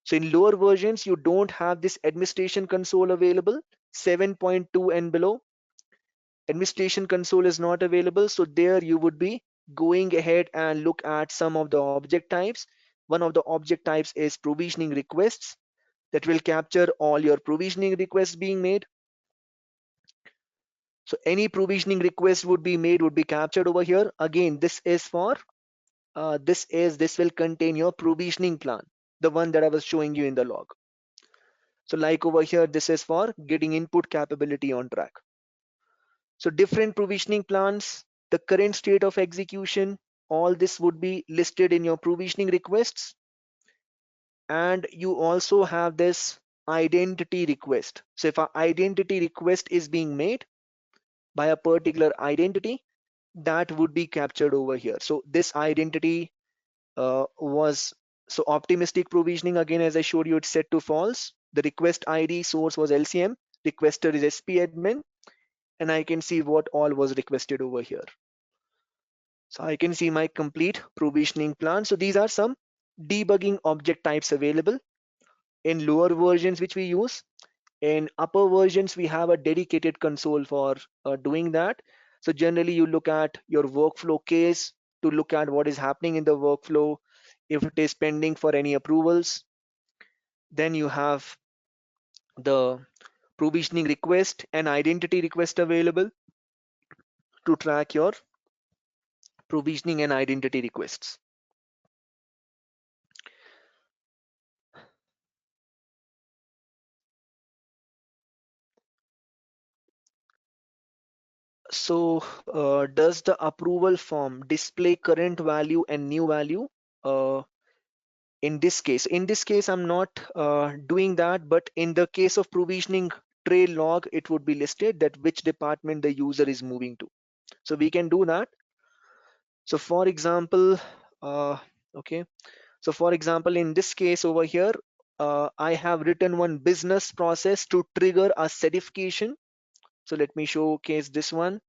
So in lower versions, you don't have this administration console available. 7.2 and below, administration console is not available. So there you would be going ahead and look at some of the object types. One of the object types is provisioning requests, that will capture all your provisioning requests being made. So any provisioning request would be captured over here. Again, this is for this will contain your provisioning plan, the one that I was showing you in the log. So like over here, this is for getting input capability on track. So different provisioning plans, the current state of execution, all this would be listed in your provisioning requests. And you also have this identity request. So if an identity request is being made by a particular identity, that would be captured over here. So this identity was, so optimistic provisioning, again, as I showed you, it's set to false. The request ID source was LCM, requester is SP admin, and I can see what all was requested over here. So I can see my complete provisioning plan. So these are some debugging object types available in lower versions which we use. In upper versions, we have a dedicated console for doing that. So generally you look at your workflow case to look at what is happening in the workflow, if it is pending for any approvals. Then you have the provisioning request and identity request available to track your provisioning and identity requests. So does the approval form display current value and new value? Uh, in this case, I'm not doing that, but in the case of provisioning trail log, it would be listed that which department the user is moving to. So we can do that. So for example, uh, okay. So for example, in this case over here, I have written one business process to trigger a certification. So let me showcase this one.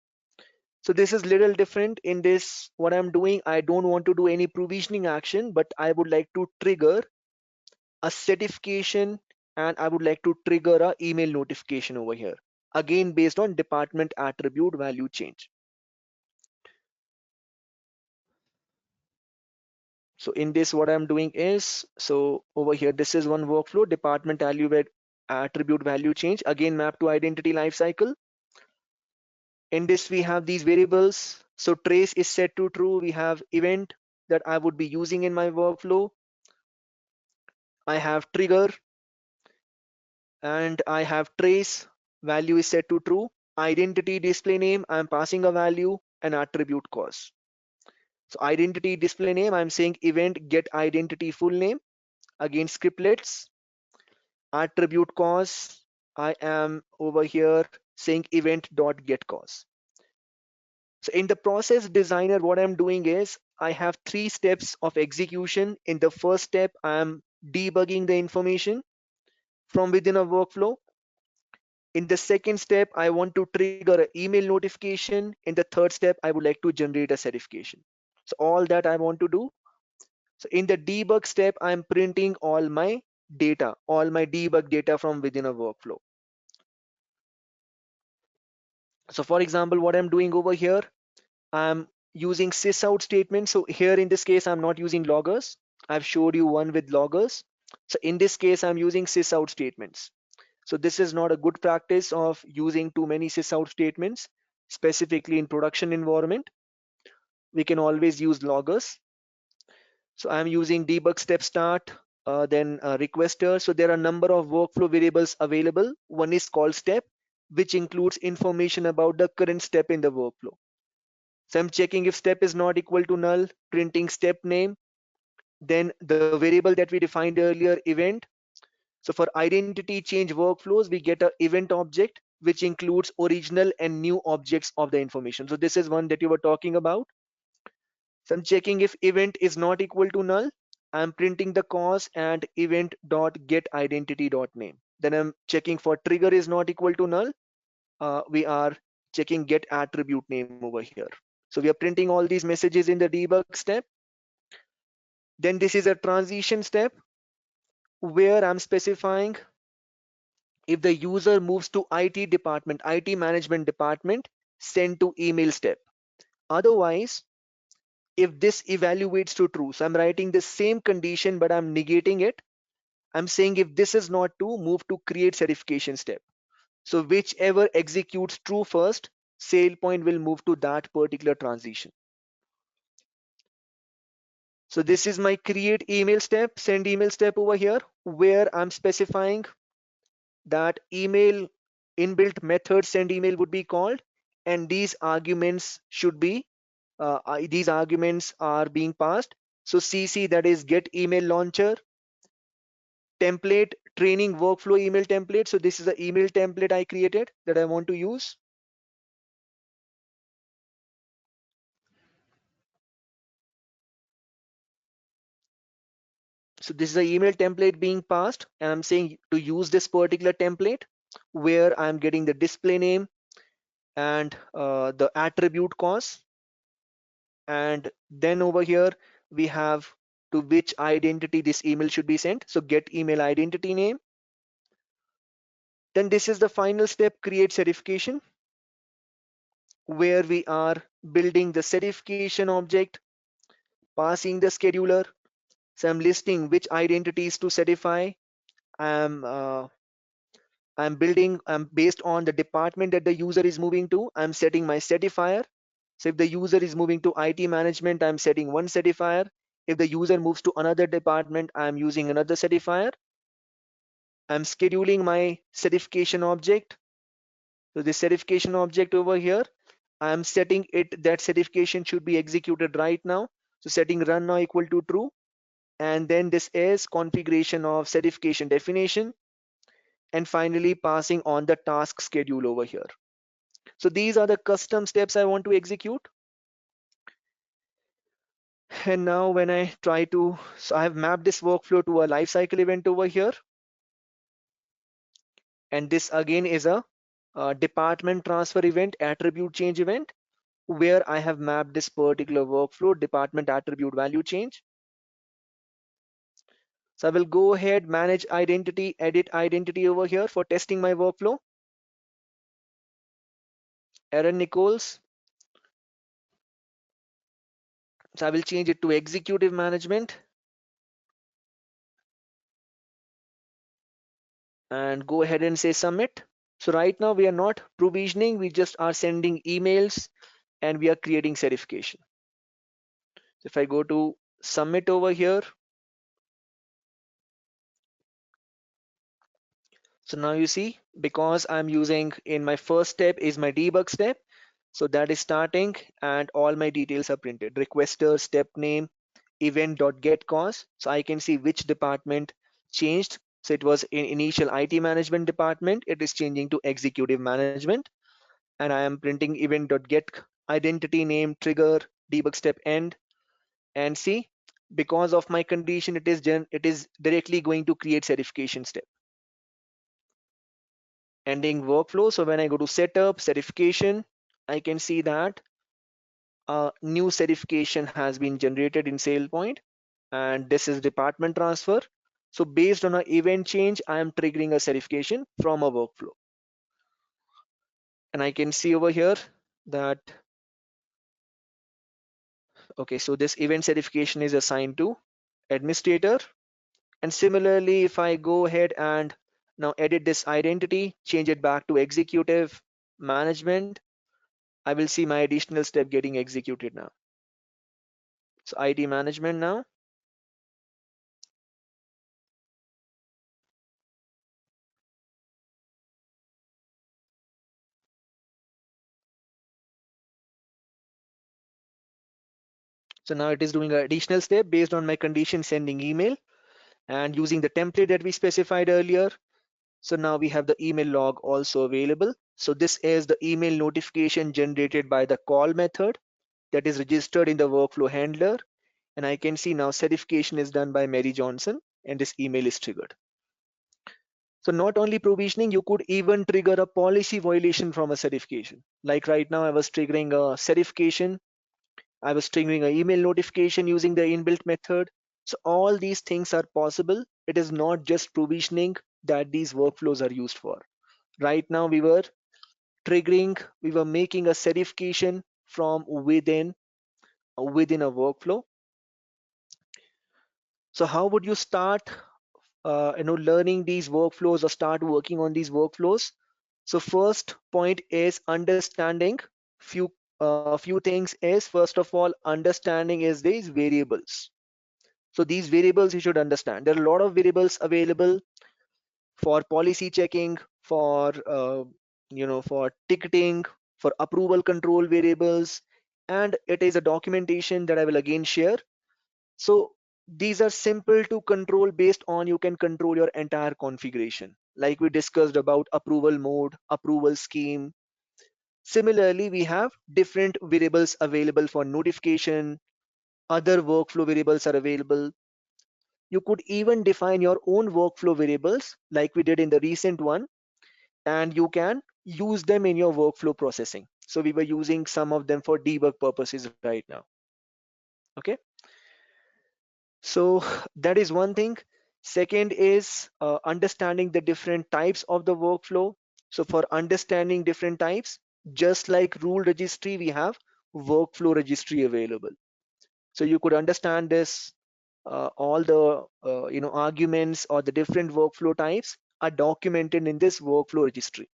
So this is little different. In this, what I'm doing, I don't want to do any provisioning action, but I would like to trigger a certification, and I would like to trigger a email notification over here. Again, based on department attribute value change. So in this, what I'm doing is, so over here, this is one workflow, department attribute value change, again map to identity lifecycle. In this, we have these variables. So trace is set to true. We have event that I would be using in my workflow. I have trigger and I have trace, value is set to true. Identity display name, I'm passing a value, and attribute cause. So identity display name, I'm saying event get identity full name. Again, scriptlets, attribute cause, I am over here saying event dot get cause. So in the process designer, what I'm doing is I have 3 steps of execution. In the first step, I'm debugging the information from within a workflow. In the second step, I want to trigger an email notification. In the third step, I would like to generate a certification. So all that I want to do. So in the debug step, I'm printing all my data, all my debug data from within a workflow. So for example, what I'm doing over here, I'm using sysout statement. So here in this case, I'm not using loggers. I've showed you one with loggers. So in this case, I'm using sysout statements. So this is not a good practice of using too many sysout statements, specifically in production environment. We can always use loggers. So I'm using debug step start, then requester. So there are a number of workflow variables available. One is call step, which includes information about the current step in the workflow. So I'm checking if step is not equal to null, printing step name, then the variable that we defined earlier, event. So for identity change workflows, we get an event object, which includes original and new objects of the information. So this is one that you were talking about. So I'm checking if event is not equal to null. I'm printing the cause and event dot get identity dot name. Then I'm checking for trigger is not equal to null. We are checking get attribute name over here. So we are printing all these messages in the debug step. Then this is a transition step where I'm specifying if the user moves to IT department, IT management department, send to email step. Otherwise, if this evaluates to true, so I'm writing the same condition, but I'm negating it. I'm saying if this is not true, move to create certification step. So whichever executes true first, SailPoint will move to that particular transition. So this is my create email step, send email step over here, where I'm specifying that email inbuilt method send email would be called, and these arguments should be these arguments are being passed. So CC, that is get email launcher template training workflow email template. So this is the email template I created that I want to use. So this is the email template being passed, and I'm saying to use this particular template where I'm getting the display name and the attribute cause. And then over here, we have to which identity this email should be sent. So get email identity name. Then this is the final step, create certification, where we are building the certification object, passing the scheduler. So I'm listing which identities to certify. I'm I'm building based on the department that the user is moving to. I'm setting my certifier. So if the user is moving to IT management, I'm setting one certifier. If the user moves to another department, I'm using another certifier. I'm scheduling my certification object. So the certification object over here, I'm setting it that certification should be executed right now. So setting run now equal to true. And then this is configuration of certification definition. And finally passing on the task schedule over here. So these are the custom steps I want to execute. And now when I try to, so I have mapped this workflow to a lifecycle event over here. And this again is a department transfer event, attribute change event, where I have mapped this particular workflow, department attribute value change. So I will go ahead, manage identity, edit identity over here for testing my workflow. Aaron Nichols. So I will change it to executive management and go ahead and say submit. So right now we are not provisioning, we just are sending emails and we are creating certification. So if I go to submit over here, so now you see, because I'm using in my first step is my debug step. So that is starting and all my details are printed. Requester, step name, event.get cause. So I can see which department changed. So it was in initial IT management department. It is changing to executive management. And I am printing event.get identity name, trigger, debug step end. And see, because of my condition, it is directly going to create certification step. Ending workflow. So when I go to setup, certification, I can see that a new certification has been generated in SailPoint, and this is department transfer. So based on an event change, I am triggering a certification from a workflow. And I can see over here that, okay, so this event certification is assigned to administrator. And similarly, if I go ahead and now edit this identity, change it back to executive management, I will see my additional step getting executed now. So IT management now. So now it is doing an additional step based on my condition sending email and using the template that we specified earlier. So now we have the email log also available. So this is the email notification generated by the call method that is registered in the workflow handler. And I can see now certification is done by Mary Johnson and this email is triggered. So not only provisioning, you could even trigger a policy violation from a certification. Like right now, I was triggering a certification. I was triggering an email notification using the inbuilt method. So all these things are possible. It is not just provisioning that these workflows are used for. Right now, we were making a certification from within a workflow. So how would you start learning these workflows or start working on these workflows? So first point is understanding few things is, first of all, understanding is these variables. So these variables you should understand. There are a lot of variables available for policy checking, for ticketing, for approval control variables, and it is a documentation that I will again share. So these are simple to control. Based on, you can control your entire configuration, like we discussed about approval mode, approval scheme. Similarly, we have different variables available for notification. Other workflow variables are available. You could even define your own workflow variables like we did in the recent one, and you can use them in your workflow processing. So we were using some of them for debug purposes right now. Okay. So that is one thing. Second is understanding the different types of the workflow. So for understanding different types, just like rule registry, we have workflow registry available. So you could understand this, all the arguments or the different workflow types are documented in this workflow registry.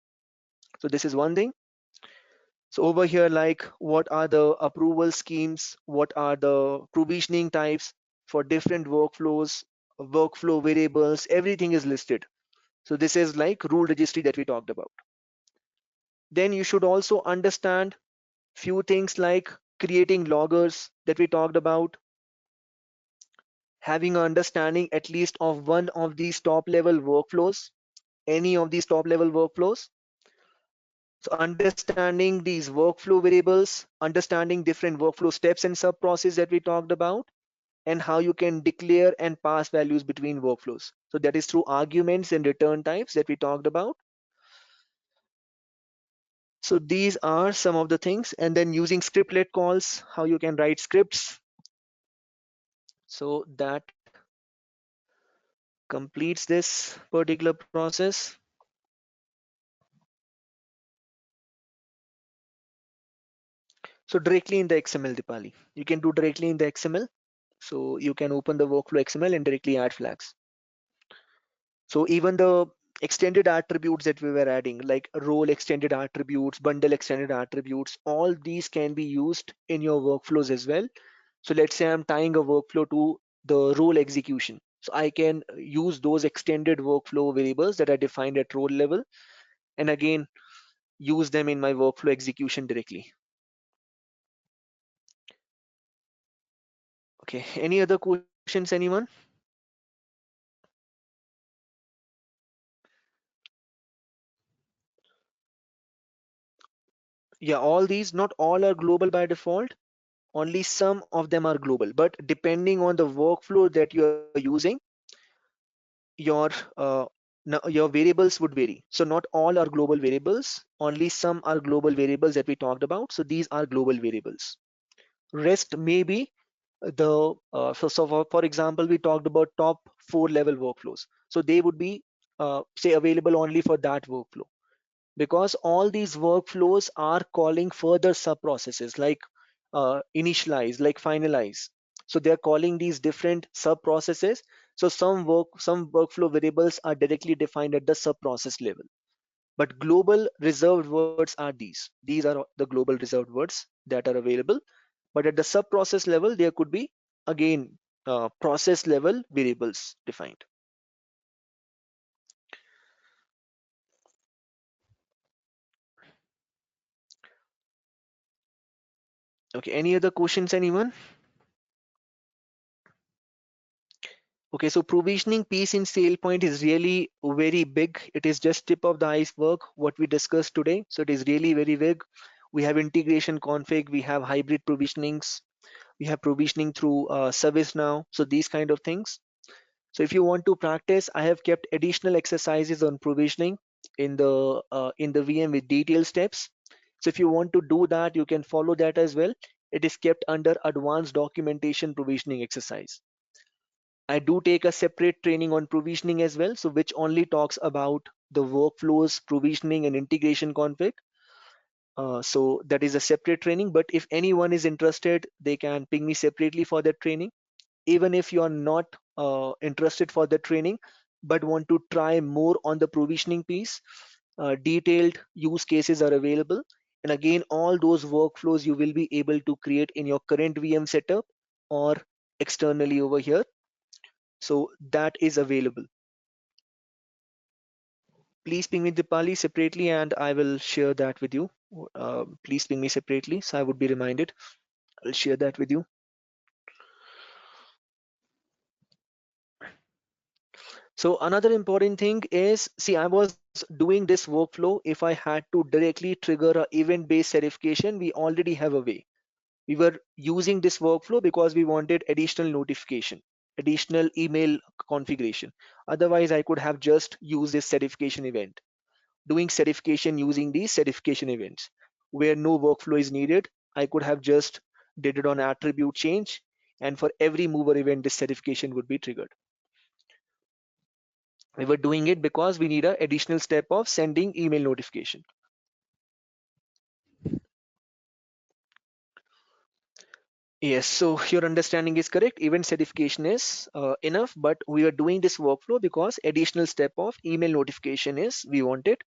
So this is one thing. So over here, like what are the approval schemes, what are the provisioning types for different workflows, workflow variables, everything is listed. So this is like rule registry that we talked about. Then you should also understand few things like creating loggers that we talked about, having an understanding at least of one of these top level workflows, any of these top level workflows. So understanding these workflow variables, understanding different workflow steps and sub process that we talked about, and how you can declare and pass values between workflows. So that is through arguments and return types that we talked about. So these are some of the things. And then using scriptlet calls, how you can write scripts. So that completes this particular process. So directly in the XML, Dipali, you can do directly in the XML. So you can open the workflow XML and directly add flags. So even the extended attributes that we were adding, like role extended attributes, bundle extended attributes, all these can be used in your workflows as well. So let's say I'm tying a workflow to the role execution. So I can use those extended workflow variables that are defined at role level, and again, use them in my workflow execution directly. Okay, any other questions, anyone? Yeah, all these, not all are global by default. Only some of them are global, but depending on the workflow that you are using, your your variables would vary. So not all are global variables, only some are global variables that we talked about. So these are global variables. Rest may be for example, we talked about top 4 level workflows. So they would be say available only for that workflow, because all these workflows are calling further sub processes like initialize, like finalize. So they're calling these different sub processes. So some workflow variables are directly defined at the sub process level, but global reserved words are these are the global reserved words that are available. But at the sub process level, there could be again process level variables defined. Okay, any other questions, anyone? Okay, so provisioning piece in SailPoint is really very big. It is just tip of the iceberg, what we discussed today. So it is really very big. We have integration config, we have hybrid provisionings, we have provisioning through ServiceNow. So these kind of things. So if you want to practice, I have kept additional exercises on provisioning in the VM with detailed steps. So if you want to do that, you can follow that as well. It is kept under advanced documentation provisioning exercise. I do take a separate training on provisioning as well, so which only talks about the workflows, provisioning, and integration config. So that is a separate training. But if anyone is interested, they can ping me separately for that training. Even if you are not interested for the training, but want to try more on the provisioning piece, detailed use cases are available. And again, all those workflows you will be able to create in your current VM setup or externally over here. So that is available. Please ping me Dipali separately and I will share that with you. Please ping me separately so I would be reminded. I'll share that with you. So another important thing is, see, I was doing this workflow. If I had to directly trigger a event-based certification, we already have a way. We were using this workflow because we wanted additional notification, additional email configuration. Otherwise, I could have just used this certification event, doing certification using these certification events where no workflow is needed. I could have just did it on attribute change, and for every mover event, this certification would be triggered. We were doing it because we need an additional step of sending email notification. Yes, so your understanding is correct. Event certification is enough, but we are doing this workflow because additional step of email notification is we wanted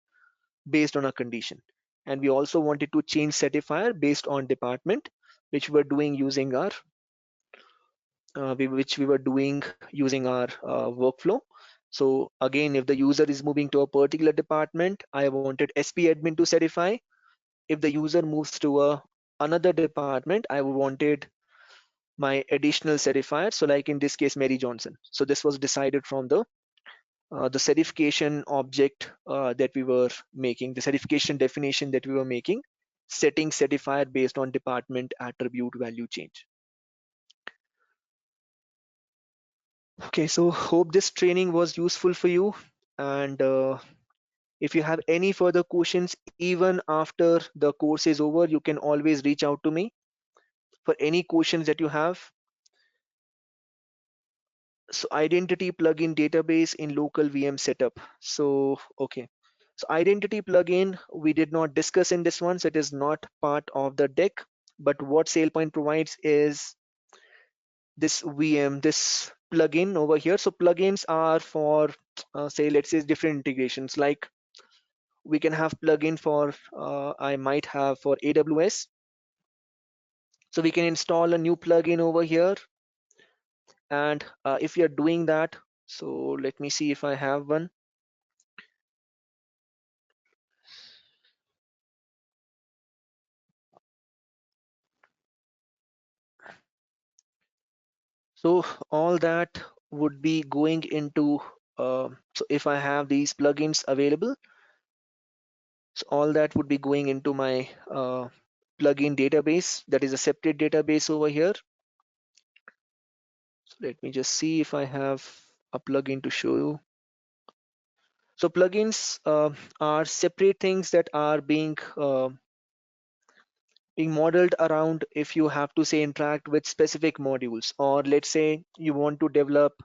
based on a condition. And we also wanted to change certifier based on department, which we're doing using our which we were doing using our workflow. So again, if the user is moving to a particular department, I wanted SP admin to certify. If the user moves to another department, I wanted my additional certifier. So like in this case, Mary Johnson. So this was decided from the certification object that we were making, the certification definition that we were making, setting certifier based on department attribute value change. Okay, so hope this training was useful for you. And if you have any further questions, even after the course is over, you can always reach out to me for any questions that you have. So identity plugin database in local VM setup. So, okay. So identity plugin, we did not discuss in this one, so it is not part of the deck. But what SailPoint provides is this VM, this plugin over here. So plugins are for, say, let's say different integrations. Like we can have plugin for, I might have for AWS. So we can install a new plugin over here. And if you're doing that, so let me see if I have one. So all that would be going into, so if I have these plugins available, so all that would be going into my plugin database. That is a separate database over here. So let me just see if I have a plugin to show you. So plugins are separate things that are being modeled around if you have to say interact with specific modules, or let's say you want to develop,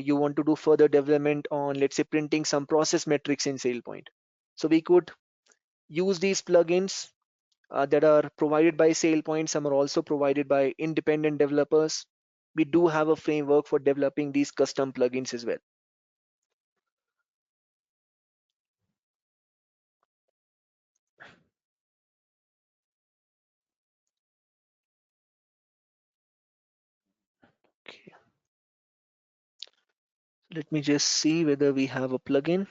you want to do further development on, let's say, printing some process metrics in SailPoint. So we could use these plugins that are provided by SailPoint. Some are also provided by independent developers. We do have a framework for developing these custom plugins as well. Okay. Let me just see whether we have a plugin.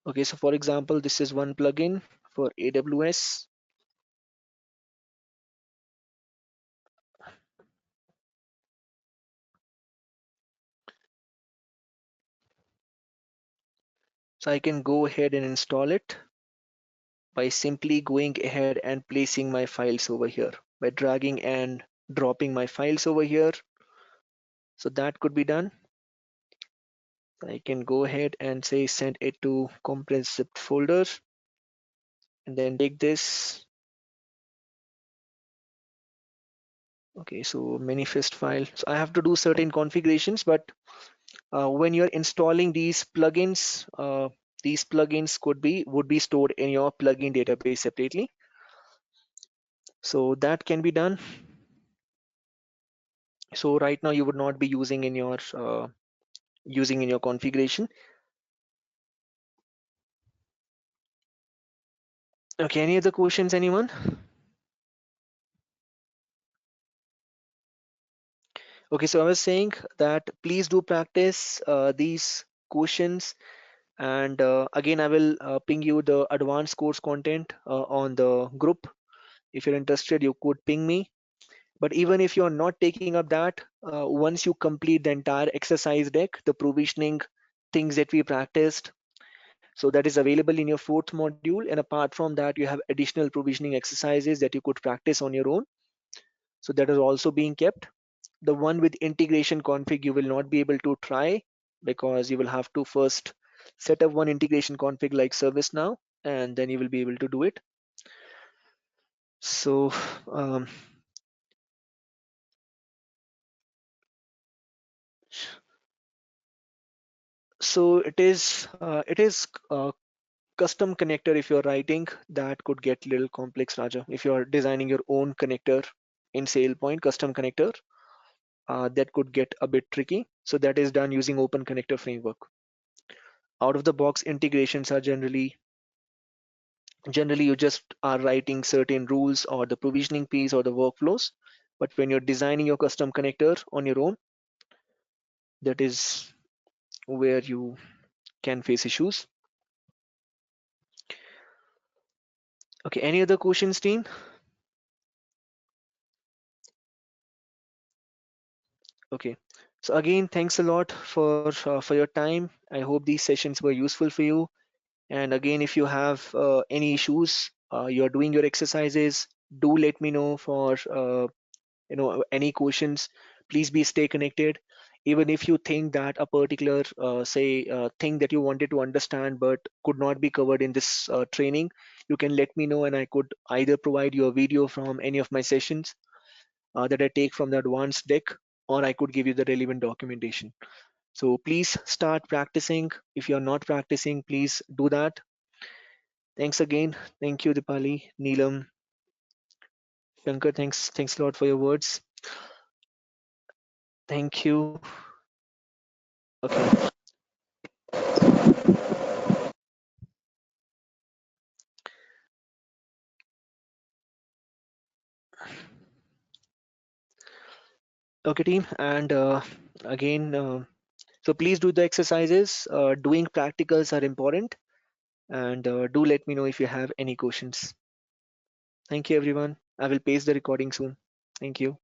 Okay, so for example, this is one plugin for AWS. So I can go ahead and install it by simply going ahead and placing my files over here, by dragging and dropping my files over here. So that could be done. I can go ahead and say send it to compressed zip folder, and then take this. Okay, so manifest file. So I have to do certain configurations, but when you're installing these plugins would be stored in your plugin database separately. So that can be done. So right now you would not be using in your configuration. Okay, any other questions, anyone? Okay, so I was saying that please do practice these questions, and again I will ping you the advanced course content on the group. If you're interested, you could ping me. But even if you're not taking up that, once you complete the entire exercise deck, the provisioning things that we practiced, so that is available in your fourth module. And apart from that, you have additional provisioning exercises that you could practice on your own. So that is also being kept. The one with integration config you will not be able to try, because you will have to first set up one integration config like ServiceNow, and then you will be able to do it. So um, it is custom connector. If you're writing, that could get a little complex, Raja. If you're designing your own connector in SailPoint custom connector, that could get a bit tricky. So that is done using open connector framework. Out of the box integrations are generally you just are writing certain rules or the provisioning piece or the workflows. But when you're designing your custom connector on your own, that is where you can face issues. Okay, any other questions, team? Okay, so again, thanks a lot for your time. I hope these sessions were useful for you. And again, if you have any issues, you're doing your exercises, do let me know. For any questions, please be stay connected. Even if you think that a particular thing that you wanted to understand but could not be covered in this training, you can let me know, and I could either provide you a video from any of my sessions that I take from the advanced deck, or I could give you the relevant documentation. So please start practicing. If you're not practicing, please do that. Thanks again. Thank you, Dipali, Neelam, Shankar. Thanks a lot for your words. Thank you. Okay. Okay, team. And again, so please do the exercises. Doing practicals are important. And do let me know if you have any questions. Thank you, everyone. I will paste the recording soon. Thank you.